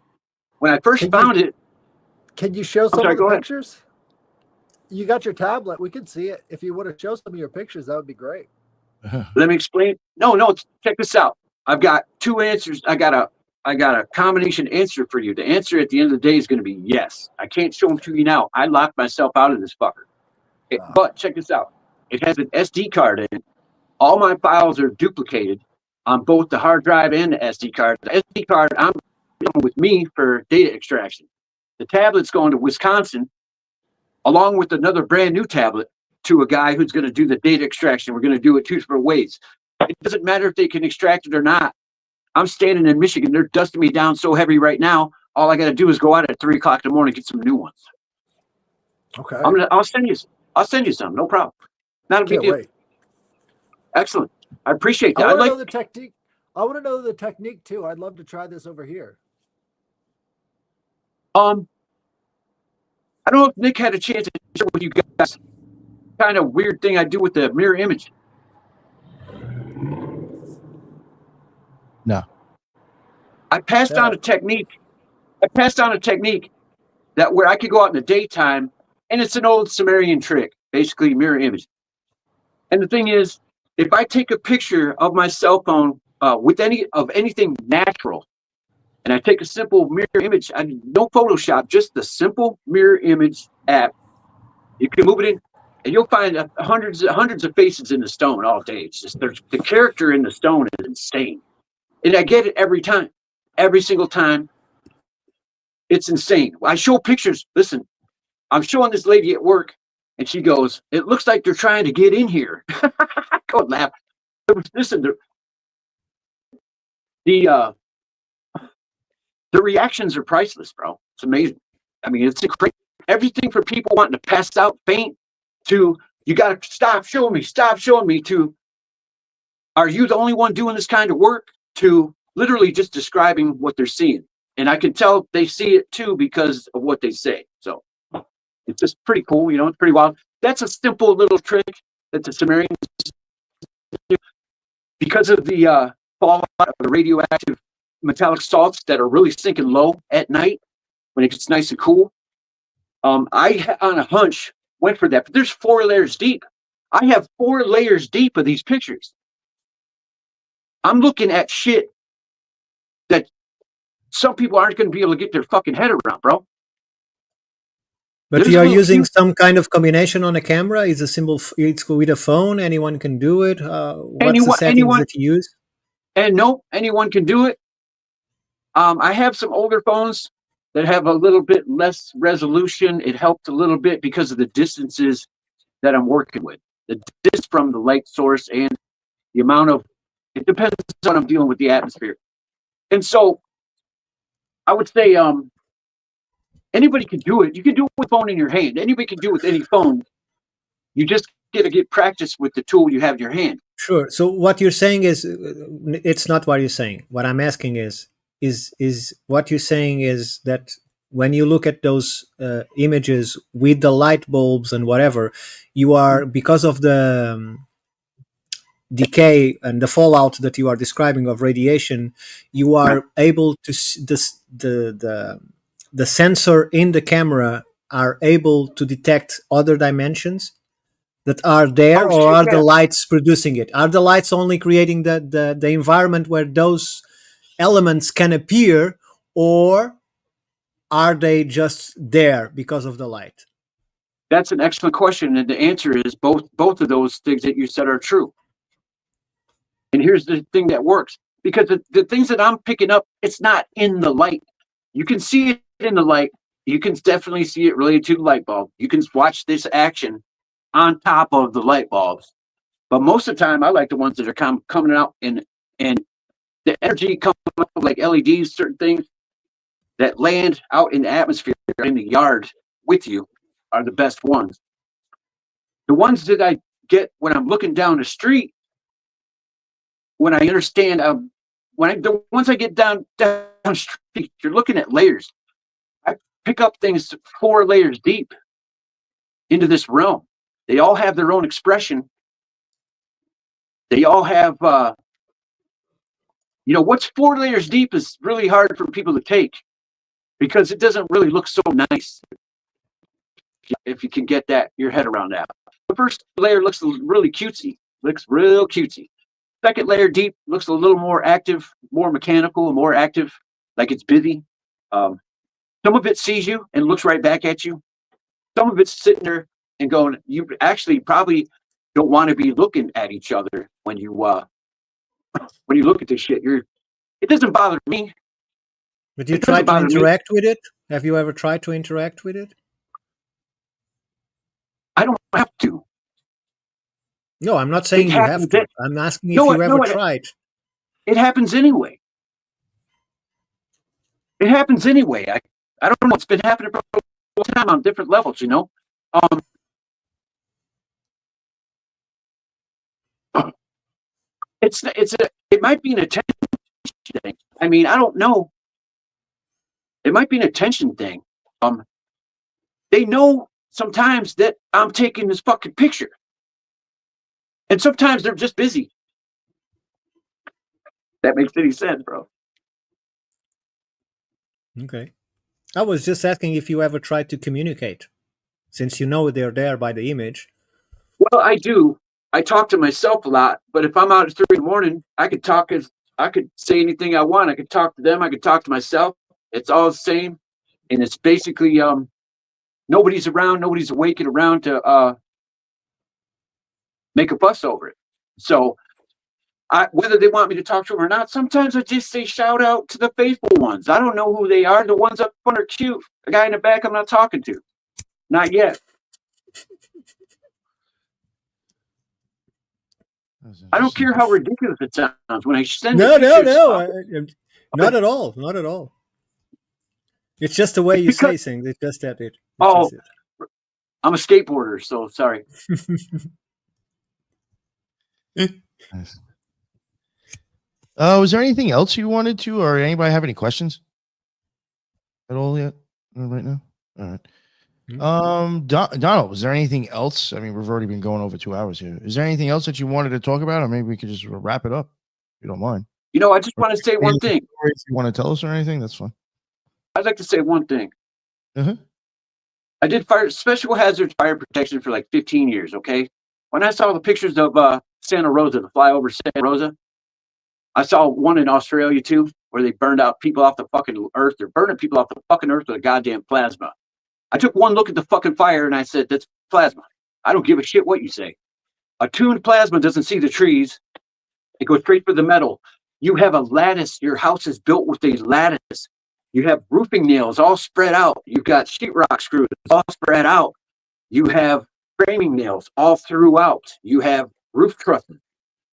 When I first found it, can you show some of the go ahead. pictures? You got your tablet. We could see it. If you want to show some of your pictures, that would be great. Let me explain. No, check this out. I've got two answers. I got a combination answer for you. The answer at the end of the day is going to be yes. I can't show them to you now. I locked myself out of this fucker. But check this out. It has an SD card in it. All my files are duplicated on both the hard drive and the SD card. The SD card I'm with me for data extraction. The tablet's going to Wisconsin, along with another brand new tablet, to a guy who's going to do the data extraction. We're going to do it 2 different ways. It doesn't matter if they can extract it or not. I'm standing in Michigan. They're dusting me down so heavy right now. All I got to do is go out at 3 o'clock in the morning and get some new ones. Okay. I'll send you some. No problem. Not a big deal. Wait. Excellent. I appreciate that. I want to know the technique. I want to know the technique too. I'd love to try this over here. I don't know if Nick had a chance to share with you guys kind of weird thing I do with the mirror image. No. I passed on a technique that where I could go out in the daytime, and it's an old Sumerian trick, basically mirror image. And the thing is, if I take a picture of my cell phone with anything natural, and I take a simple mirror image, no Photoshop, just the simple mirror image app, you can move it in, and you'll find hundreds of faces in the stone all day. It's just the character in the stone is insane, and I get it every single time. It's insane. I show pictures. Listen, I'm showing this lady at work, and she goes, "It looks like they're trying to get in here." I go and laugh. Listen, the reactions are priceless, bro. It's amazing. I mean, it's incredible. Everything from people wanting to pass out faint to you got to stop showing me to are you the only one doing this kind of work to literally just describing what they're seeing. And I can tell they see it too because of what they say. So it's just pretty cool. You know, it's pretty wild. That's a simple little trick that the Sumerians do because of the fallout of the radioactive metallic salts that are really sinking low at night when it gets nice and cool. I, on a hunch, went for that. But there's 4 layers deep. I have 4 layers deep of these pictures. I'm looking at shit that some people aren't going to be able to get their fucking head around, bro. But you are using some kind of combination on a camera? Is a symbol? It's with a phone. Anyone can do it. What's the settings that you use? And no, anyone can do it. I have some older phones that have a little bit less resolution. It helped a little bit because of the distances that I'm working with. The distance from the light source and the amount of, it depends on I'm dealing with the atmosphere. And so I would say anybody can do it. You can do it with a phone in your hand. Anybody can do it with any phone. You just got to get practice with the tool you have in your hand. Sure. So what you're saying is, it's not what you're saying. What I'm asking is what you're saying is that when you look at those images with the light bulbs and whatever, you are, because of the decay and the fallout that you are describing of radiation, you are able to the sensor in the camera are able to detect other dimensions that are there, or are the lights producing it? Are the lights only creating the environment where those elements can appear, or are they just there because of the light? That's an excellent question, and the answer is both of those things that you said are true. And here's the thing that works, because the things that I'm picking up, it's not in the light. You can see it in the light. You can definitely see it related to the light bulb. You can watch this action on top of the light bulbs. But most of the time, I like the ones that are coming out and the energy coming up like LEDs, certain things that land out in the atmosphere in the yard with you are the best ones. The ones that I get when I'm looking down the street, when I understand, the ones I get down the street, you're looking at layers. I pick up things 4 layers deep into this realm. They all have their own expression. They all have, what's 4 layers deep is really hard for people to take because it doesn't really look so nice. If you can get your head around that. The first layer looks really cutesy, looks real cutesy. Second layer deep looks a little more active, more mechanical, more active, like it's busy. Some of it sees you and looks right back at you. Some of it's sitting there and going, you actually probably don't want to be looking at each other when you look at this shit. It doesn't bother me. But you try to interact with it? Have you ever tried to interact with it? I don't have to. No, I'm not saying you have to. I'm asking if you ever tried. It happens anyway. It happens anyway. I don't know. It's been happening for a long time on different levels, It might be an attention thing. I mean, I don't know. It might be an attention thing. They know sometimes that I'm taking this fucking picture. And sometimes they're just busy. That makes any sense, bro. Okay. I was just asking if you ever tried to communicate, since you know they're there by the image. Well, I do. I talk to myself a lot, but if I'm out at 3 in the morning, I could say anything I want. I could talk to them. I could talk to myself. It's all the same. And it's basically, nobody's around. Nobody's awake and around to make a fuss over it. So whether they want me to talk to them or not, sometimes I just say shout out to the faithful ones. I don't know who they are. The ones up front are cute. The guy in the back I'm not talking to. Not yet. I don't care how ridiculous it sounds when I send No, not at all. Not at all. It's just the way you say things. It's just that it. I'm a skateboarder, so sorry. Was there anything else you wanted to, or anybody have any questions at all yet? Right now? All right. Donald, was there anything else? I mean, we've already been going over 2 hours here. Is there anything else that you wanted to talk about, or maybe we could just wrap it up if you don't mind? I just want to say one thing. If you want to tell us or anything, that's fine. I'd like to say one thing. I did special hazards fire protection for like 15 years, okay? When I saw the pictures of Santa Rosa, the flyover Santa Rosa, I saw one in Australia too, where they burned out people off the fucking earth. They're burning people off the fucking earth with a goddamn plasma. I took one look at the fucking fire and I said, that's plasma. I don't give a shit what you say. A tuned plasma doesn't see the trees. It goes straight for the metal. You have a lattice. Your house is built with a lattice. You have roofing nails all spread out. You've got sheetrock screws all spread out. You have framing nails all throughout. You have roof trusses.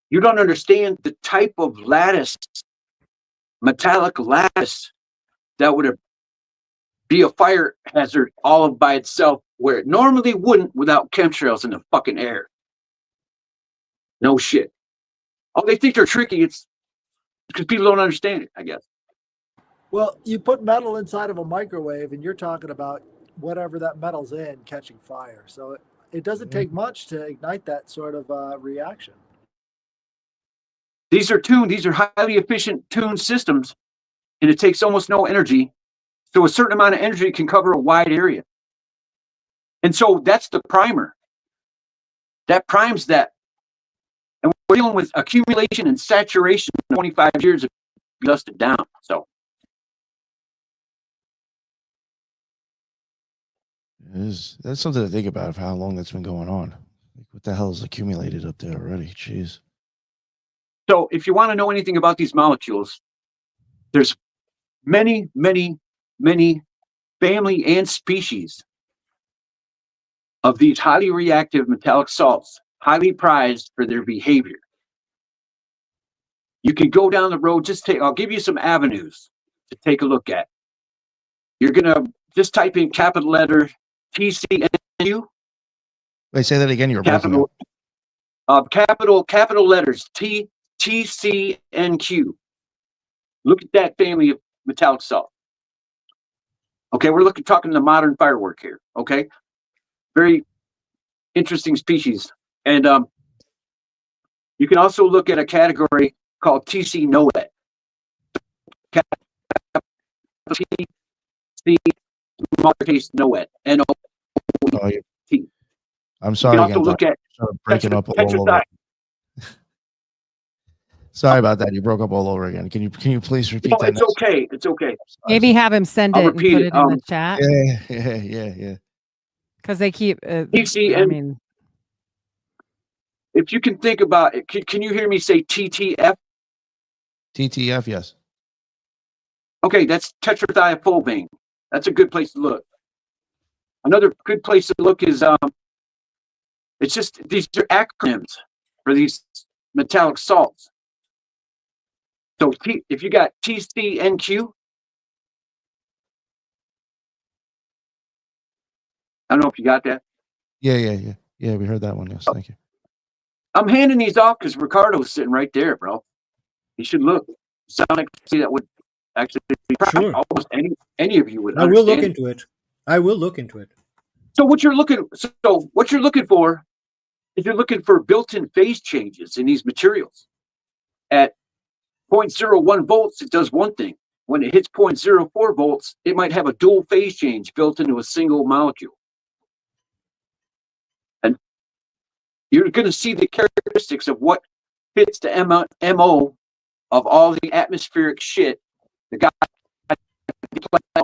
You don't understand the type of lattice, metallic lattice, that would be a fire hazard all by itself, where it normally wouldn't without chemtrails in the fucking air. No shit. Oh, they think they're tricky. It's because people don't understand it, I guess. Well, you put metal inside of a microwave and you're talking about whatever that metal's in catching fire. So it doesn't take much to ignite that sort of reaction. These are tuned. These are highly efficient tuned systems, and it takes almost no energy. So a certain amount of energy can cover a wide area. And so that's the primer. That primes that. And we're dealing with accumulation and saturation 25 years of dusted down. So that's something to think about, of how long that's been going on. Like, what the hell is accumulated up there already? Jeez. So if you want to know anything about these molecules, there's many, many many family and species of these highly reactive metallic salts, highly prized for their behavior. You can go down the road, I'll give you some avenues to take a look at. You're going to just type in capital letter TCNQ. Wait, say that again. You're breaking up. Capital letters TCNQ. Look at that family of metallic salt. Okay, we're talking the modern firework here. Okay, very interesting species, and you can also look at a category called TC NOET. TC lowercase NOET. NOET. I'm sorry. You can also look at breaking up all over. Sorry about that. You broke up all over again. Can you please repeat that? It's okay. It's okay. Maybe have him send it and put it in the chat. Yeah. Because they keep. TC, if you can think about it, can you hear me say TTF? TTF, yes. Okay, that's tetrathiafulvane. That's a good place to look. Another good place to look is it's just these are acronyms for these metallic salts. So if you got TCNQ, I don't know if you got that. Yeah. We heard that one. Yes, thank you. I'm handing these off because Ricardo's sitting right there, bro. You should look. Sound like that would actually be sure. Almost any of you would. I will look into it. I will look into it. So what you're looking for is you're looking for built-in phase changes in these materials. At 0.01 volts, it does one thing. When it hits 0.04 volts, it might have a dual phase change built into a single molecule. And you're going to see the characteristics of what fits the MO of all the atmospheric shit. The guy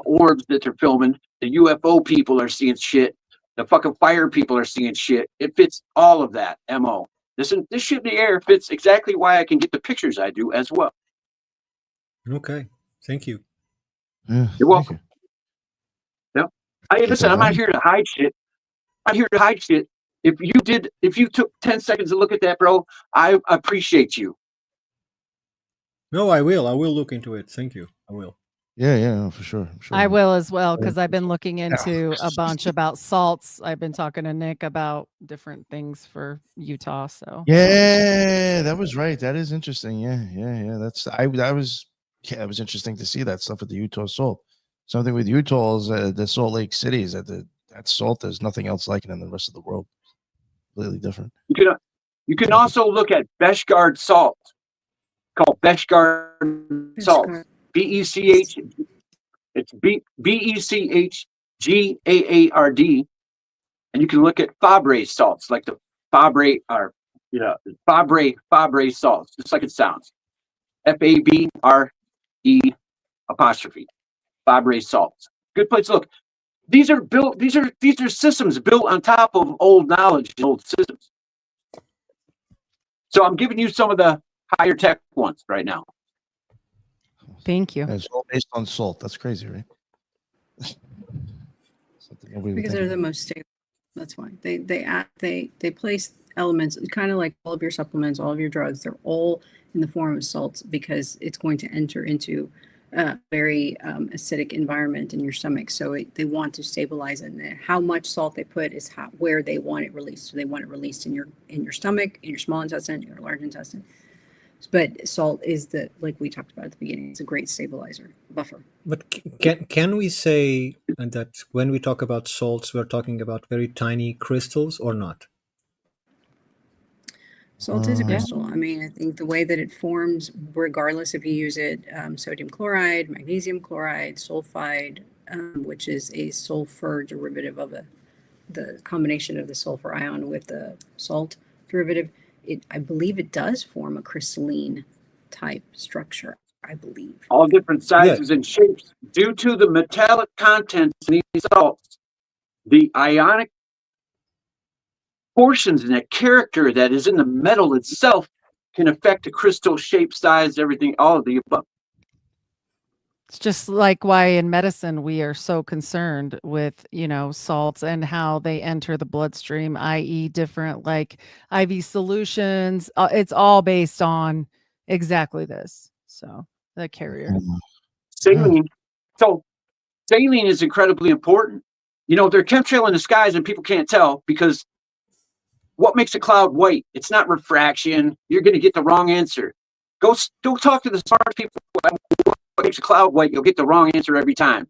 orbs that they're filming, the UFO people are seeing shit, the fucking fire people are seeing shit. It fits all of that MO. This shit in the air fits exactly why I can get the pictures I do as well. Okay, thank you. Yeah, you're welcome. Yeah. Hey, listen, I'm not here to hide shit. I'm here to hide shit. If you took 10 seconds to look at that, bro, I appreciate you. No, I will. I will look into it. Thank you. I will. Yeah, for sure. I will as well, because I've been looking into a bunch about salts. I've been talking to Nick about different things for Utah. So yeah, that was right. That is interesting. Yeah. It was interesting to see that stuff with the Utah salt. Something with Utah is the Salt Lake City is that salt. There's nothing else like it in the rest of the world. Completely different. You can also look at Beshgard salt, called Beshgard salt. BECH. It's BECHGAARD, and you can look at Fabre salts, like the Fabre salts, just like it sounds. FABRE apostrophe. Fabre salts. Good place to look. These are systems built on top of old knowledge, old systems. So I'm giving you some of the higher tech ones right now. Thank you. It's all based on salt. That's crazy, right? Because they're the most stable. That's why they place elements, kind of like all of your supplements, all of your drugs. They're all in the form of salts because it's going to enter into a very acidic environment in your stomach. So they want to stabilize it. And how much salt they put is where they want it released. So they want it released in your stomach, in your small intestine, your large intestine. But salt is like we talked about at the beginning, it's a great stabilizer, buffer. But can we say that when we talk about salts, we're talking about very tiny crystals or not? Salt is a crystal. I mean, I think the way that it forms, regardless if you use it, sodium chloride, magnesium chloride, sulfide, which is a sulfur derivative of the combination of the sulfur ion with the salt derivative. I believe it does form a crystalline type structure, I believe. All different sizes and shapes. Due to the metallic contents in these salts, the ionic portions and the character that is in the metal itself can affect the crystal shape, size, everything, all of the above. It's just like why in medicine we are so concerned with, salts and how they enter the bloodstream, i.e., different like IV solutions. It's all based on exactly this. So the carrier. Saline. So saline is incredibly important. They're chemtrail the skies and people can't tell because what makes a cloud white? It's not refraction. You're going to get the wrong answer. Go talk to the smart people. What makes a cloud white? You'll get the wrong answer every time.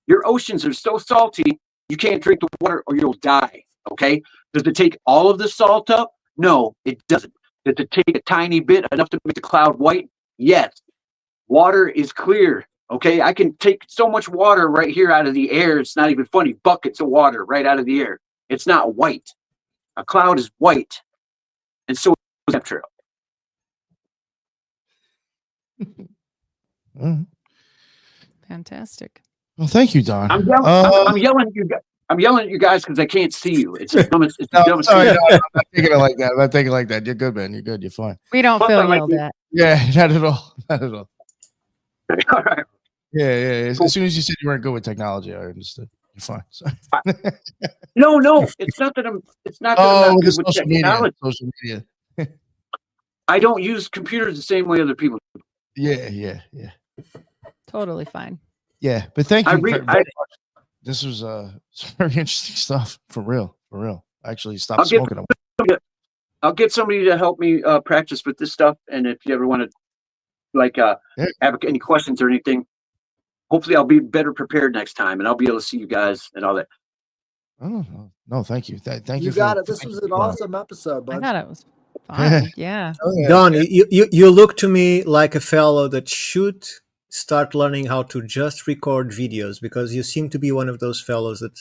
Your oceans are so salty, you can't drink the water or you'll die. Okay? Does it take all of the salt up? No, it doesn't. Does it take a tiny bit, enough to make the cloud white? Yes. Water is clear. Okay? I can take so much water right here out of the air. It's not even funny. Buckets of water right out of the air. It's not white. A cloud is white. And so is chemtrail. Fantastic. Well, thank you, Don. I'm yelling at you guys because I can't see you. It's the dumbest. It's the dumbest sorry, thing. no, I'm not taking it like that. I'm not taking it like that. You're good, man. You're good. You're fine. We don't Plus, feel I like yelled you. at. Yeah, not at all. Not at all. All right. Yeah. As soon as you said you weren't good with technology, I understood. You're fine. Sorry. No. It's not that I'm. It's not that I'm not good with social media. technology. Social media. I don't use computers the same way other people do. Yeah. Totally fine. Yeah, but thank I you read- very much. This was some very interesting stuff. For real. I actually stopped I'll get- smoking. I'll get somebody to help me practice with this stuff. And if you ever want to, have any questions or anything, hopefully I'll be better prepared next time, and I'll be able to see you guys and all that. Oh no, thank you. Thank you. You got it. This was an awesome episode, I bud. thought it was fun. Yeah. Oh, yeah. Don, you look to me like a fellow that should start learning how to just record videos, because you seem to be one of those fellows that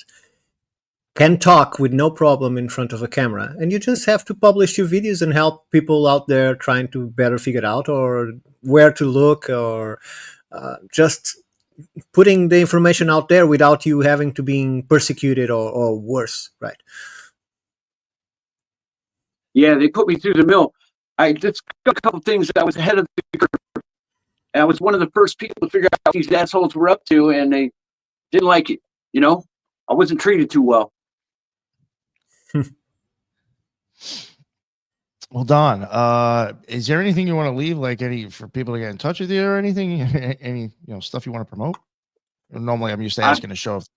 can talk with no problem in front of a camera, and you just have to publish your videos and help people out there trying to better figure it out, or where to look, or just putting the information out there without you having to being persecuted or worse, right? Yeah, they put me through the mill. I just got a couple things that I was ahead of the curve. And I was one of the first people to figure out what these assholes were up to, and they didn't like it. I wasn't treated too well. Well, Don, is there anything you want to leave, like for people to get in touch with you or anything? Any stuff you want to promote? Normally, I'm used to asking the show if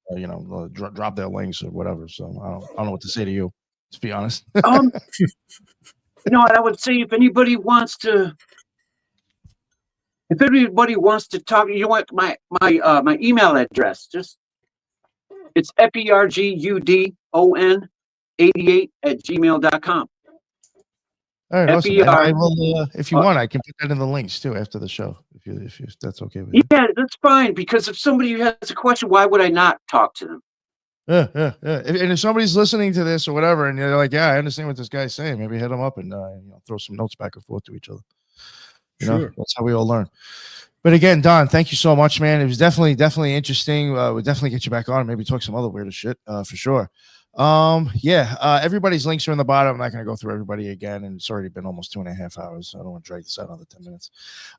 drop their links or whatever. So I don't know what to say to you, to be honest. I would say if anybody wants to talk, you want my email address. It's fergudon88@gmail.com. All right, awesome. And I will, if you want, I can put that in the links too after the show, if that's okay with you. Yeah, that's fine. Because if somebody has a question, why would I not talk to them? Yeah. And if somebody's listening to this or whatever, and they're like, "Yeah, I understand what this guy's saying," maybe hit them up and throw some notes back and forth to each other. Sure. That's how we all learn. But again, Don, thank you so much, man. It was definitely interesting. We'll definitely get you back on and maybe talk some other weirder shit for sure. Everybody's links are in the bottom. I'm not going to go through everybody again, and it's already been almost 2.5 hours, so I don't want to drag this out another 10 minutes.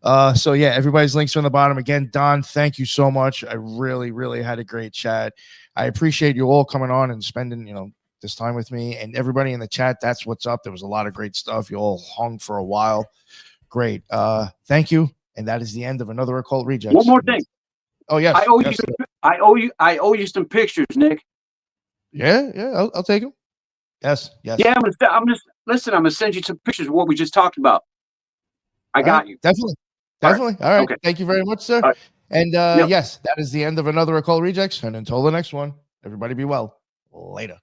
Everybody's links are in the bottom. Again, Don, thank you so much. I really, really had a great chat. I appreciate you all coming on and spending, this time with me, and everybody in the chat. That's what's up. There was a lot of great stuff. You all hung for a while. Great. Thank you. And that is the end of another Occult Rejects. One more thing. Oh, yes. I owe you some pictures, Nick. Yeah, I'll take them. Yes. Yeah, I'm gonna send you some pictures of what we just talked about. I got you. Definitely. All right. Okay. Thank you very much, sir. Right. And yes, that is the end of another Occult Rejects. And until the next one, everybody be well. Later.